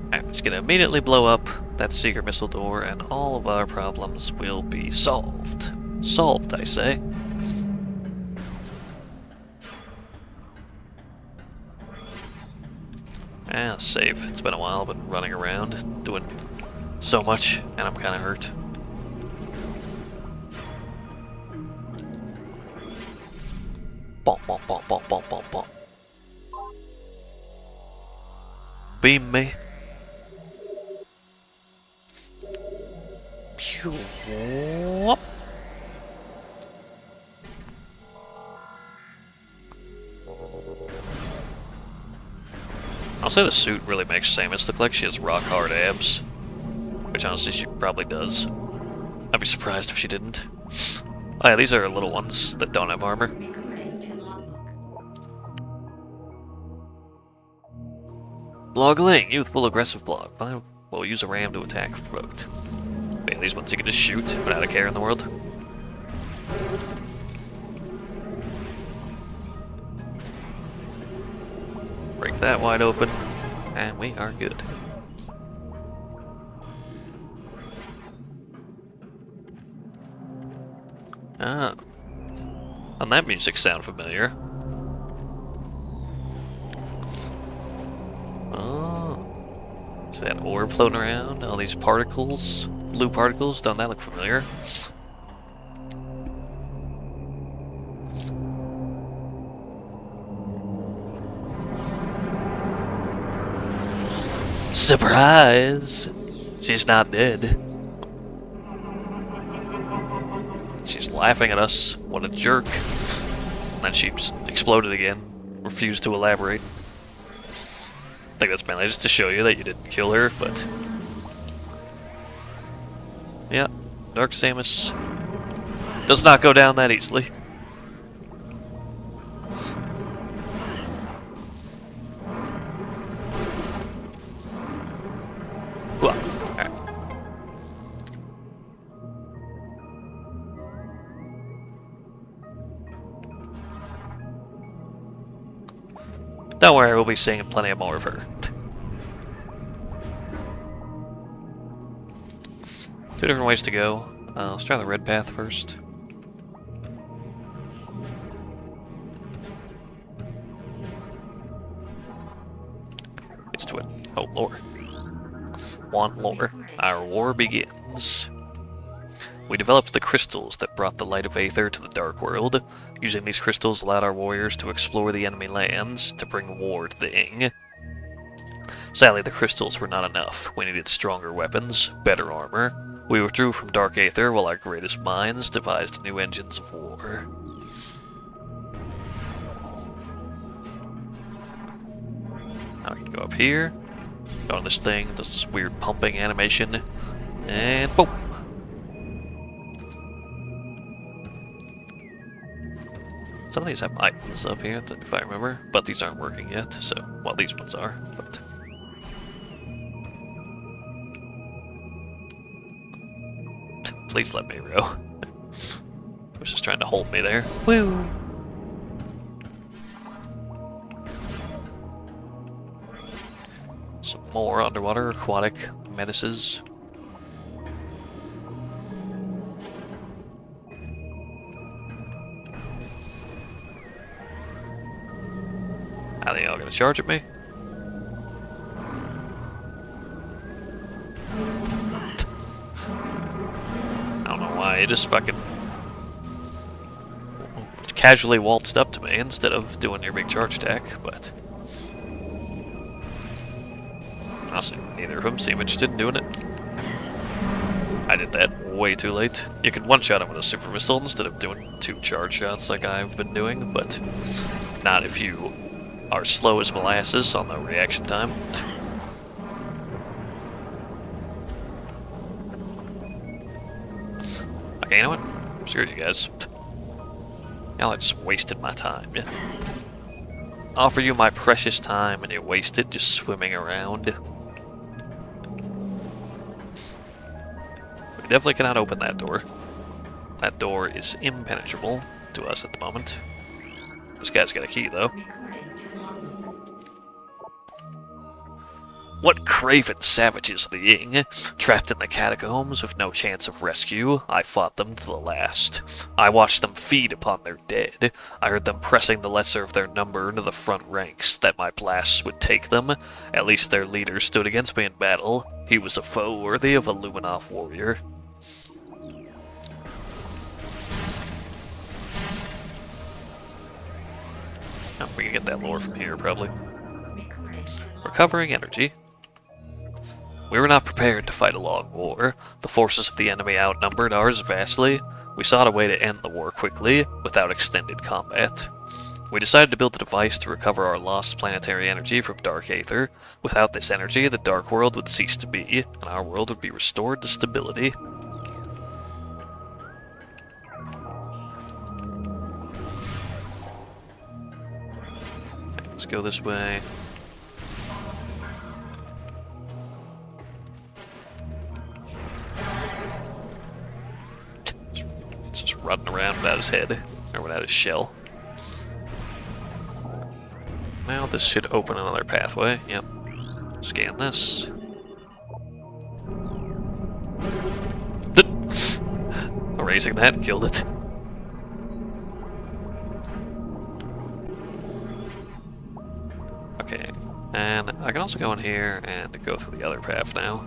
Alright, we're just gonna immediately blow up that secret missile door and all of our problems will be solved. Solved, I say. Eh, save. It's been a while, I've been running around, doing so much, and I'm kinda hurt. Bom, bom, bom, bom, bom, bom, bom. Beam me. Pew. Whoop. I'll say the suit really makes Samus look like she has rock-hard abs. Which honestly she probably does. I'd be surprised if she didn't. Oh yeah, these are little ones that don't have armor. Bloggling, youthful aggressive blog. We'll use a ram to attack if provoked. Man, these ones you can just shoot without a care in the world. Break that wide open, and we are good. Ah. And that music sound familiar. Oh. Is that orb floating around? All these particles? Blue particles? Don't that look familiar? Surprise! She's not dead. She's laughing at us. What a jerk. And then she just exploded again. Refused to elaborate. I think that's mainly just to show you that you didn't kill her, but... yeah, Dark Samus does not go down that easily. Well, alright. Don't worry, we'll be seeing plenty more of her. Two different ways to go. Let's try the red path first. Let's do it. Oh, lore. Want lore. Our war begins. We developed the crystals that brought the light of Aether to the Dark World. Using these crystals allowed our warriors to explore the enemy lands to bring war to the Ing. Sadly, the crystals were not enough. We needed stronger weapons, better armor. We withdrew from Dark Aether while our greatest minds devised new engines of war. Now we can go up here. Go on this thing, does this weird pumping animation, and boom! Some of these have items up here, if I remember, but these aren't working yet, so, well, these ones are, but... Please let me row. I was just trying to hold me there. Woo! Some more underwater aquatic menaces. Are they all gonna charge at me? I don't know why, it just fucking casually waltzed up to me instead of doing your big charge attack, but... Honestly, neither of them seem interested in doing it. I did that way too late. You can one-shot him with a super missile instead of doing 2 charge shots like I've been doing, but not if you are slow as molasses on the reaction time. Okay, you know what? Screw you guys. Y'all are just wasting my time. Offer you my precious time and you waste it just swimming around. We definitely cannot open that door. That door is impenetrable to us at the moment. This guy's got a key, though. What craven savages the Ying! Trapped in the catacombs with no chance of rescue, I fought them to the last. I watched them feed upon their dead. I heard them pressing the lesser of their number into the front ranks, that my blasts would take them. At least their leader stood against me in battle. He was a foe worthy of a Luminov warrior. Oh, we can get that lore from here, probably. Recovering energy. We were not prepared to fight a long war. The forces of the enemy outnumbered ours vastly. We sought a way to end the war quickly, without extended combat. We decided to build a device to recover our lost planetary energy from Dark Aether. Without this energy, the Dark World would cease to be, and our world would be restored to stability. Let's go this way. It's just running around without his head, or without his shell. Now this should open another pathway, yep. Scan this. Erasing that killed it. Okay, and I can also go in here and go through the other path now.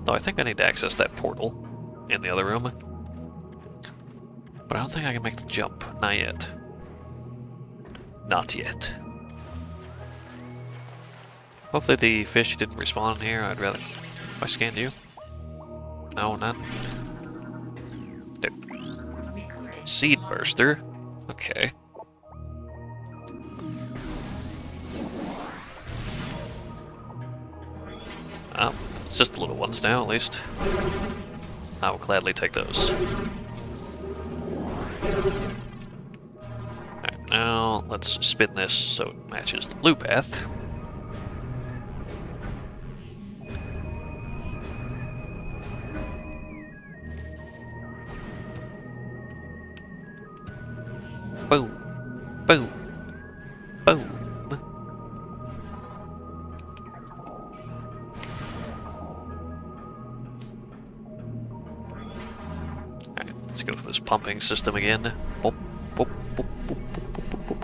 Though I think I need to access that portal in the other room. But I don't think I can make the jump. Not yet. Not yet. Hopefully the fish didn't respawn in here. I'd rather... I scanned you? No, not... No. Seed burster. Okay. Oh, it's just the little ones now, at least. I will gladly take those. Alright, now let's spin this so it matches the blue path. Boom. Boom. Boom. Let's go through this pumping system again. Boop, boop, boop, boop, boop, boop,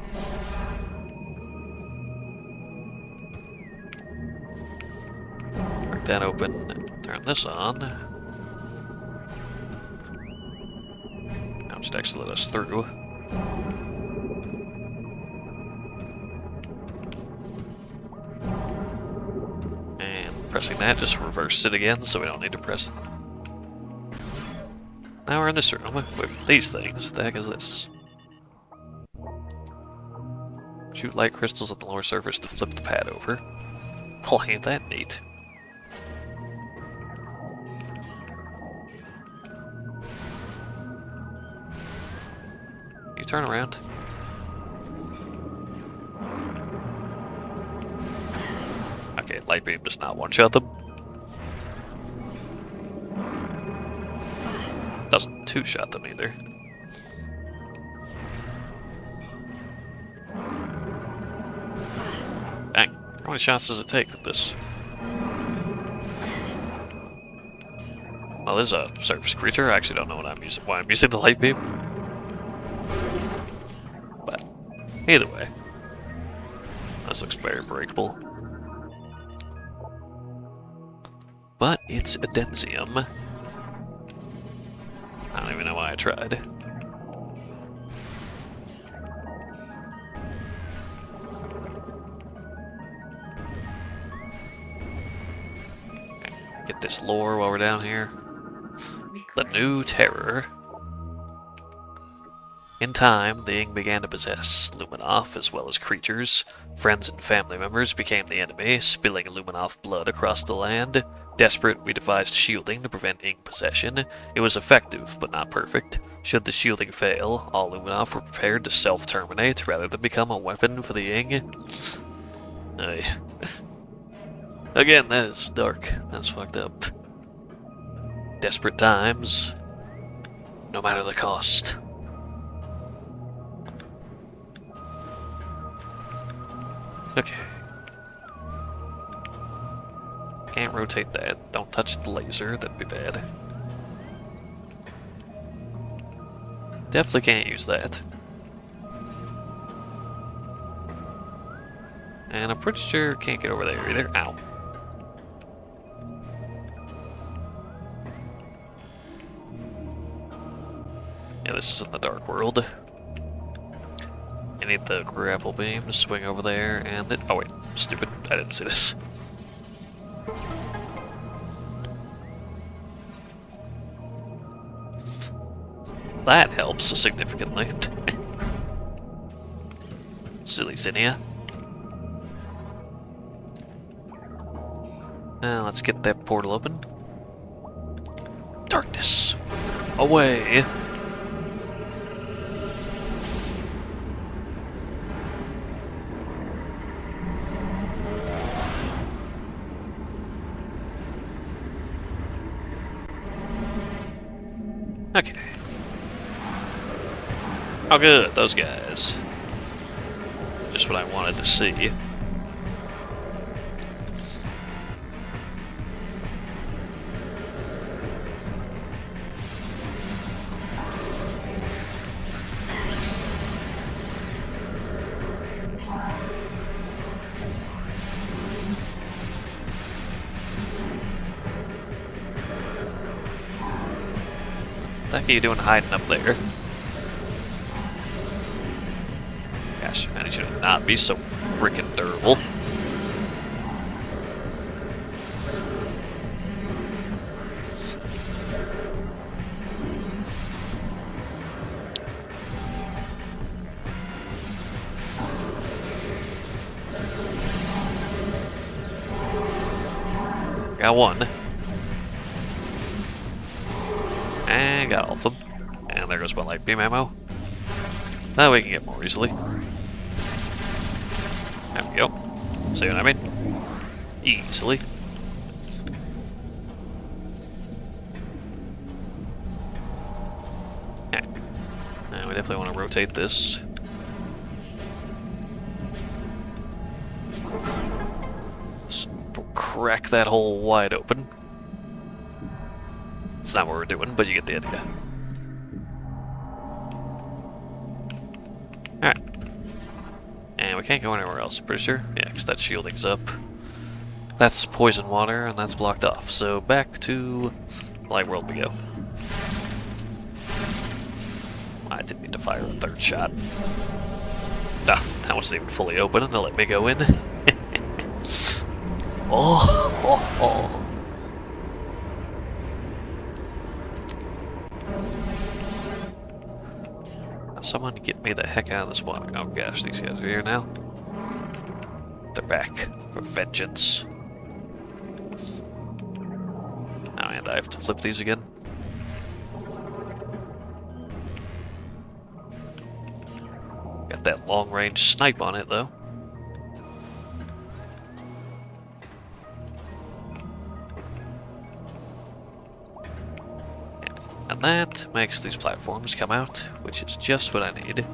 boop. Break that open. Turn this on. Now just actually let us through. And pressing that just reverses it again, so we don't need to press it. Now we're in this room with these things. The heck is this? Shoot light crystals at the lower surface to flip the pad over. Oh, ain't that neat. You turn around. Okay, light beam does not one-shot them. Doesn't two-shot them either. Dang, how many shots does it take with this? Well, this is a surface creature. I actually don't know why I'm using the light beam. But either way, this looks very breakable. But it's a densium. I don't even know why I tried. Okay, get this lore while we're down here. The new terror. In time, the Ing began to possess Luminoff as well as creatures. Friends and family members became the enemy, spilling Luminoff blood across the land. Desperate, we devised shielding to prevent Ing possession. It was effective, but not perfect. Should the shielding fail, all Luminoff were prepared to self-terminate rather than become a weapon for the Ing. Again, that is dark. That's fucked up. Desperate times, no matter the cost. Okay. Can't rotate that. Don't touch the laser, that'd be bad. Definitely can't use that. And I'm pretty sure can't get over there either. Ow. Yeah, this is in the dark world. I need the grapple beam to swing over there and it. Oh wait, stupid. I didn't see this. That helps significantly. Silly Zinnia. Now let's get that portal open. Darkness! Away! Okay. Oh good, those guys. Just what I wanted to see. What the heck are you doing hiding up there? Gosh, man, you should not be so freaking durable. Got one. And got Alpha. And there goes my light beam ammo. Now we can get more easily. There we go. See what I mean? Easily. Okay. Now we definitely want to rotate this. Just crack that hole wide open. It's not what we're doing, but you get the idea. we can't go anywhere else, pretty sure? Yeah, because that shielding's up. That's poison water, and that's blocked off. So back to Light World we go. I didn't mean to fire a third shot. Ah, that wasn't even fully open, and they'll let me go in. Oh. Someone get me the heck out of this water. Oh gosh, these guys are here now. They're back for vengeance. Oh, and I have to flip these again. Got that long-range snipe on it, though. And that makes these platforms come out, which is just what I need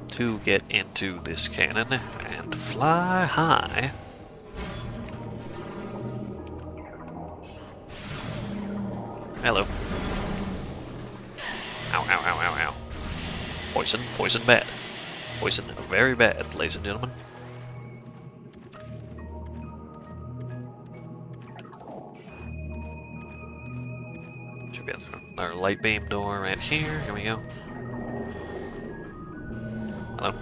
to get into this cannon and fly high. Hello. Ow, ow, ow, ow, ow. Poison, poison bad. Poison very bad, ladies and gentlemen. Should be another light beam door right here. Here we go. Hello.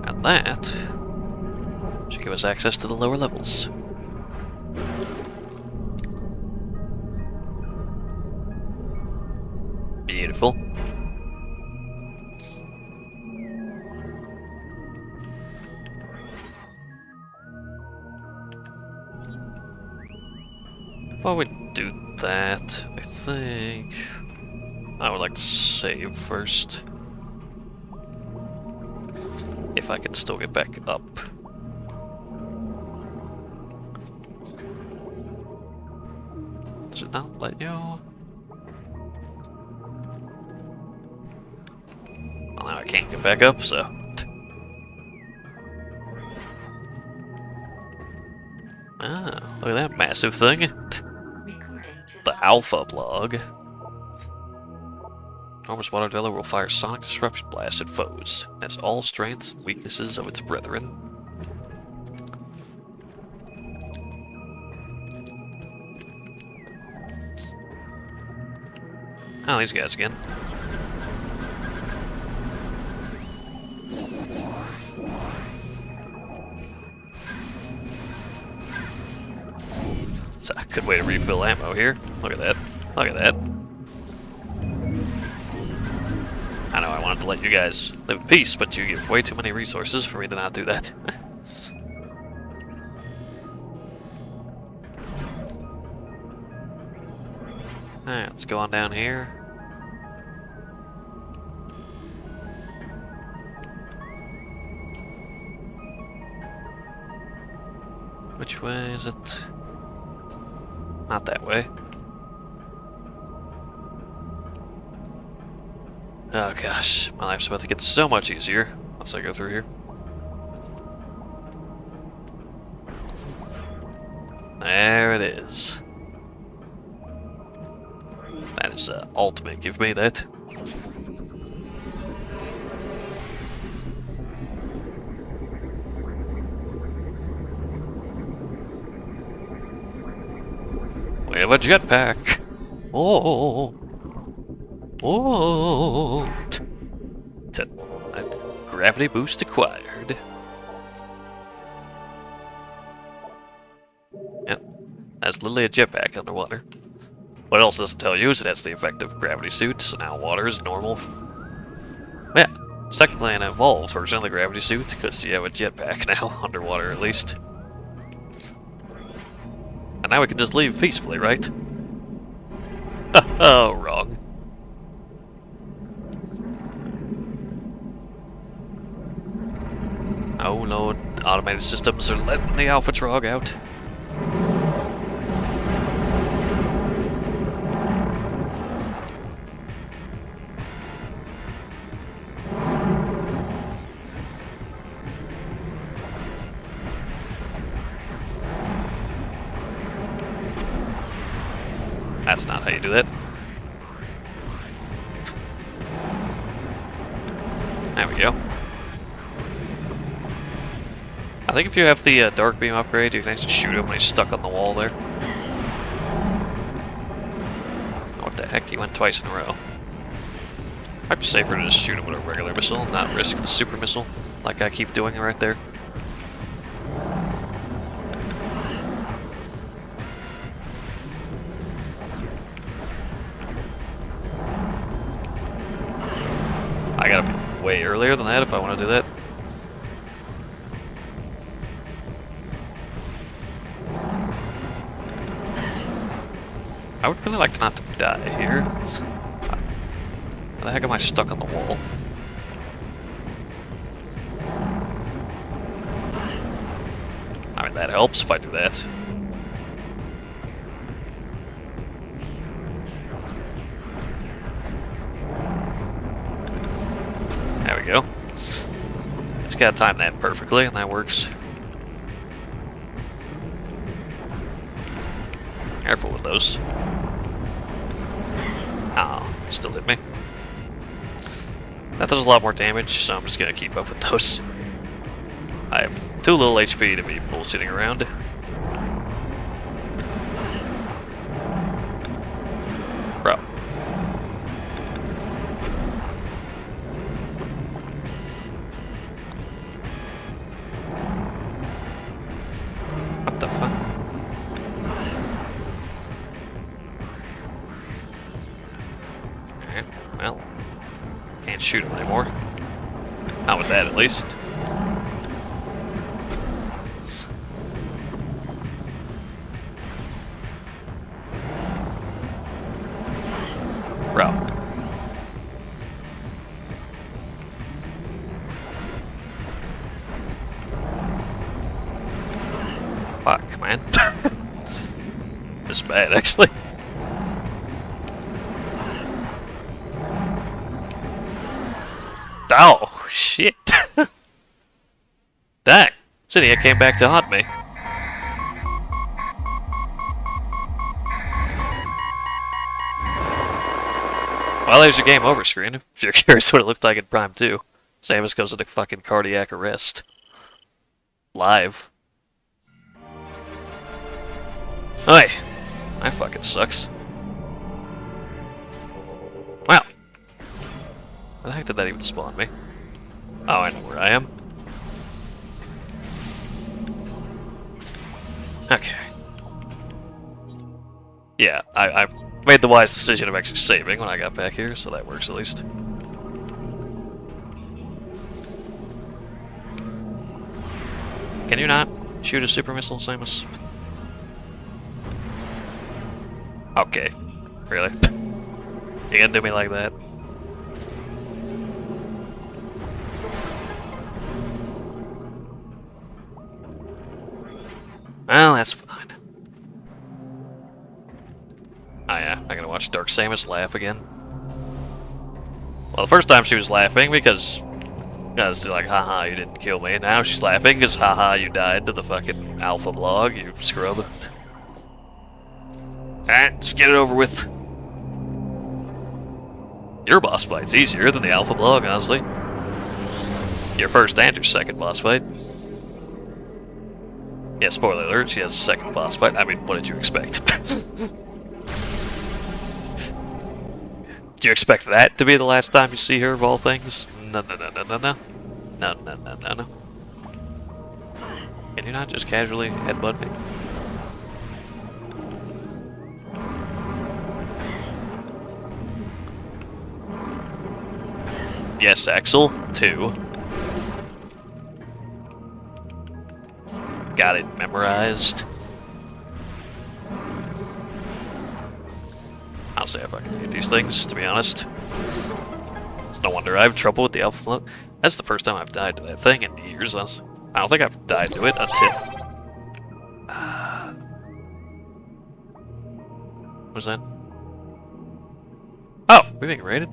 And that should give us access to the lower levels. Beautiful. While we do that, I think I would like to save first. If I can still get back up. Does it not let you? Well, now I can't get back up, so. Ah, look at that massive thing. The Alpha Blogg. Enormous water dweller will fire sonic disruption blasts at foes. That's all strengths and weaknesses of its brethren. Oh, these guys again. It's a good way to refill ammo here. Look at that. Look at that. I know I wanted to let you guys live in peace, but you give way too many resources for me to not do that. Alright, let's go on down here. Which way is it? Not that way. Oh gosh, my life's about to get so much easier once I go through here. There it is. That is ultimate, give me that. We have a jetpack. Oh. Oh, gravity boost acquired. Yep, that's literally a jetpack underwater. What else doesn't tell you is it has the effect of gravity suit, so now water is normal. Yeah, it's technically an evolved version of the gravity suit, because you have a jetpack now, underwater at least. And now we can just leave peacefully, right? Oh, wrong. Oh no, automated systems are letting the Alpha Blogg out. That's not how you do that. There we go. I think if you have the dark beam upgrade, you can actually shoot him when he's stuck on the wall there. What the heck? He went twice in a row. Might be safer to just shoot him with a regular missile and not risk the super missile, like I keep doing right there. I gotta be way earlier than that if I want to do that. I would really like not to die here. How the heck am I stuck on the wall? I mean, that helps if I do that. There we go. Just gotta time that perfectly, and that works. Careful with those. Oh, still hit me. That does a lot more damage, so I'm just gonna keep up with those. I have too little HP to be bullshitting around. Bro. What the fuck? Alright, well. Can't shoot him anymore. Not with that, at least. Bro. Fuck, man. This is bad, actually. Oh, shit. Dang. City, came back to haunt me. Well, there's your game over screen, if you're curious what it looked like in Prime 2. Samus goes into fucking cardiac arrest. Live. Oi. That fucking sucks. Wow. Where the heck did that even spawn me? Oh, I know where I am. Okay. Yeah, I made the wise decision of actually saving when I got back here, so that works at least. Can you not shoot a super missile, Samus? Okay. Really? You gonna do me like that? Well, that's fine. Oh yeah, I gotta watch Dark Samus laugh again. Well, the first time she was laughing because she's like, haha, you didn't kill me. Now she's laughing because, haha, you died to the fucking Alpha Blogg, you scrub. Alright, just get it over with. Your boss fight's easier than the Alpha Blogg, honestly. Your first and your second boss fight. Yeah, spoiler alert, she has a second boss fight. I mean, what did you expect? Do you expect that to be the last time you see her, of all things? No, no, no, no, no, no. No, no, no, no, no. Can you not just casually headbutt me? Yes, Axel. 2. Got it memorized. I'll say I fucking hate these things, to be honest. It's no wonder I have trouble with the Alpha Blogg. That's the first time I've died to that thing in years. I don't think I've died to it until... what was that? Oh, we're being raided?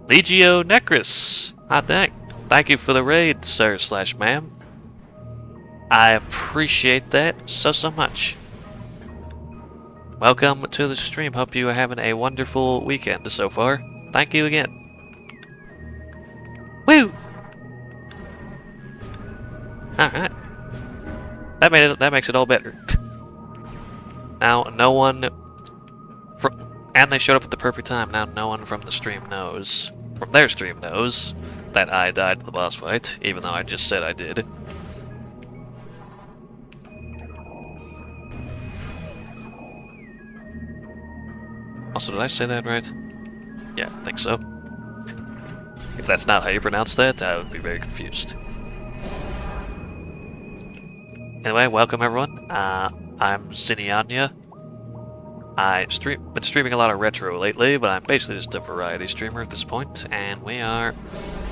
Legio Necris! Hot dang. Thank you for the raid, sir/ma'am. I appreciate that so much. Welcome to the stream. Hope you are having a wonderful weekend so far. Thank you again. Alright. That makes it all better. Now, no one and they showed up at the perfect time. Now no one from their stream knows that I died in the boss fight, even though I just said I did. Also, did I say that right? Yeah, I think so. If that's not how you pronounce that, I would be very confused. Anyway, welcome everyone. I'm Zinnianya. I've been streaming a lot of retro lately, but I'm basically just a variety streamer at this point, and we are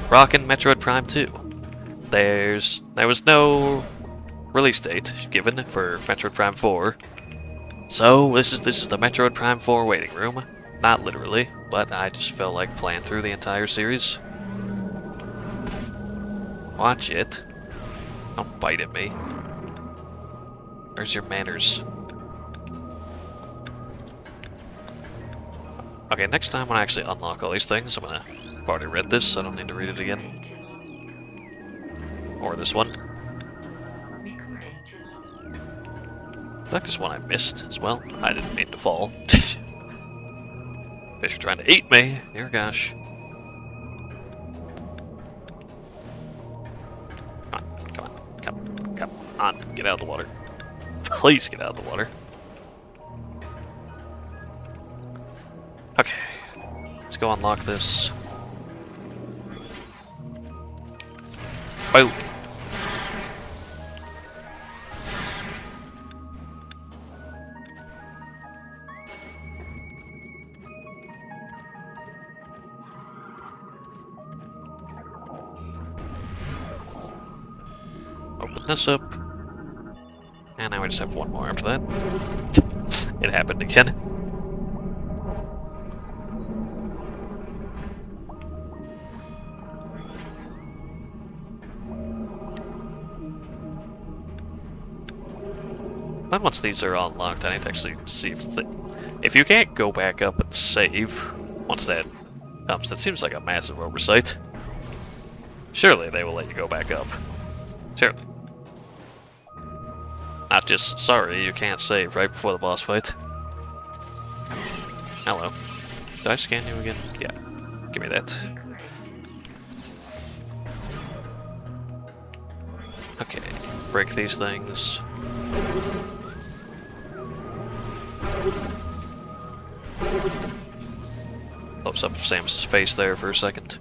rocking Metroid Prime 2. There was no release date given for Metroid Prime 4, so this is the Metroid Prime 4 waiting room. Not literally, but I just felt like playing through the entire series. Watch it. Don't bite at me. Where's your manners? Okay, next time when I actually unlock all these things, I've already read this, so I don't need to read it again. Or this one. I like this one I missed as well. I didn't mean to fall. Fish are trying to eat me. Dear gosh. Come on. Get out of the water. Please get out of the water. Okay. Let's go unlock this. Boom. Open this up. And now we just have one more after that. It happened again. Then once these are unlocked, I need to actually see if you can't go back up and save once that comes. That seems like a massive oversight. Surely they will let you go back up. Surely. Not just, sorry, you can't save right before the boss fight. Hello. Did I scan you again? Yeah. Give me that. Okay. Break these things. Close up of Samus's face there for a second.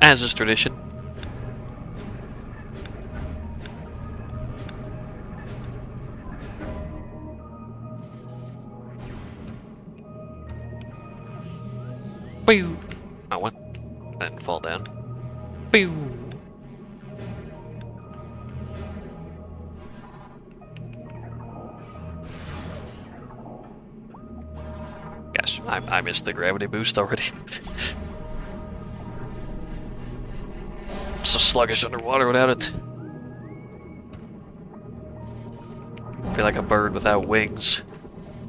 As is tradition. Pew! Oh, what? That didn't fall down. Pew! Gosh, I missed the gravity boost already. I'm so sluggish underwater without it. I feel like a bird without wings.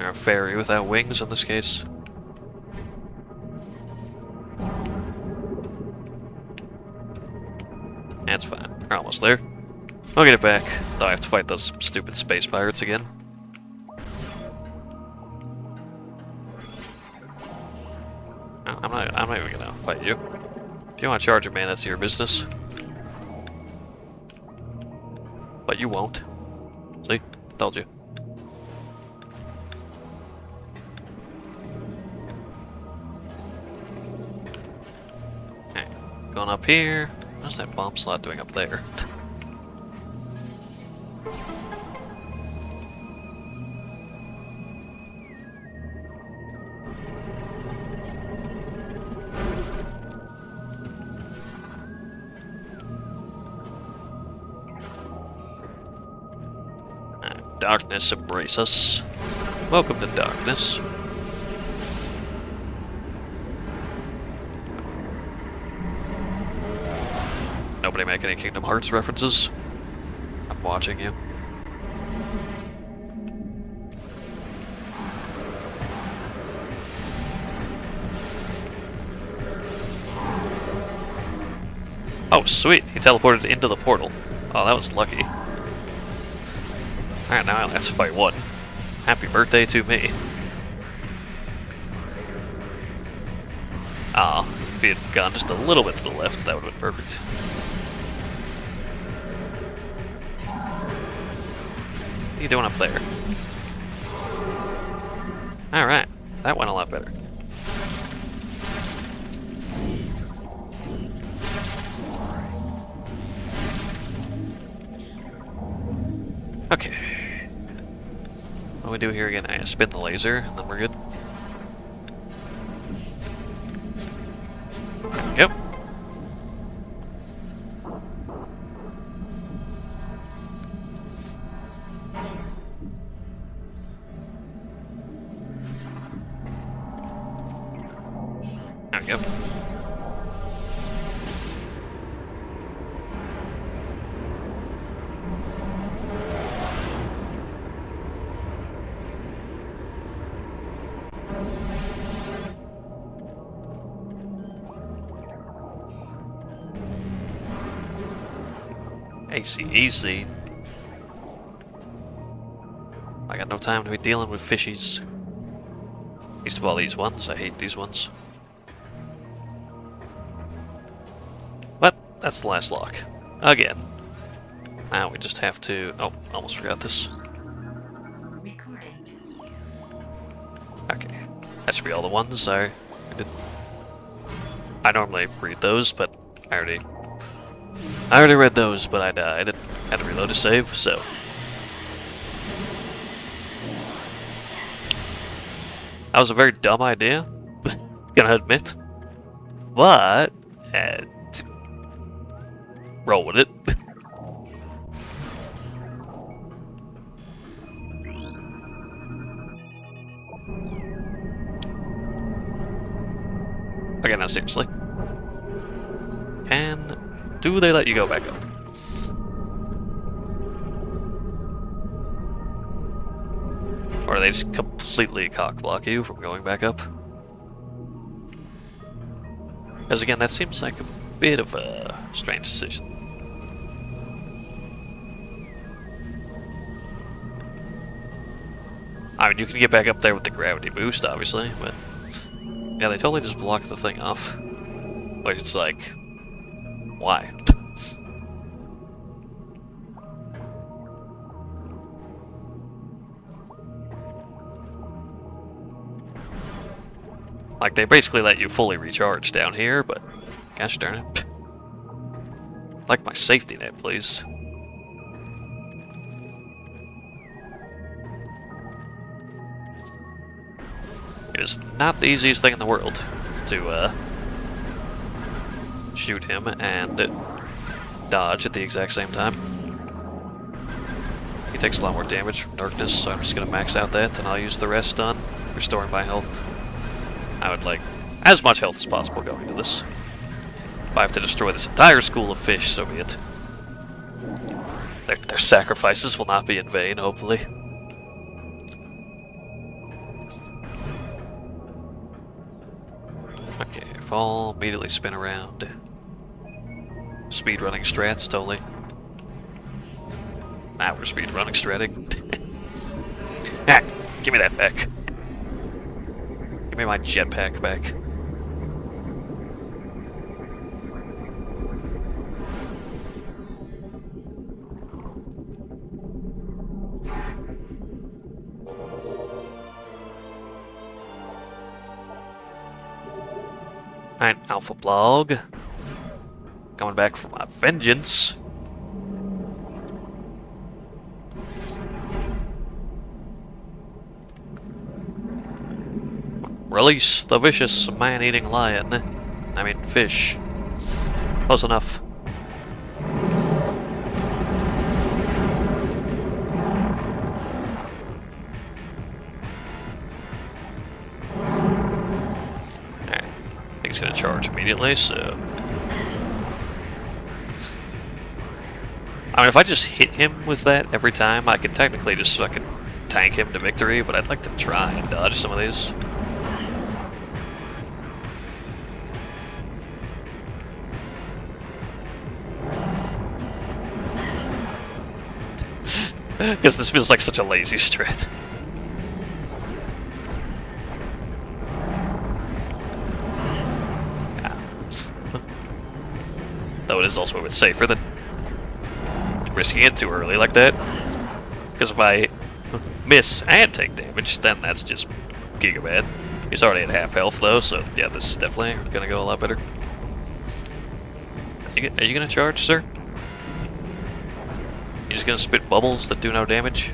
Or a fairy without wings in this case. That's fine. We're almost there. I'll get it back. Though I have to fight those stupid space pirates again. No, I'm not even gonna fight you. If you want to charge a man, that's your business. But you won't. See? Told you. Okay. Going up here. What's that bomb slot doing up there? Darkness embrace us. Welcome to darkness. Nobody make any Kingdom Hearts references? I'm watching you. Oh, sweet. He teleported into the portal. Oh, that was lucky. Alright, now I only have to fight one. Happy birthday to me. Ah, if he had gone just a little bit to the left, that would have been perfect. What are you doing up there? Alright, that went a lot better. Okay. What do we do here again? I spin the laser, and then we're good. Yep. There we go. Easy, easy. I got no time to be dealing with fishies. Least of all these ones. I hate these ones. But that's the last lock. Again. Now we just have to... Oh, almost forgot this. Okay. That should be all the ones I did. I normally read those, but I already read those, but I died. Had to reload a save, so... That was a very dumb idea, gonna admit. But... roll with it. Okay, now seriously. Do they let you go back up? Or do they just completely cock-block you from going back up? Because again, that seems like a bit of a strange decision. I mean, you can get back up there with the gravity boost, obviously, but... Yeah, they totally just block the thing off. But it's like... Why? Like, they basically let you fully recharge down here, but... Gosh darn it. Like my safety net, please. It is not the easiest thing in the world to, shoot him and dodge at the exact same time. He takes a lot more damage from darkness, so I'm just gonna max out that, and I'll use the rest on restoring my health. I would like as much health as possible going into this. If I have to destroy this entire school of fish, so be it. Their sacrifices will not be in vain, hopefully. Okay, fall, immediately spin around. Speedrunning strats, totally. Now we're speedrunning stratting. Ah, give me that back. Give me my jetpack back. Alright, Alpha Blogg. Coming back for my vengeance. Release the vicious man-eating lion. I mean, fish. Close enough. Alright. I think he's gonna charge immediately, so... I mean, if I just hit him with that every time, I could technically just fucking tank him to victory, but I'd like to try and dodge some of these. Because this feels like such a lazy strat. Though it is also a bit safer than risking it too early like that. Because if I miss and take damage, then that's just giga bad. He's already at half health though, so yeah, this is definitely gonna go a lot better. Are you gonna charge, sir? You just gonna spit bubbles that do no damage?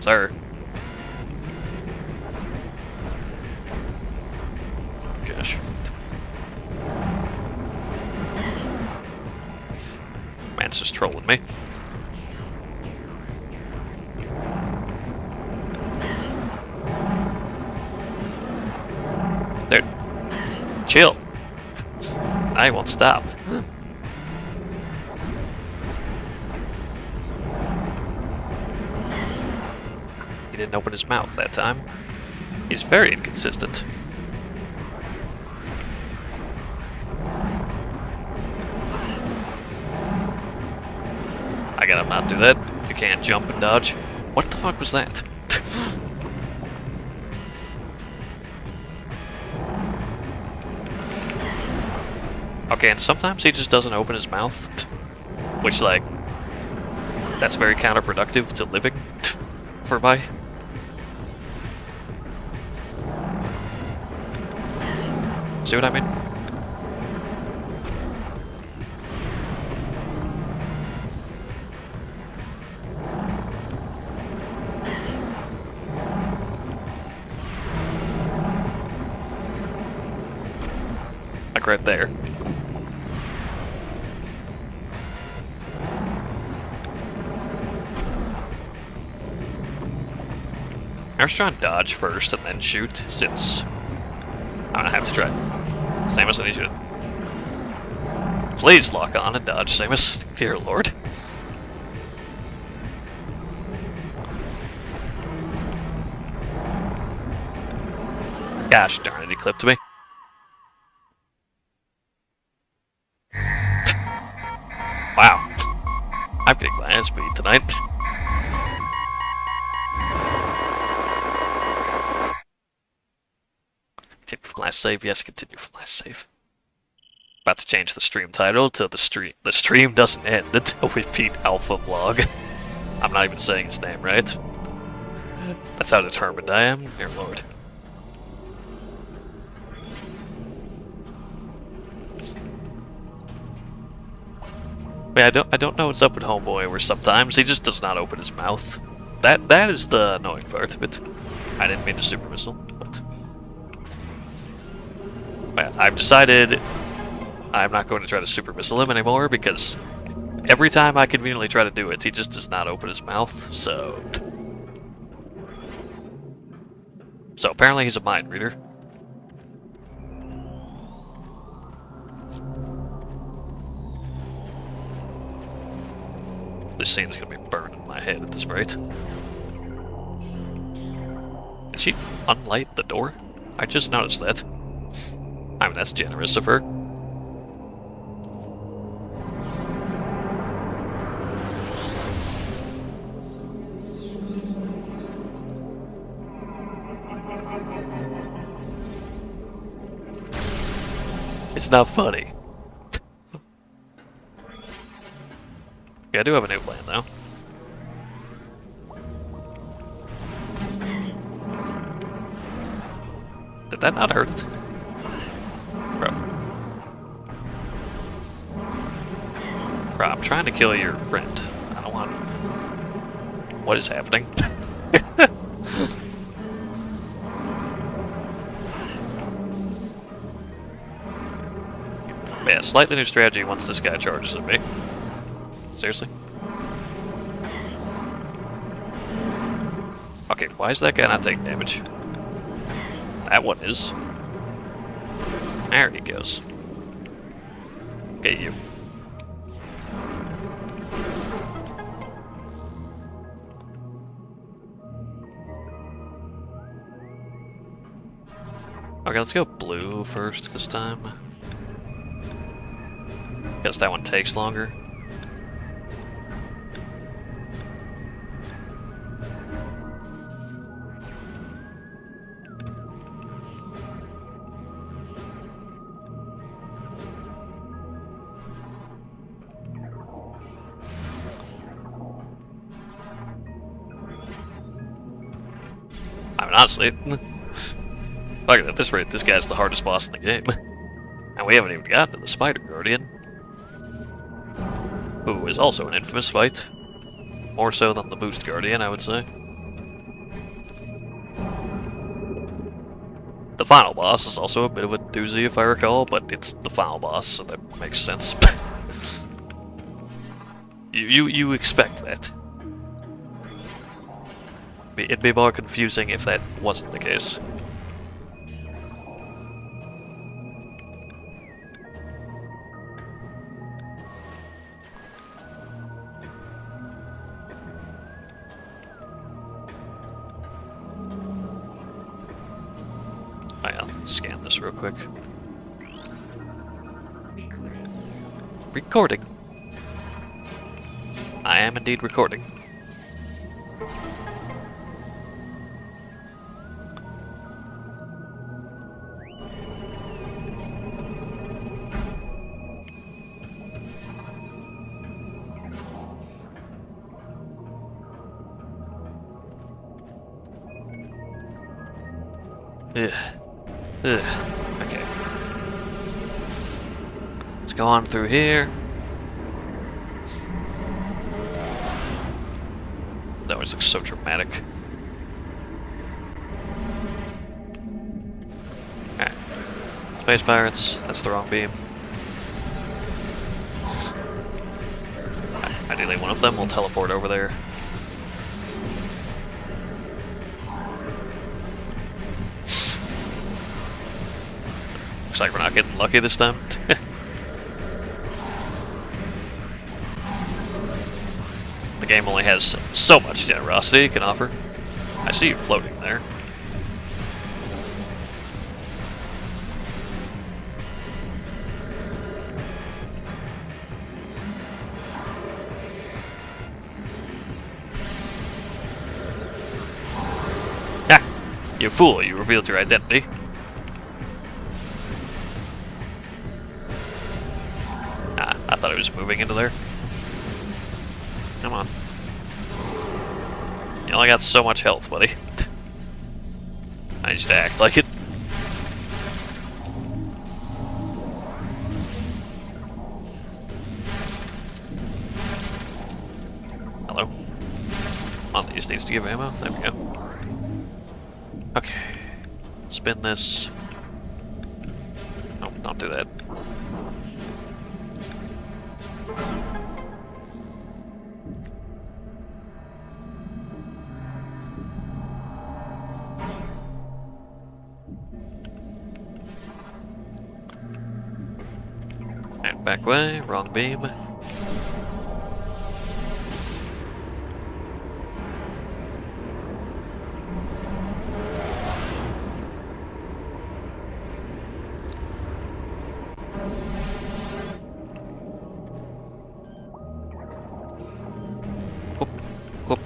Sir. Gosh. Man's just trolling me. Dude. Chill. I won't stop. He didn't open his mouth that time. He's very inconsistent. I gotta not do that. You can't jump and dodge. What the fuck was that? Okay, and sometimes he just doesn't open his mouth. Which, like, that's very counterproductive to living for my. See what I mean? Like right there. I was trying to dodge first and then shoot, since I'm gonna have to try. Samus, I need you to please lock on and dodge, Samus. Dear Lord. Gosh darn it, he clipped me. Wow. I'm getting my ass beat tonight. Continue from last save, yes, continue from last save. About to change the stream title to the stream doesn't end until we beat Alpha Blogg. I'm not even saying his name right. That's how determined I am, dear Lord. But I don't know what's up with Homeboy, where sometimes he just does not open his mouth. That is the annoying part of it. I didn't mean to super missile, but I've decided I'm not going to try to super missile him anymore, because every time I conveniently try to do it, he just does not open his mouth, so apparently he's a mind reader. This scene's gonna be burned in my head at this rate. Did she unlight the door? I just noticed that. I mean, that's generous of her. It's not funny. Yeah, I do have a new plan, though. Did that not hurt it? Bro. Bro, I'm trying to kill your friend. I don't want... What is happening? Yeah, slightly new strategy once this guy charges at me. Seriously? Okay, why is that guy not taking damage? That one is. There he goes. Get you. Okay, let's go blue first this time. Guess that one takes longer. mean, honestly, look at this rate, this guy's the hardest boss in the game. And we haven't even gotten to the Spider Guardian, who is also an infamous fight. More so than the Boost Guardian, I would say. The final boss is also a bit of a doozy, if I recall, but it's the final boss, so that makes sense. you expect that. It'd be more confusing if that wasn't the case. I'll scan this real quick. Recording. I am indeed recording. Ugh. Okay. Let's go on through here. That always looks so dramatic. Alright. Space Pirates, that's the wrong beam. Ideally one of them will teleport over there. Looks like we're not getting lucky this time. The game only has so much generosity it can offer. I see you floating there. Ha! You fool, you revealed your identity. I thought it was moving into there. Come on. You only got so much health, buddy. I need you to act like it. Hello? One of these needs to give ammo. There we go. Okay. Spin this. No, don't do that. And back way, wrong beam. Whoop, whoop.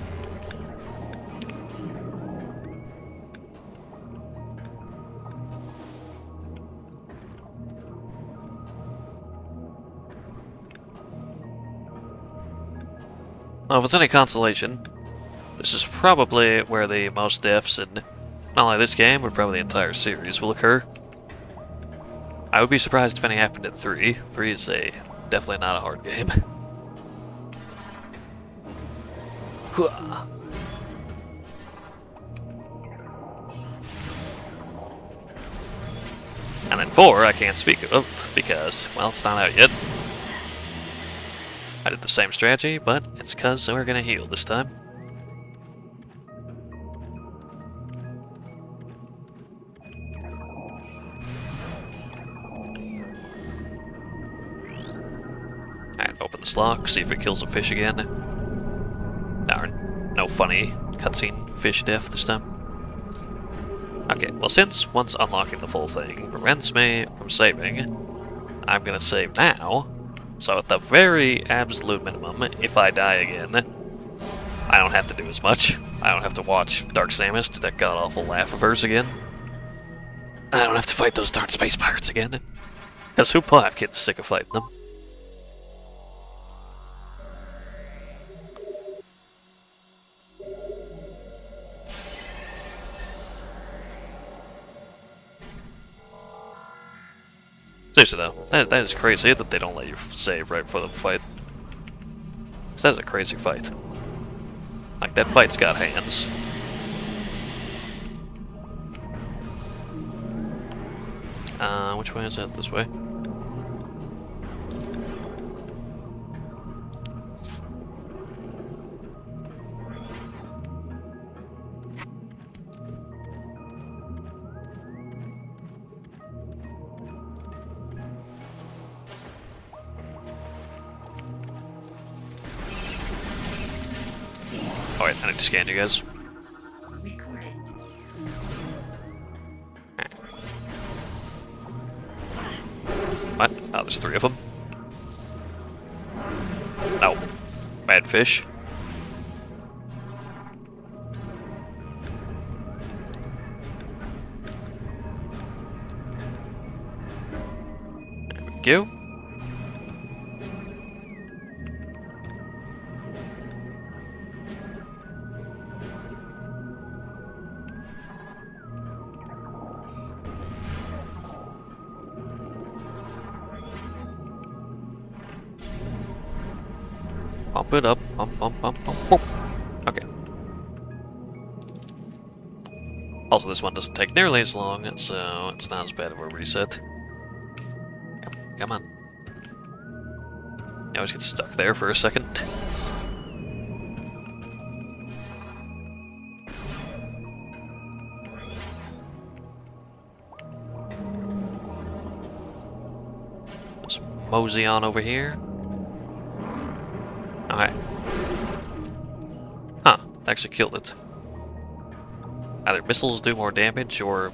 Well, if it's any consolation, this is probably where the most deaths in not only this game, but probably the entire series will occur. I would be surprised if any happened in 3. 3 is definitely not a hard game. And then 4 I can't speak of because, well, it's not out yet. I did the same strategy, but it's because we're gonna heal this time. Alright, open this lock, see if it kills a fish again. No funny cutscene fish death this time. Okay, well since once unlocking the full thing prevents me from saving, I'm gonna save now. So at the very absolute minimum, if I die again, I don't have to do as much. I don't have to watch Dark Samus do that god-awful laugh of hers again. I don't have to fight those darn space pirates again. Because who I've getting sick of fighting them. Seriously though, that is crazy that they don't let you save right before the fight. 'Cause that's a crazy fight. Like, that fight's got hands. Which way is that? This way? Oh wait, I need to scan you guys. What? Oh, there's 3 of them. No. Bad fish. There we go. Pump it up. Pump, pump, pump, pump, pump. Okay. Also, this one doesn't take nearly as long, so it's not as bad of a reset. Come on. I always get stuck there for a second. Let's mosey on over here. Okay. Huh, actually killed it. Either missiles do more damage, or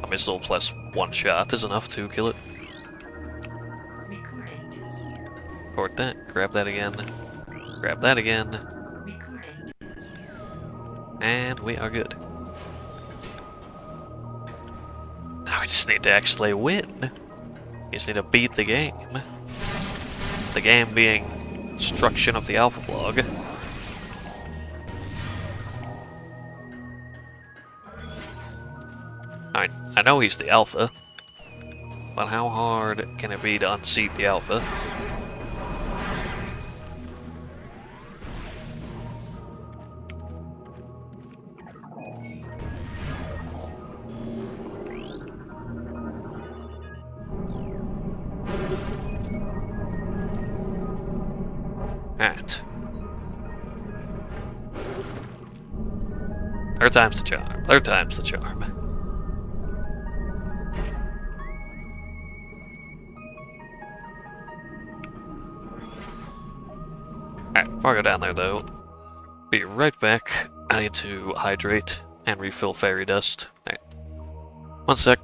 a missile plus 1 shot is enough to kill it. Record that, grab that again, grab that again, and we are good. Now we just need to actually win. We just need to beat the game. The game being destruction of the Alpha Blogg. I know he's the Alpha, but how hard can it be to unseat the Alpha? Alright. 3rd time's the charm. 3rd time's the charm. Alright, before I go down there though, be right back. I need to hydrate and refill fairy dust. Alright. 1 sec.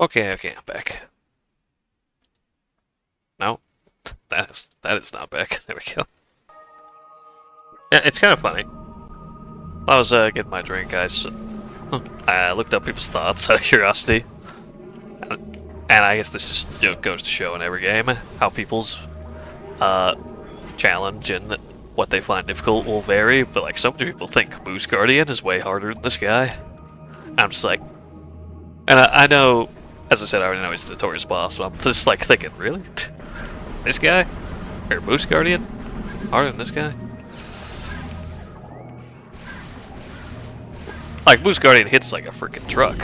Okay, I'm back. No, that is not back. There we go. Yeah, it's kind of funny. I was getting my drink, guys. I looked up people's thoughts out of curiosity, and I guess this just goes to show in every game how people's uh, challenge and what they find difficult will vary. But like, some people think Moose Guardian is way harder than this guy. I'm just like, and I know, as I said, I already know he's a notorious boss, but I'm just like thinking, really, this guy or Moose Guardian harder than this guy? Like, Moose Guardian hits like a freaking truck,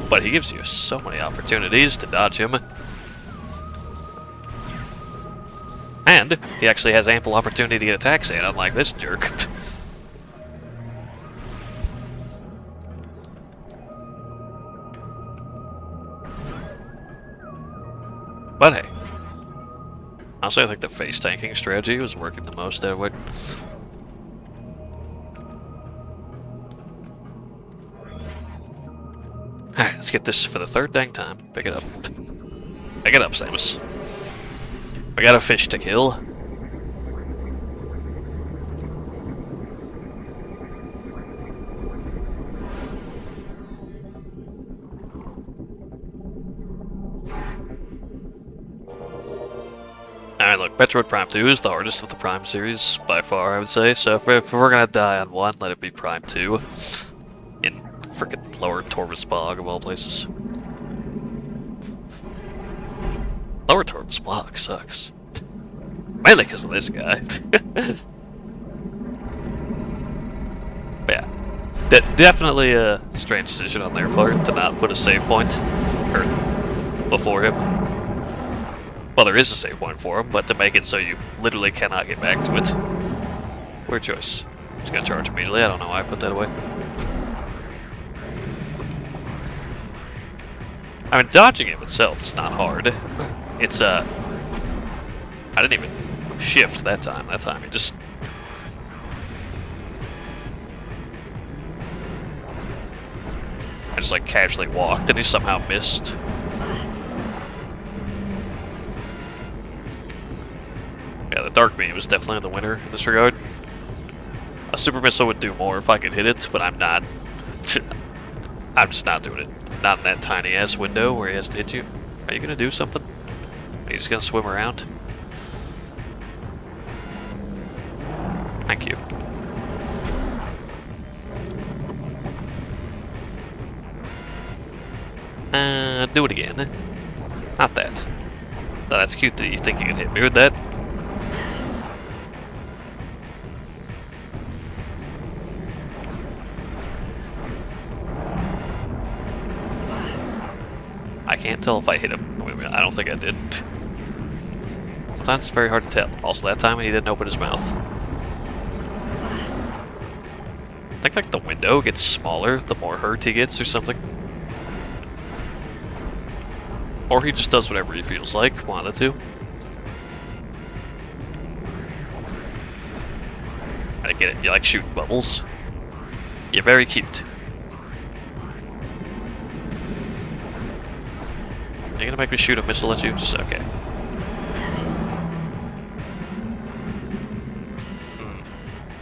but he gives you so many opportunities to dodge him. And he actually has ample opportunity to get attacks in, unlike this jerk. But hey, honestly, I think the face tanking strategy was working the most that way. Alright, let's get this for the third dang time. Pick it up. Pick it up, Samus. We got a fish to kill. Alright, look, Metroid Prime 2 is the hardest of the Prime series, by far, I would say. So if we're gonna die on one, let it be Prime 2. In frickin' Lower Torvus Bog, of all places. Lower Torvus Bog sucks. Mainly because of this guy. But yeah. Definitely a strange decision on their part to not put a save point before him. Well, there is a save point for him, but to make it so you literally cannot get back to it. Weird choice. Just gonna charge immediately. I don't know why I put that away. I mean, dodging him itself is not hard. It's, I didn't even shift that time. That time, he just... I just, like, casually walked, and he somehow missed. Yeah, the Dark Beam is definitely the winner in this regard. A Super Missile would do more if I could hit it, but I'm not. I'm just not doing it. Not in that tiny-ass window where he has to hit you. Are you gonna do something? Are you just gonna swim around? Thank you. Do it again. Not that. No, that's cute that you think you can hit me with that. I can't tell if I hit him. Wait a minute, I don't think I did. Sometimes it's very hard to tell. Also, that time he didn't open his mouth. I think like the window gets smaller the more hurt he gets or something. Or he just does whatever he feels like, one of the two. I get it, you like shooting bubbles. You're very cute. You're gonna make me shoot a missile at you? Just okay.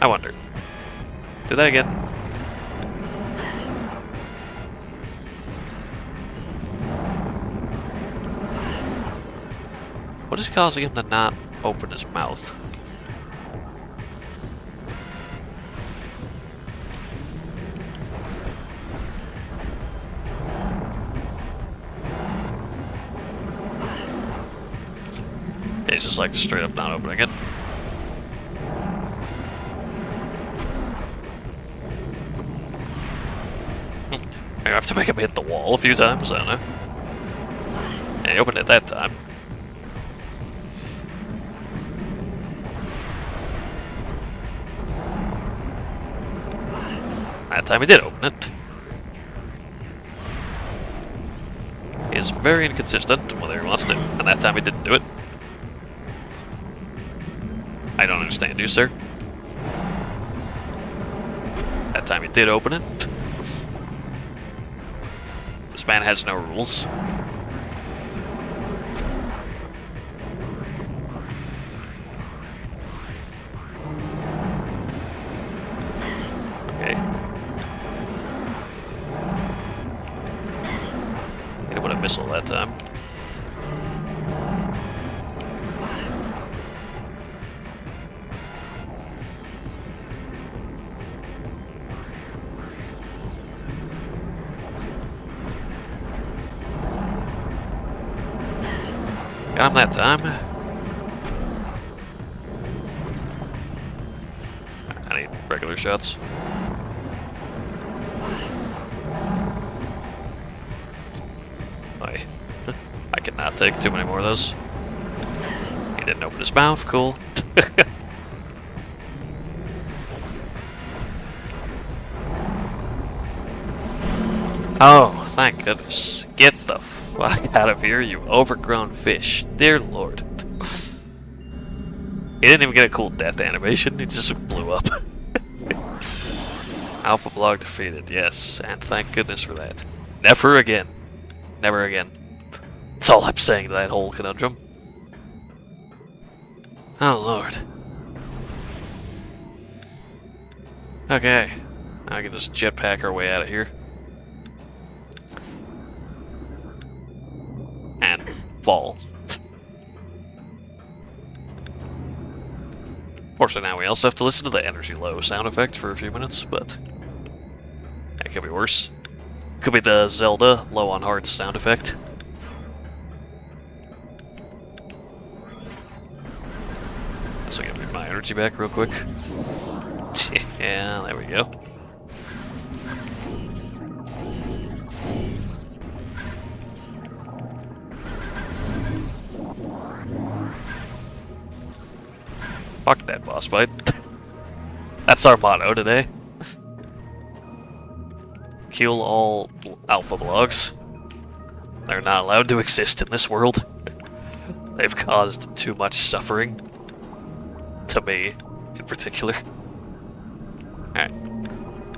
I wonder. Do that again. What is causing him to not open his mouth? Yeah, he's just like straight up not opening it. I have to make him hit the wall a few times, I don't know. Yeah, he opened it that time. That time he did open it. He is very inconsistent whether he wants to, and that time he didn't do it. I don't understand you, sir. That time he did open it. This man has no rules. Okay. Hit him with a missile that time. Got him that time. I need regular shots. I cannot take too many more of those. He didn't open his mouth, cool. Oh, thank goodness. Get the fuck out of here, you overgrown fish. Dear Lord. He didn't even get a cool death animation, he just blew up. Alpha Blogg defeated, yes, and thank goodness for that. Never again. Never again. That's all I'm saying to that whole conundrum. Oh Lord. Okay, now I can just jetpack our way out of here. And fall. Fortunately, now we also have to listen to the energy low sound effect for a few minutes, but it could be worse. Could be the Zelda low on hearts sound effect. So I get my energy back real quick. Yeah, there we go. Fuck that boss fight. That's our motto today. Kill all Alpha Bloggs. They're not allowed to exist in this world. They've caused too much suffering. To me, in particular. Alright.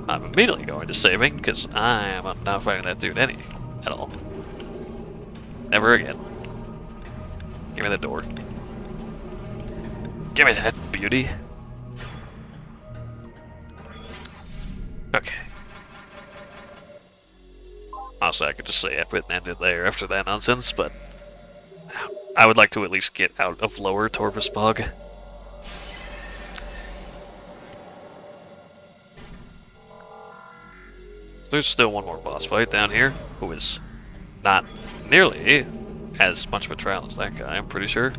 I'm immediately going to saving, because I am not fighting that dude at all. Never again. Give me the door. Give me that beauty. Okay. Honestly, I could just say F it and end it there after that nonsense, but I would like to at least get out of Lower Torvus Bog. There's still one more boss fight down here, who is not nearly as much of a trial as that guy, I'm pretty sure.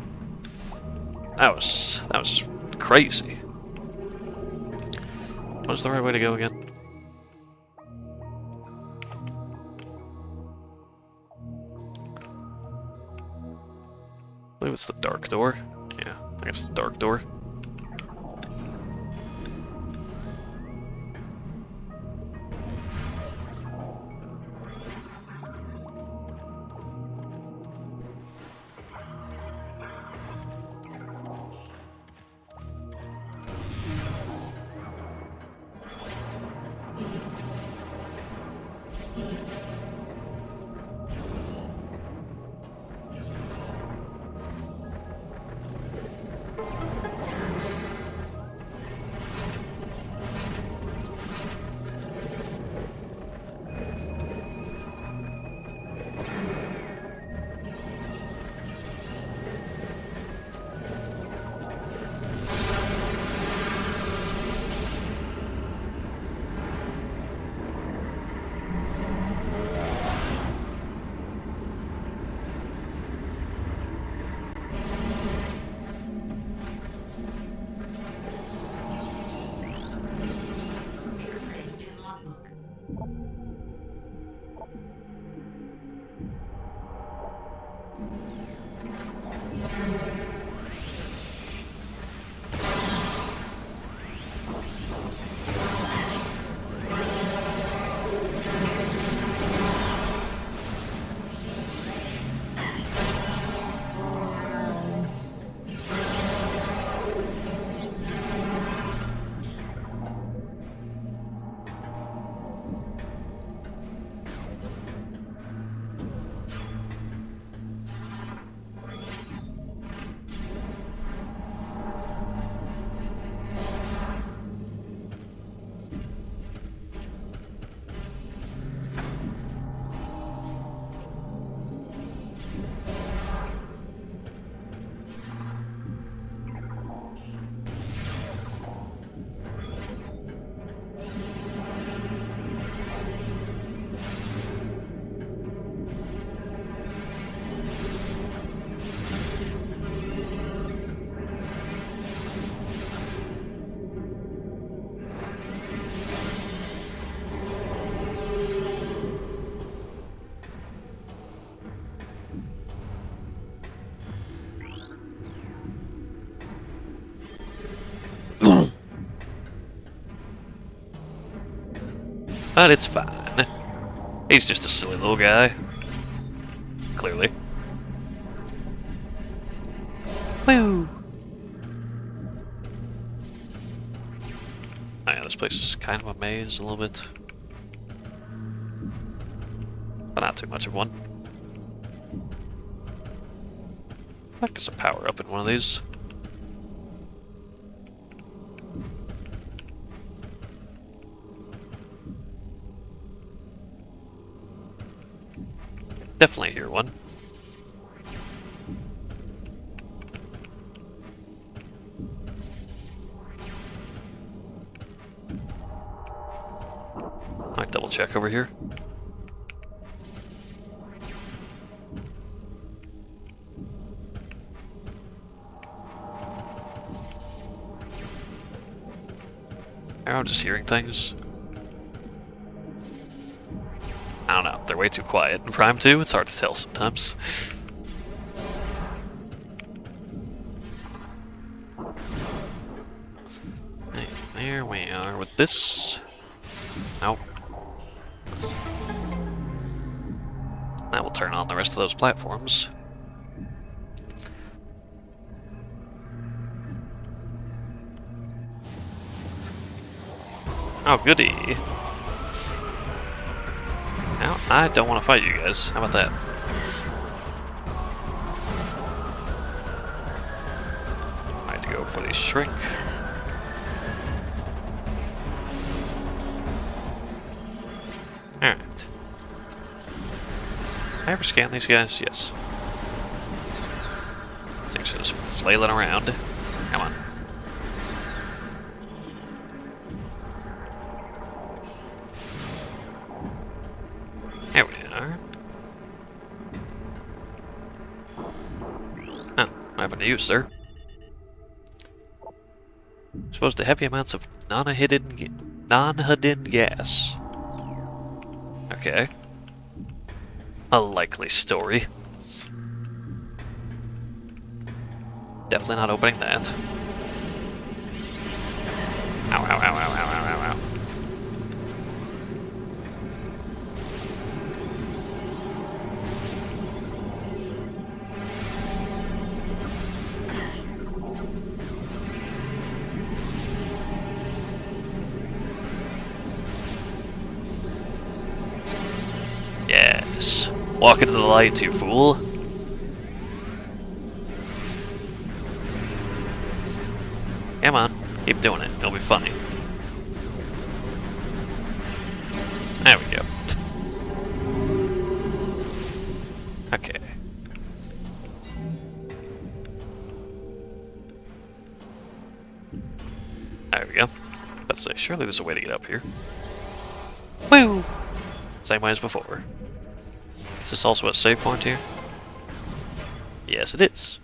That was just crazy. What's the right way to go again? I believe it's the dark door. Yeah, I guess the dark door. But it's fine. He's just a silly little guy. Clearly. Woo! Oh yeah, this place is kind of a maze a little bit. But not too much of one. I like there's a power up in one of these. Definitely hear one. Might double check over here. I'm just hearing things. I don't know, they're way too quiet in Prime 2, it's hard to tell sometimes. Hey, there we are with this. Nope. That will turn on the rest of those platforms. Oh, goody. Now, I don't want to fight you guys. How about that? I had to go for the shrink. Alright. I ever scan these guys? Yes. Things are just flailing around. Come on. There we are. Oh, what happened to you, sir? Exposed to heavy amounts of non-hidden gas. Okay. A likely story. Definitely not opening that. Ow, ow, ow, ow, ow, ow, ow, ow. Yes. Walk into the light, you fool. Come on. Keep doing it. It'll be funny. There we go. Okay. There we go. Let's say, surely there's a way to get up here. Woo! Same way as before. Is this also a save point here? Yes, it is.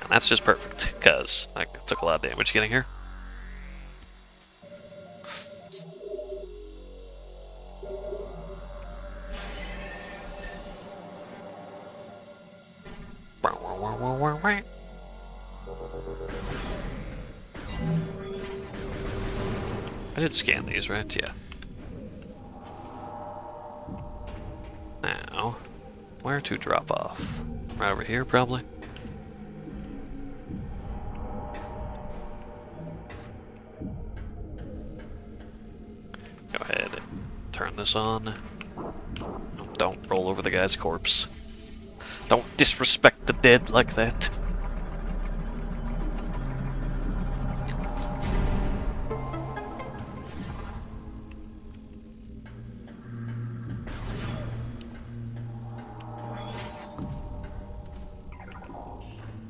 And that's just perfect, because I took a lot of damage getting here. I did scan these, right? Yeah. Now, where to drop off? Right over here, probably? Go ahead and turn this on. Don't roll over the guy's corpse. Don't disrespect the dead like that.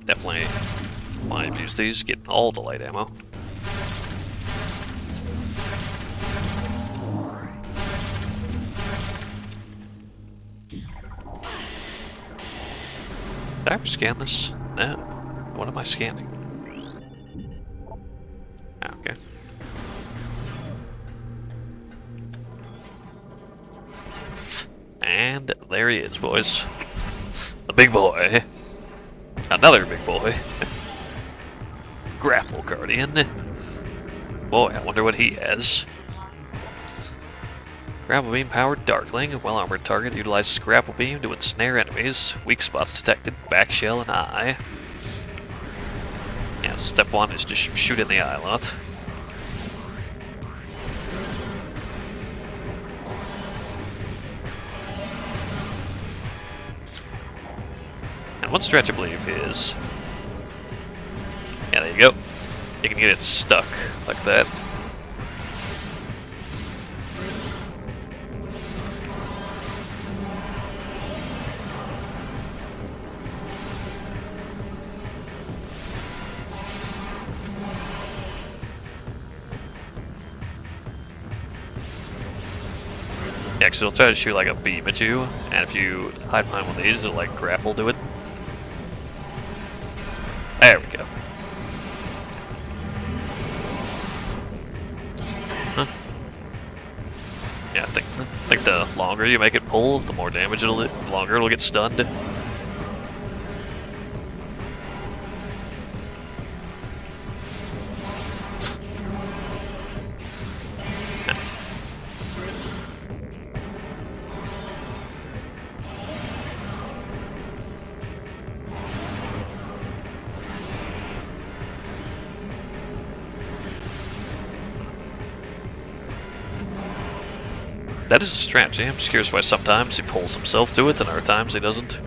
Definitely want to use these, getting all the light ammo. Did I ever scan this? No. What am I scanning? Okay. And there he is, boys. The big boy. Another big boy. Grapple Guardian. Boy, I wonder what he has. Grapple beam powered Darkling. A well-armored target utilizes grapple beam to ensnare enemies. Weak spots detected, back shell and eye. Yeah, so step 1 is just shoot in the eye a lot. And one stretch, I believe, is... Yeah, there you go. You can get it stuck like that. Yeah, because it'll try to shoot like a beam at you, and if you hide behind one of these, it'll like grapple to it. There we go. Huh. Yeah, I think the longer you make it pull, the more damage it'll do, the longer it'll get stunned. That is a strategy. I'm just curious why sometimes he pulls himself to it and other times he doesn't.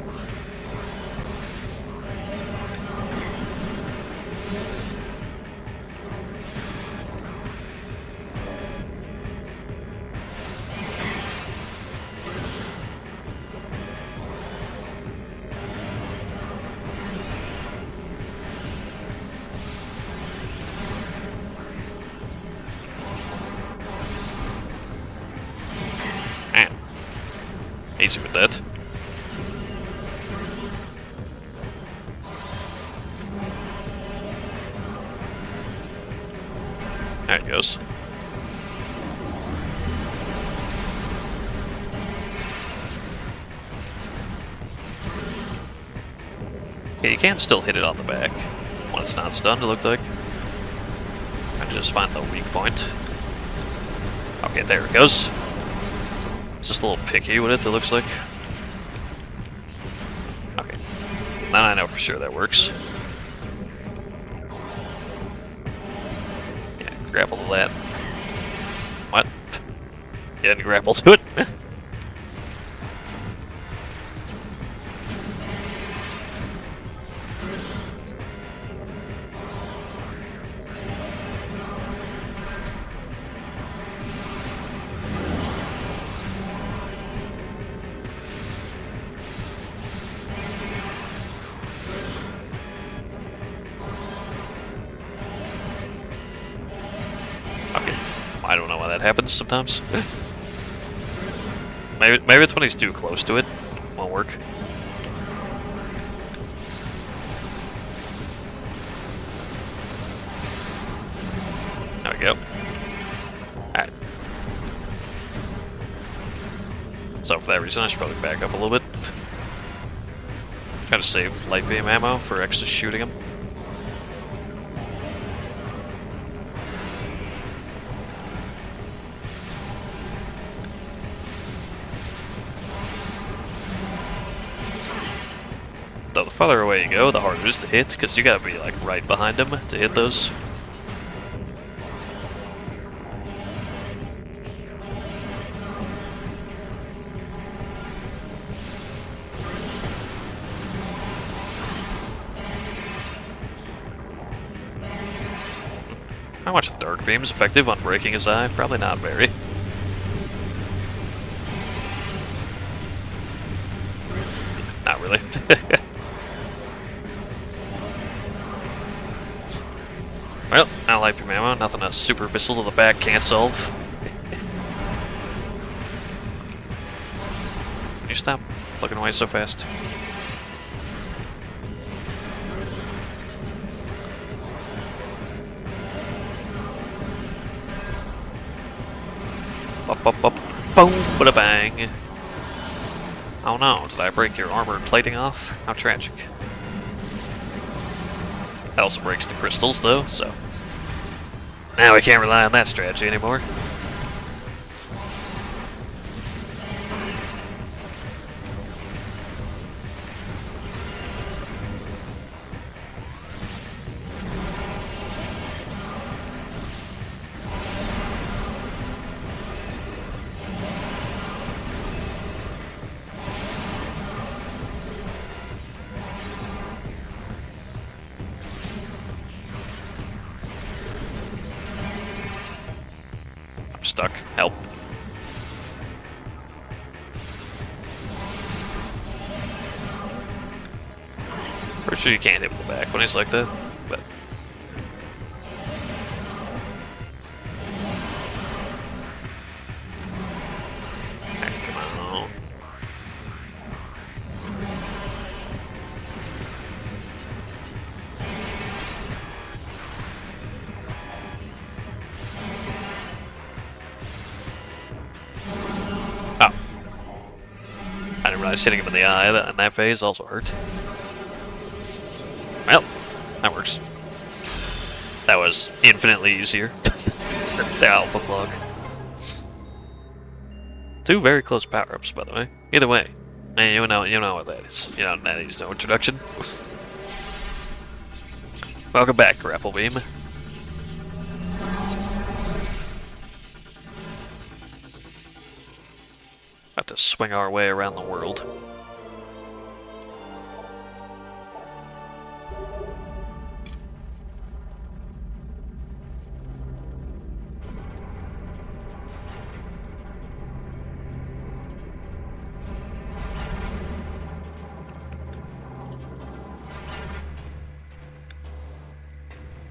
Easy with that. There it goes. Yeah, you can still hit it on the back when it's not stunned, it looked like. I just find the weak point. Okay, there it goes. It's just a little picky with it, it looks like. Okay. Now I know for sure that works. Yeah, grapple to that. What? Yeah, didn't grapple to it. I don't know why that happens sometimes. maybe it's when he's too close to it. Won't work. There we go. Alright. So for that reason, I should probably back up a little bit. Gotta save light beam ammo for extra shooting him. Though the farther away you go, the harder it is to hit, because you gotta be like right behind him to hit those. How much the dark beam is effective on breaking his eye? Probably not very. Not really. Well, not light beam ammo, nothing a super missile to the back can't solve. Can you stop looking away so fast? Up, up, up, boom, bada bang. Oh no, did I break your armor plating off? How tragic. That also breaks the crystals though, so now we can't rely on that strategy anymore. I'm stuck. Help. Pretty sure you can't hit with the back when he's like that, but... Alright, come on. Oh. I didn't realize hitting him in the eye in that phase also hurt. Well, that works. That was infinitely easier. The Alpha Blogg. 2 very close power-ups, by the way. Either way, you know what that is. You know, that needs no introduction. Welcome back, Grapple Beam. About to swing our way around the world.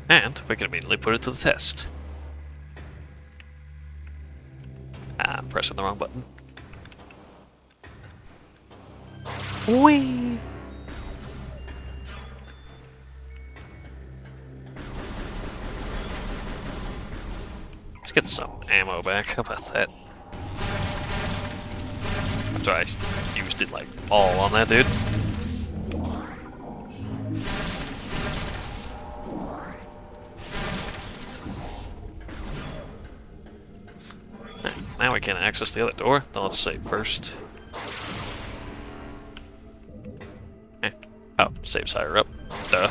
And we can immediately put it to the test. Ah, I'm pressing the wrong button. Whee! Let's get some ammo back. How about that? After I used it like all on that dude. Now we can't access the other door. Then let's save first. Oh, save's higher up. Duh.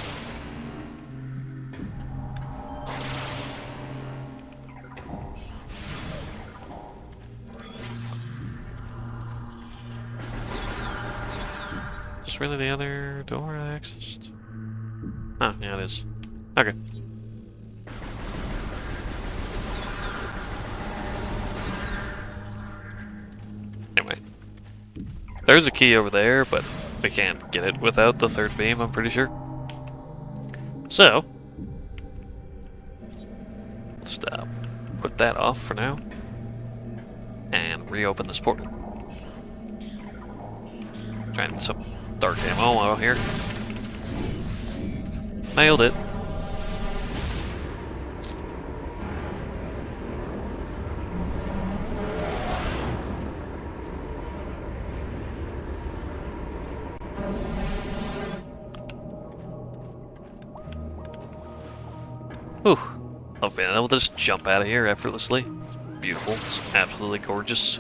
Is this really the other door I accessed? Oh, yeah, it is. Okay. Anyway. There's a key over there, but we can't get it without the third beam, I'm pretty sure. So, let's put that off for now. And reopen this portal. Trying to get some dark ammo out here. Nailed it. Whew. I've been able to just jump out of here effortlessly. Beautiful. It's absolutely gorgeous.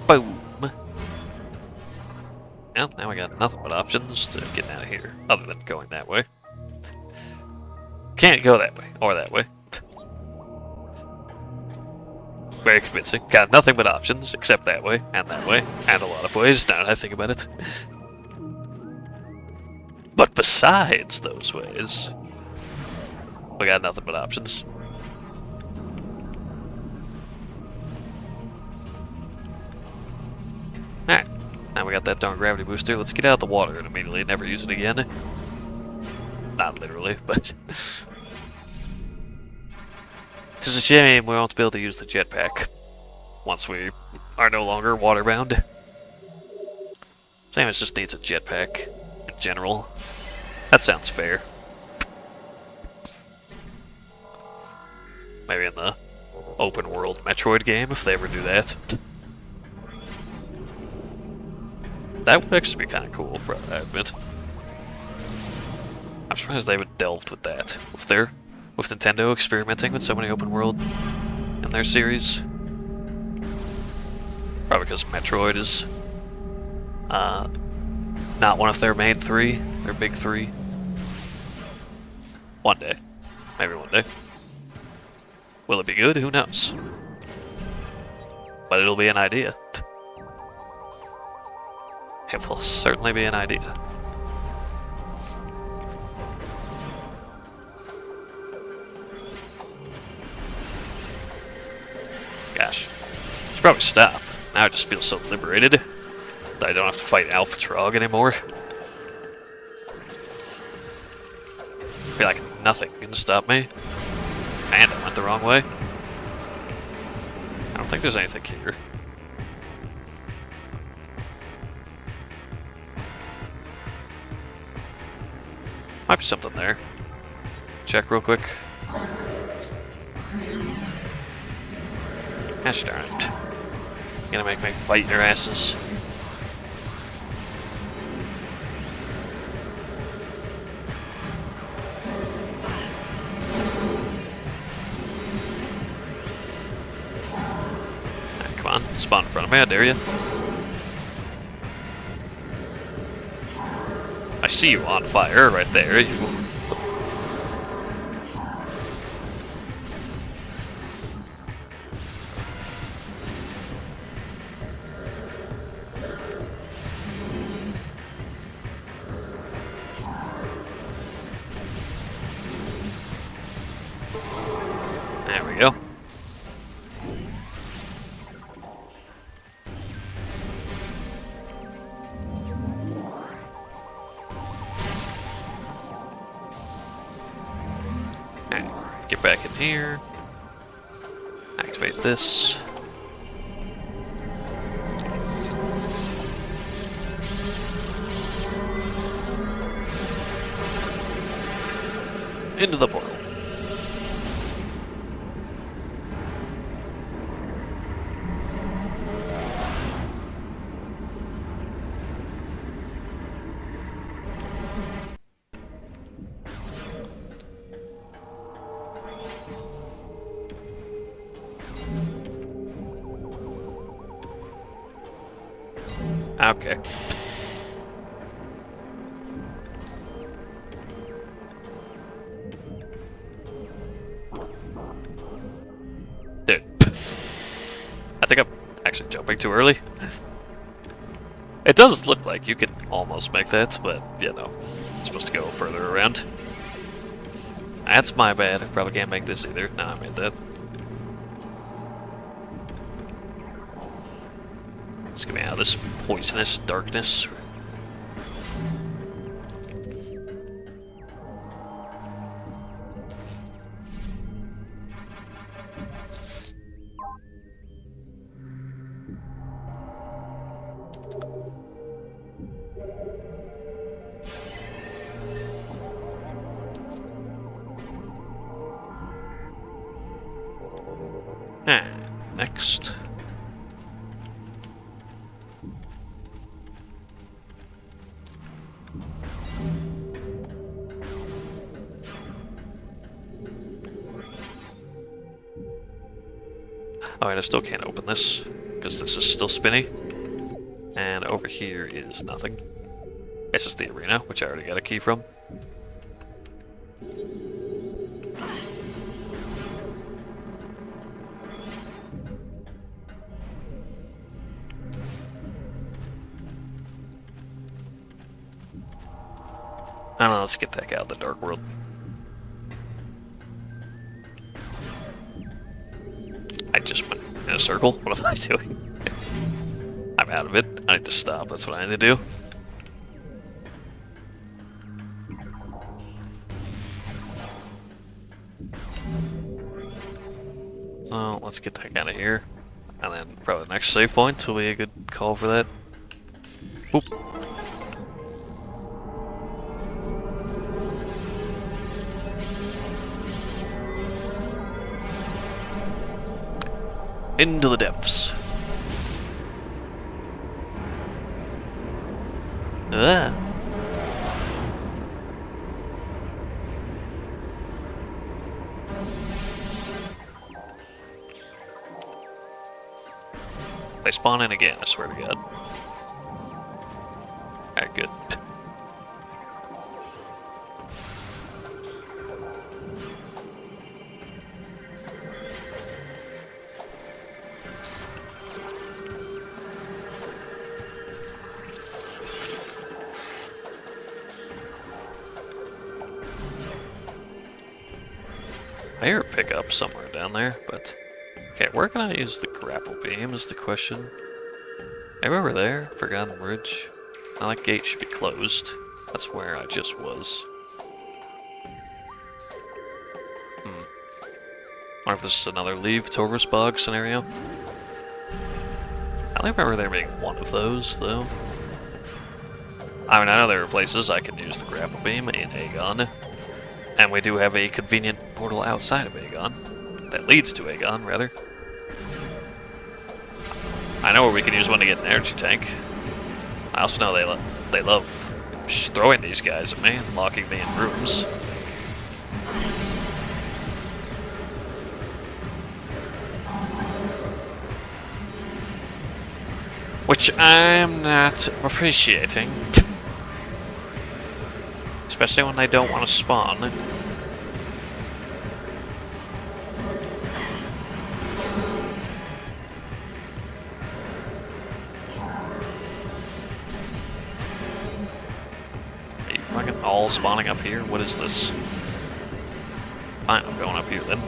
Boom. Well, now we got nothing but options to get out of here, other than going that way. Can't go that way, or that way. Very convincing. Got nothing but options, except that way, and a lot of ways, now that I think about it. But besides those ways, we got nothing but options. Alright, now we got that darn gravity booster. Let's get out of the water and immediately never use it again. Not literally, but... It's a shame we won't be able to use the jetpack once we are no longer waterbound. Samus just needs a jetpack in general. That sounds fair. Maybe in the open world Metroid game, if they ever do that. That would actually be kind of cool, I admit. I'm surprised they haven't delved with that. With Nintendo experimenting with so many open world in their series. Probably because Metroid is not one of their main 3, their big 3. One day. Maybe one day. Will it be good? Who knows? But it'll be an idea. It will certainly be an idea. probably stop. Now I just feel so liberated that I don't have to fight Alpha Blogg anymore. I feel like nothing can stop me. And I went the wrong way. I don't think there's anything here. Might be something there. Check real quick. Gosh darn it. Gonna make me fight your asses. Right, come on, spawn in front of me, I dare you. I see you on fire right there. There we go. Alright, get back in here. Activate this. Into the portal. Okay. Dude. I think I'm actually jumping too early. It does look like you can almost make that, but, you know, I'm supposed to go further around. That's my bad. I probably can't make this either. No, I made that. Let's get me out of this poisonous darkness. And next. Alright, I still can't open this, because this is still spinny. And over here is nothing. This is the arena, which I already got a key from. I don't know, let's get that guy out of the dark world. I just went in a circle. What am I doing? I'm out of it. I need to stop. That's what I need to do. So let's get that out of here. And then probably the next save point will be a good call for that. Boop. Into the depths. Ah. They spawn in again, I swear to God. Alright, good. I hear a pickup somewhere down there, but Okay, where can I use the grapple beam is the question. Maybe over there? Forgotten Bridge? Now that gate should be closed. That's where I just was. Wonder if this is another leave Torvus Bog scenario. I don't remember there being one of those, though. I mean, I know there are places I can use the grapple beam in Aegon. And we do have a convenient portal outside of Aegon. That leads to Aegon, rather. I know where we can use one to get an energy tank. I also know they love just throwing these guys at me and locking me in rooms. Which I'm not appreciating. Especially when they don't want to spawn. Are you fucking all spawning up here? What is this? Fine, I'm going up here then.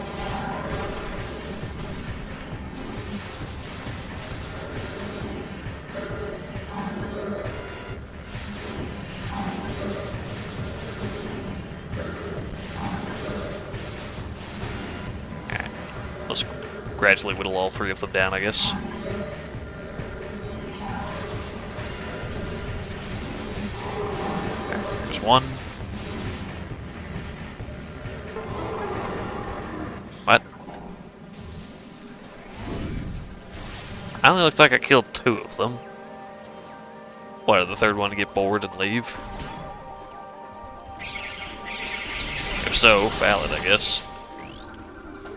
Let's gradually whittle all three of them down, I guess. Okay, there's one. What? I only looked like I killed two of them. What, did the third one get bored and leave? If so, valid, I guess.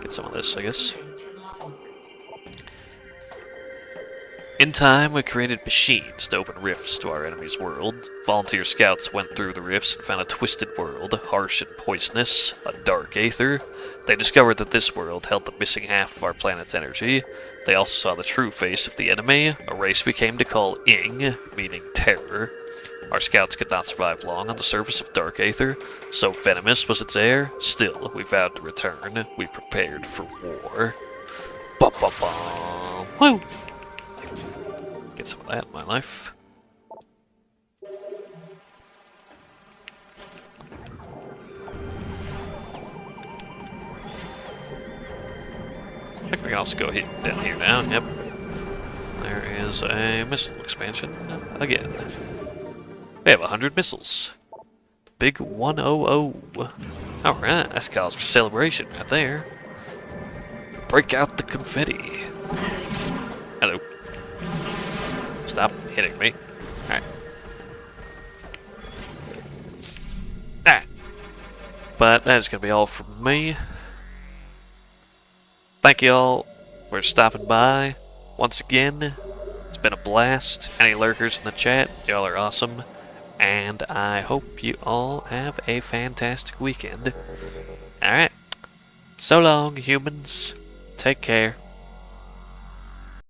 Get some of this, I guess. In time, we created machines to open rifts to our enemy's world. Volunteer scouts went through the rifts and found a twisted world, harsh and poisonous, a dark aether. They discovered that this world held the missing half of our planet's energy. They also saw the true face of the enemy, a race we came to call Ing, meaning terror. Our scouts could not survive long on the surface of dark aether, so venomous was its air. Still, we vowed to return. We prepared for war. Ba-ba-bum. Woo! Get some of that in my life. I think we can also go down here now. Yep. There is a missile expansion again. We have 100 missiles. Big 100. Alright, that's cause for celebration right there. Break out the confetti. Hello. Stop hitting me. Alright. Ah. But that is going to be all from me. Thank you all for stopping by. Once again, it's been a blast. Any lurkers in the chat, y'all are awesome. And I hope you all have a fantastic weekend. Alright. So long, humans. Take care.